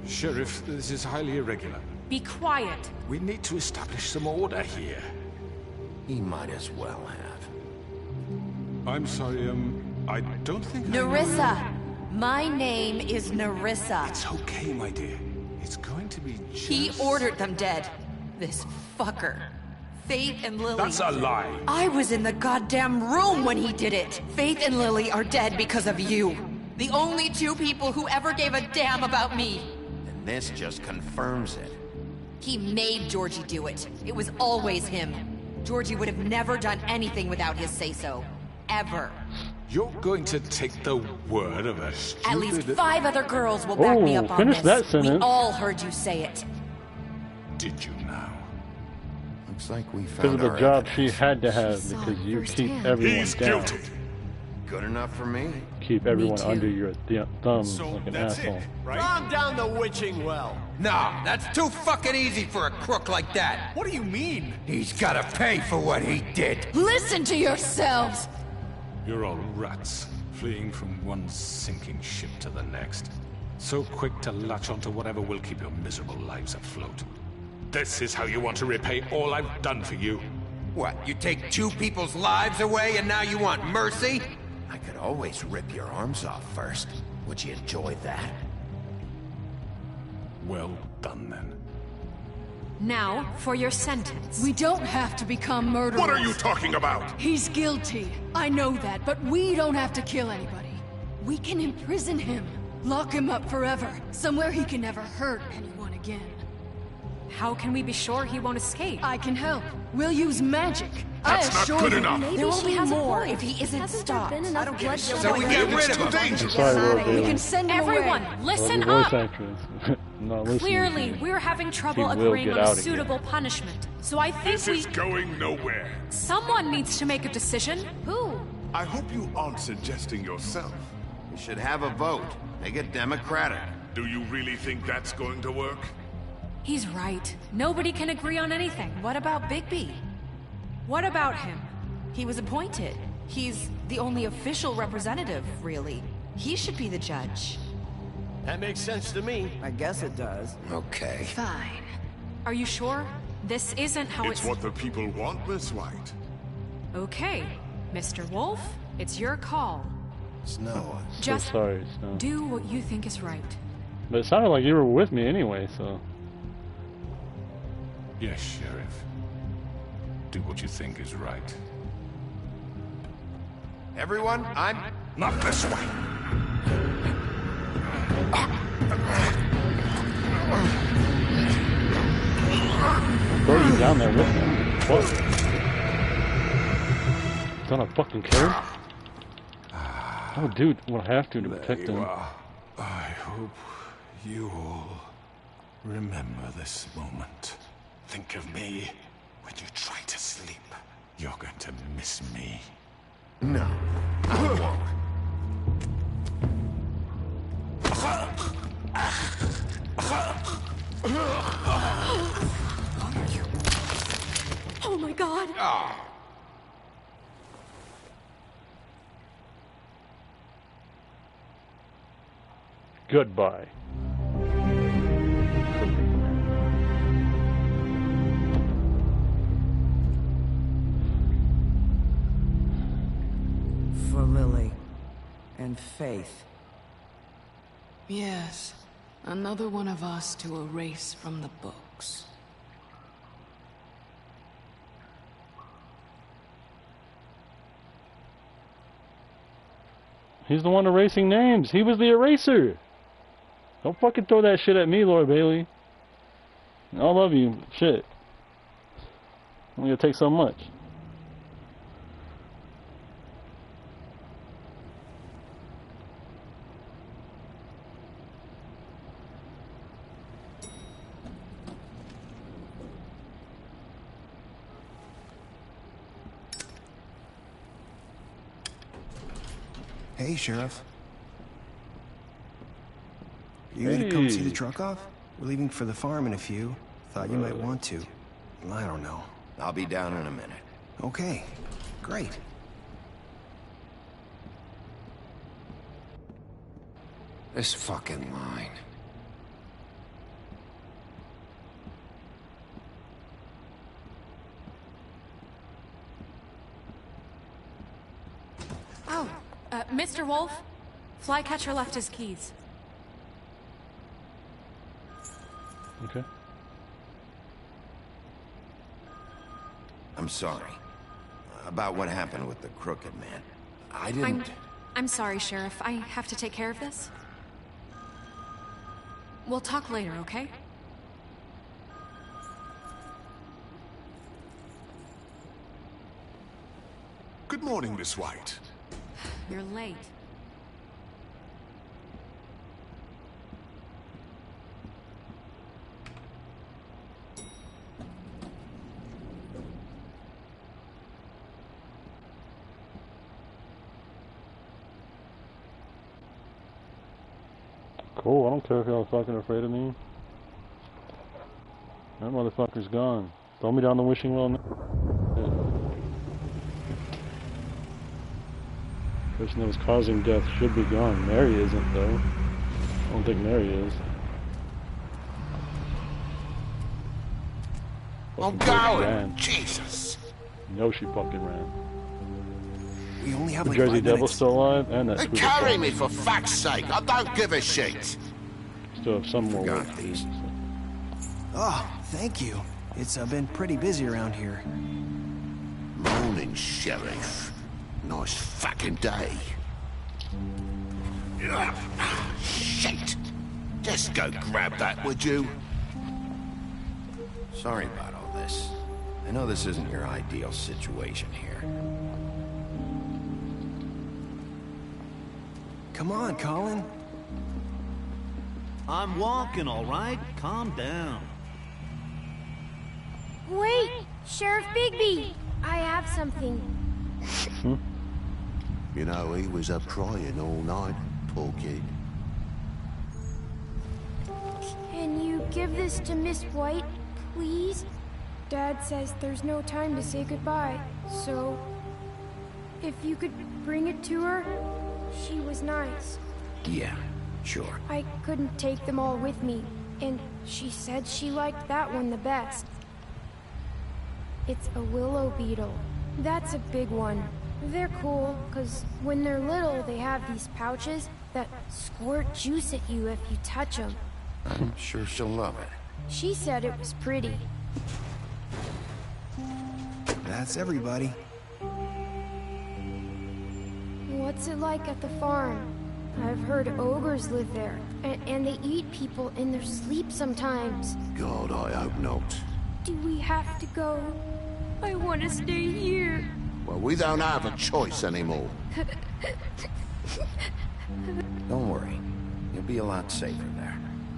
Sheriff, this is highly irregular. Be quiet. We need to establish some order here. He might as well have. I'm sorry, I don't think I know Nerissa! My name is Nerissa. It's okay, my dear. It's going to be just... He ordered them dead. This fucker. Faith and Lily. That's a lie. I was in the goddamn room when he did it. Faith and Lily are dead because of you. The only two people who ever gave a damn about me. And this just confirms it. He made Georgie do it. It was always him. Georgie would have never done anything without his say-so. Ever. You're going to take the word of a stupid... At least 5 other girls will back me up on finish this. that We sentence. all heard you say it. Did you now? Looks like we Because found of the our job evidence. she had to have, saw because you keep firsthand. everyone He's down. guilty. Good enough for me? Keep everyone too. under your thumb So like an that's asshole. it, right? Calm down the witching well. Nah, that's too fucking easy for a crook like that. What do you mean? He's gotta pay for what he did. Listen to yourselves! You're all rats, fleeing from one sinking ship to the next. So quick to latch onto whatever will keep your miserable lives afloat. This is how you want to repay all I've done for you. What, you take 2 people's lives away and now you want mercy? I could always rip your arms off first. Would you enjoy that? Well done, then. Now, for your sentence. We don't have to become murderers. What are you talking about? He's guilty. I know that, but we don't have to kill anybody. We can imprison him. Lock him up forever. Somewhere he can never hurt anyone again. How can we be sure he won't escape? I can help. We'll use magic. That's I not assure good you. enough. There will she be has a more point. if he isn't Hasn't stopped. there been enough bloodshed? So we get rid of It's too him. dangerous. Sorry, Will We Bailey. can send him Everyone, away. listen Love your voice up! actress. Not listening Clearly, to me. we're having trouble He will agreeing get on a out again. suitable punishment. So I think This is going nowhere. someone needs to make a decision. Who? I hope you aren't suggesting yourself. We should have a vote. Make it democratic. Do you really think that's going to work? He's right. Nobody can agree on anything. What about Bigby? What about him? He was appointed. He's the only official representative, really. He should be the judge. That makes sense to me. I guess it does. Okay. Fine. Are you sure? This isn't how It's what the people want, Miss White. Okay, Mr. Wolf, it's your call. Snow. Just so sorry, Snow. do what you think is right. But it sounded like you were with me anyway, so... Yes, Sheriff. Do what you think is right. Everyone, I'm... Not this way. Throw you down there with him. What? Don't I fucking care? Oh, dude, we'll have to protect him. I hope you all remember this moment. Think of me when you try to sleep. You're going to miss me. No, I won't. Oh my god! Goodbye. For Lily and Faith. Yes, another one of us to erase from the books. He's the one erasing names. He was the eraser. Don't fucking throw that shit at me, Laura Bailey. I love you. Shit. I'm gonna take so much. Hey, Sheriff. You gonna come see the truck off? We're leaving for the farm in a few. Thought you might want to. I don't know. I'll be down in a minute. Okay, great. This fucking line. Oh, Mr. Wolf, Flycatcher left his keys. Okay. I'm sorry. About what happened with the Crooked Man. I didn't... I'm sorry, Sheriff. I have to take care of this. We'll talk later, okay? Good morning, Miss White. You're late. Cool, I don't care if y'all fucking afraid of me. That motherfucker's gone. Throw me down the wishing well now. Person that was causing death should be gone. Mary isn't, though. I don't think Mary is. I'm going! Jesus! No, she fucking ran. We only have The like Jersey 5 Devil's minutes. still alive, and that's Carry me, for fuck's sake! I don't give a shit! Still have some more work. Oh, thank you. It's been pretty busy around here. Morning, Sheriff. Nice fucking day. Shit! Just go grab that, would you? Sorry about all this. I know this isn't your ideal situation here. Come on, Colin. I'm walking, all right? Calm down. Wait! Sheriff Bigby! I have something. You know, he was up crying all night, poor kid. give this to Miss White, please? Dad says there's no time to say goodbye, so... if you could bring it to her, she was nice. Yeah, sure. I couldn't take them all with me, and she said she liked that one the best. It's a willow beetle. That's a big one. They're cool, because when they're little, they have these pouches that squirt juice at you if you touch them. I'm sure she'll love it. She said it was pretty. That's everybody. What's it like at the farm? I've heard ogres live there, and they eat people in their sleep sometimes. God, I hope not. Do we have to go? I want to stay here. Well, we don't have a choice anymore. Don't worry. You'll be a lot safer there.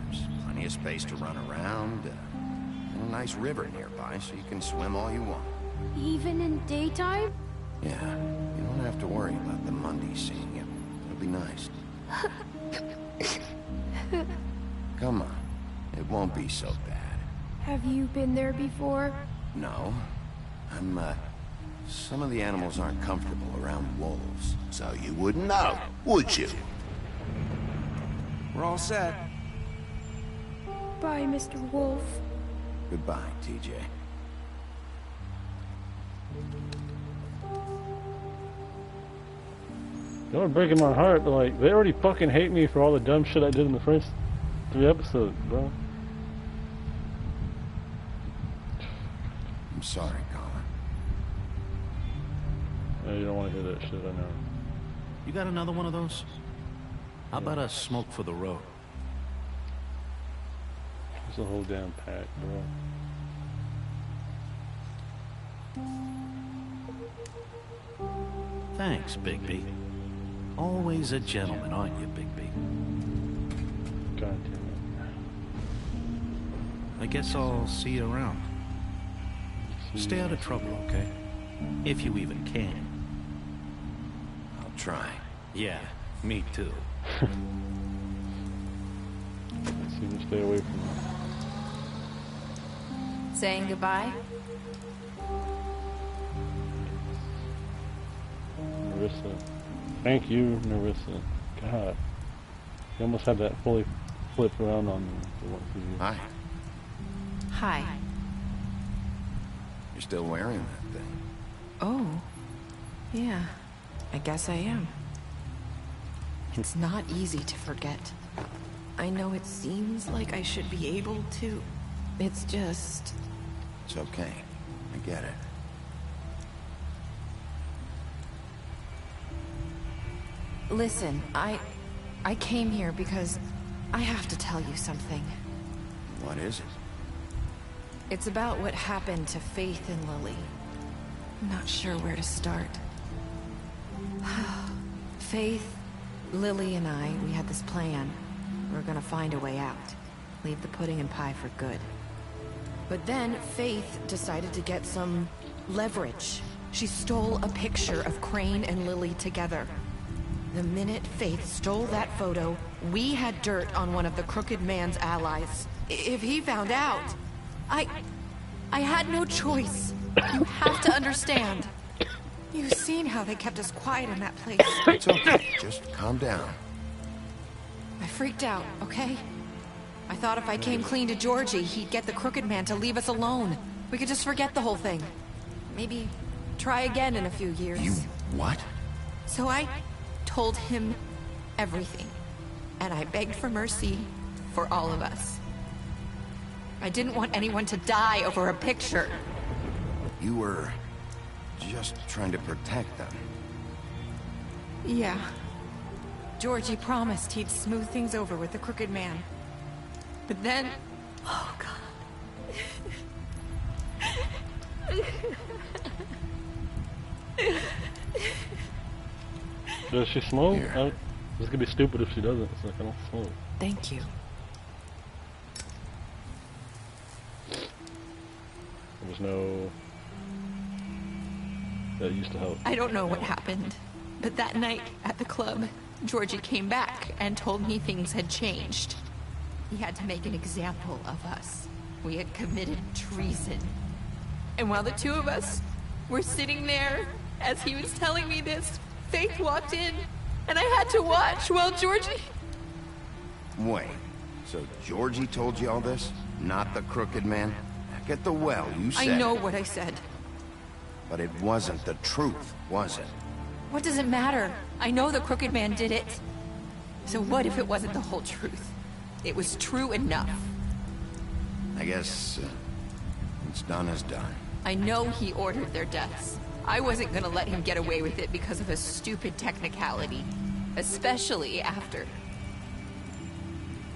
There's plenty of space to run around, and a nice river nearby so you can swim all you want. Even in daytime? Yeah, you don't have to worry about the Mundies seeing you. It'll be nice. Come on. It won't be so bad. Have you been there before? No. Some of the animals aren't comfortable around wolves. So you wouldn't know, would you? We're all set. Bye, Mr. Wolf. Goodbye, TJ. Y'all are breaking my heart, but like, they already fucking hate me for all the dumb shit I did in the first 3 episodes, bro. I'm sorry, Colin. Yeah, you don't want to hear that shit, I know. You got another one of those? How about a smoke for the road? It's a whole damn pack, bro. Thanks, Bigby. Always a gentleman, aren't you, Bigby? God damn it. I guess I'll see you around. Stay out of trouble, okay? If you even can. I'll try. Yeah, me too. Seem to stay away from me. Saying goodbye? Narissa. Thank you, Narissa. God. You almost had that fully flipped around on me. Hi. Hi. You're still wearing that thing. Oh. Yeah. I guess I am. It's not easy to forget. I know it seems like I should be able to. It's just... It's okay. I get it. Listen, I came here because I have to tell you something. What is it? It's about what happened to Faith and Lily. I'm not sure where to start. Faith, Lily, and I, we had this plan. We were gonna find a way out. Leave the pudding and pie for good. But then Faith decided to get some leverage. She stole a picture of Crane and Lily together. The minute Faith stole that photo, we had dirt on one of the Crooked Man's allies. If he found out, I had no choice. You have to understand. You've seen how they kept us quiet in that place. It's okay. Just calm down. I freaked out, okay? I thought if I came clean to Georgie, he'd get the Crooked Man to leave us alone. We could just forget the whole thing. Maybe try again in a few years. You what? So I told him everything. And I begged for mercy for all of us. I didn't want anyone to die over a picture. You were just trying to protect them. Yeah. Georgie promised he'd smooth things over with the Crooked Man. But then... Oh, God. Does she smoke? This could be stupid if she doesn't. It's like, I don't smoke. Thank you. There was no... That used to help. I don't know what happened, but that night at the club, Georgie came back and told me things had changed. He had to make an example of us. We had committed treason. And while the two of us were sitting there, as he was telling me this, Faith walked in, and I had to watch while Georgie... Wait, so Georgie told you all this? Not the crooked man? Back at the well, you said... I know what I said. But it wasn't the truth, was it? What does it matter? I know the crooked man did it. So what if it wasn't the whole truth? It was true enough. I guess... what's done is done. I know he ordered their deaths. I wasn't gonna let him get away with it because of a stupid technicality. Especially after...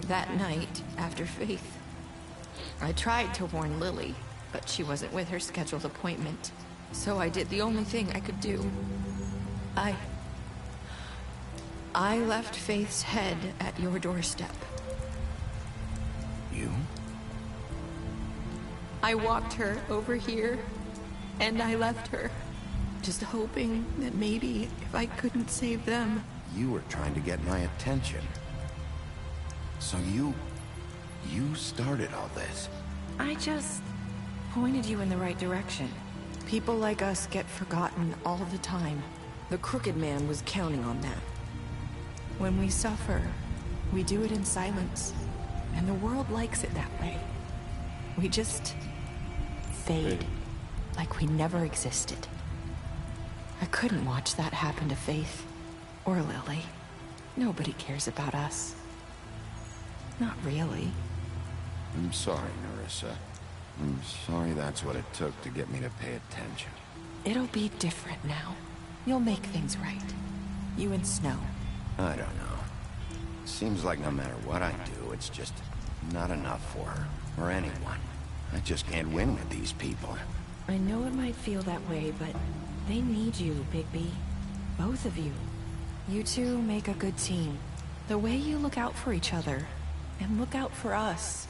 that night, after Faith. I tried to warn Lily, but she wasn't with her scheduled appointment. So I did the only thing I could do. I left Faith's head at your doorstep. You? I walked her over here, and I left her. Just hoping that maybe if I couldn't save them... You were trying to get my attention. So you started all this. I just pointed you in the right direction. People like us get forgotten all the time. The crooked man was counting on that. When we suffer, we do it in silence. And the world likes it that way. We just fade, like we never existed. I couldn't watch that happen to Faith, or Lily. Nobody cares about us. Not really. I'm sorry, Nerissa. I'm sorry that's what it took to get me to pay attention. It'll be different now. You'll make things right. You and Snow. I don't know. Seems like no matter what I do, it's just not enough for her, or anyone. I just can't win with these people. I know it might feel that way, but they need you, Bigby. Both of you. You two make a good team. The way you look out for each other, and look out for us.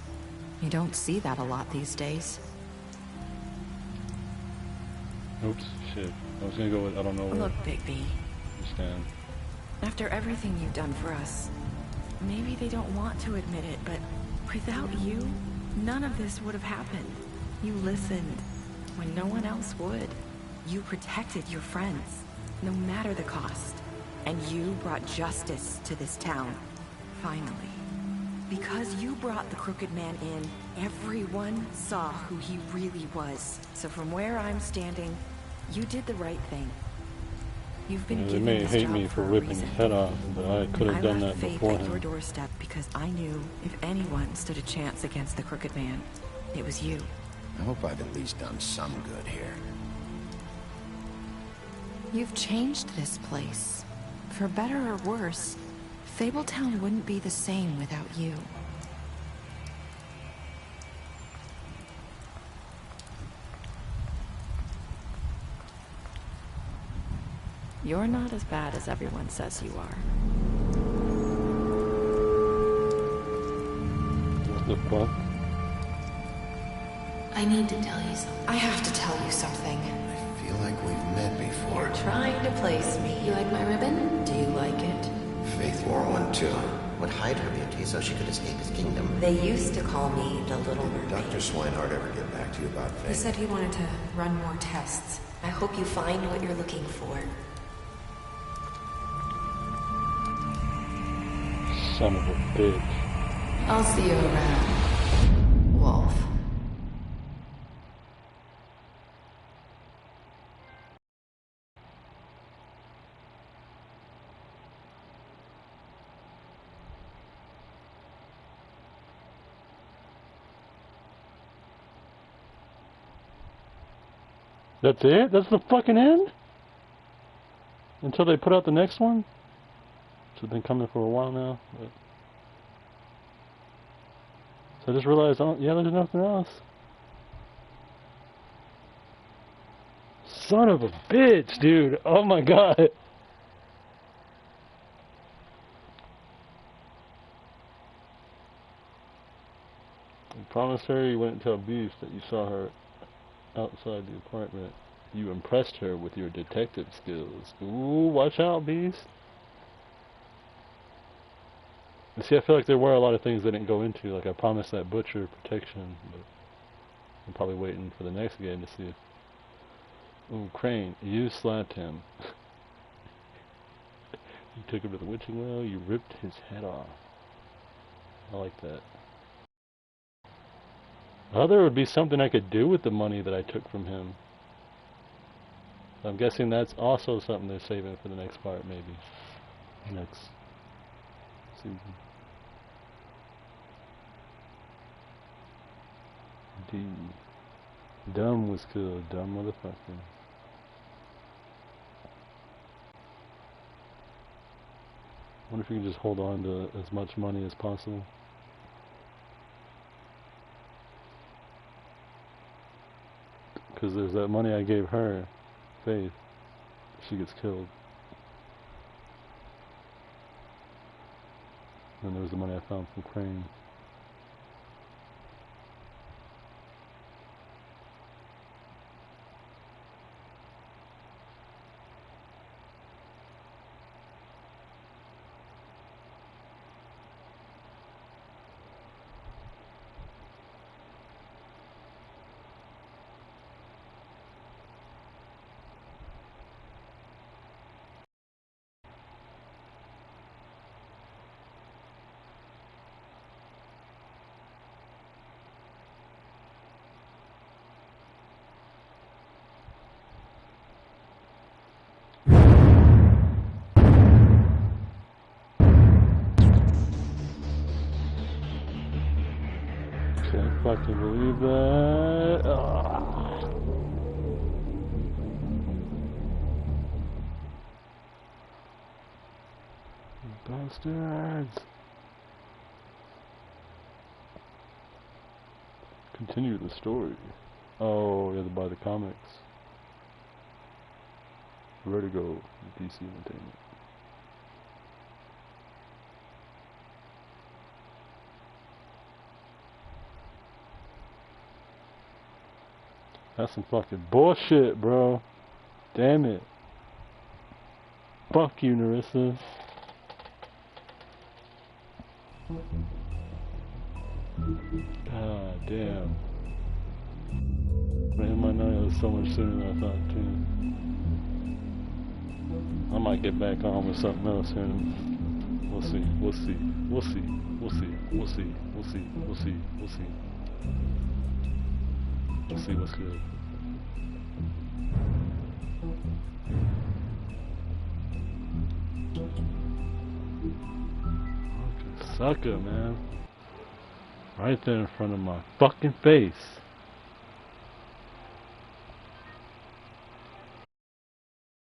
You don't see that a lot these days. Oops, shit. I was gonna go with I don't know where. Look, Bigby. You stand. After everything you've done for us, maybe they don't want to admit it, but without you, none of this would have happened. You listened when no one else would. You protected your friends, no matter the cost. And you brought justice to this town, finally. Because you brought the crooked man in, everyone saw who he really was. So from where I'm standing, you did the right thing. You've been given They may this hate job me for a ripping reason. his head off, but I could have done that I left Faith beforehand. at your doorstep because I knew if anyone stood a chance against the crooked man, it was you. I hope I've at least done some good here. You've changed this place. For better or worse, Fabletown wouldn't be the same without you. You're not as bad as everyone says you are. What the fuck? I need to tell you something. I have to tell you something. I feel like we've met before. You're trying to place me. You like my ribbon? Do you like it? Faith wore one too. Would hide her beauty so she could escape his kingdom. They used to call me the Little Mermaid. Dr. Swinehart ever get back to you about Faith? He said he wanted to run more tests. I hope you find what you're looking for. Son of a bitch. I'll see you around, Wolf. That's it? That's the fucking end? Until they put out the next one? So they've been coming for a while now. But... So I just realized, yeah, there's nothing else. Son of a bitch, dude. Oh my god. I promised her you wouldn't tell Beast that you saw her outside the apartment. You impressed her with your detective skills. Ooh, watch out, Beast. And see, I feel like there were a lot of things they didn't go into. Like, I promised that butcher protection, but I'm probably waiting for the next game to see if... Ooh, Crane, you slapped him. You took him to the witching well, you ripped his head off. I like that. Well, there would be something I could do with the money that I took from him. I'm guessing that's also something they're saving for the next part, maybe. Next season. D. Dumb was killed. Dumb motherfucker. I wonder if you can just hold on to as much money as possible. Because there's that money I gave her, Faith. She gets killed. And there's the money I found from Crane. Can't fucking believe that. Ugh. Bastards. Continue the story. Oh, you have to buy the comics. Vertigo, DC Entertainment. That's some fucking bullshit, bro. Damn it. Fuck you, Narissa. God damn. Man, my night was so much sooner than I thought, too. I might get back on with something else here. We'll see. We'll see. We'll see. We'll see. We'll see. We'll see. We'll see. We'll see. Let's see what's good. Okay, sucker, man. Right there in front of my fucking face.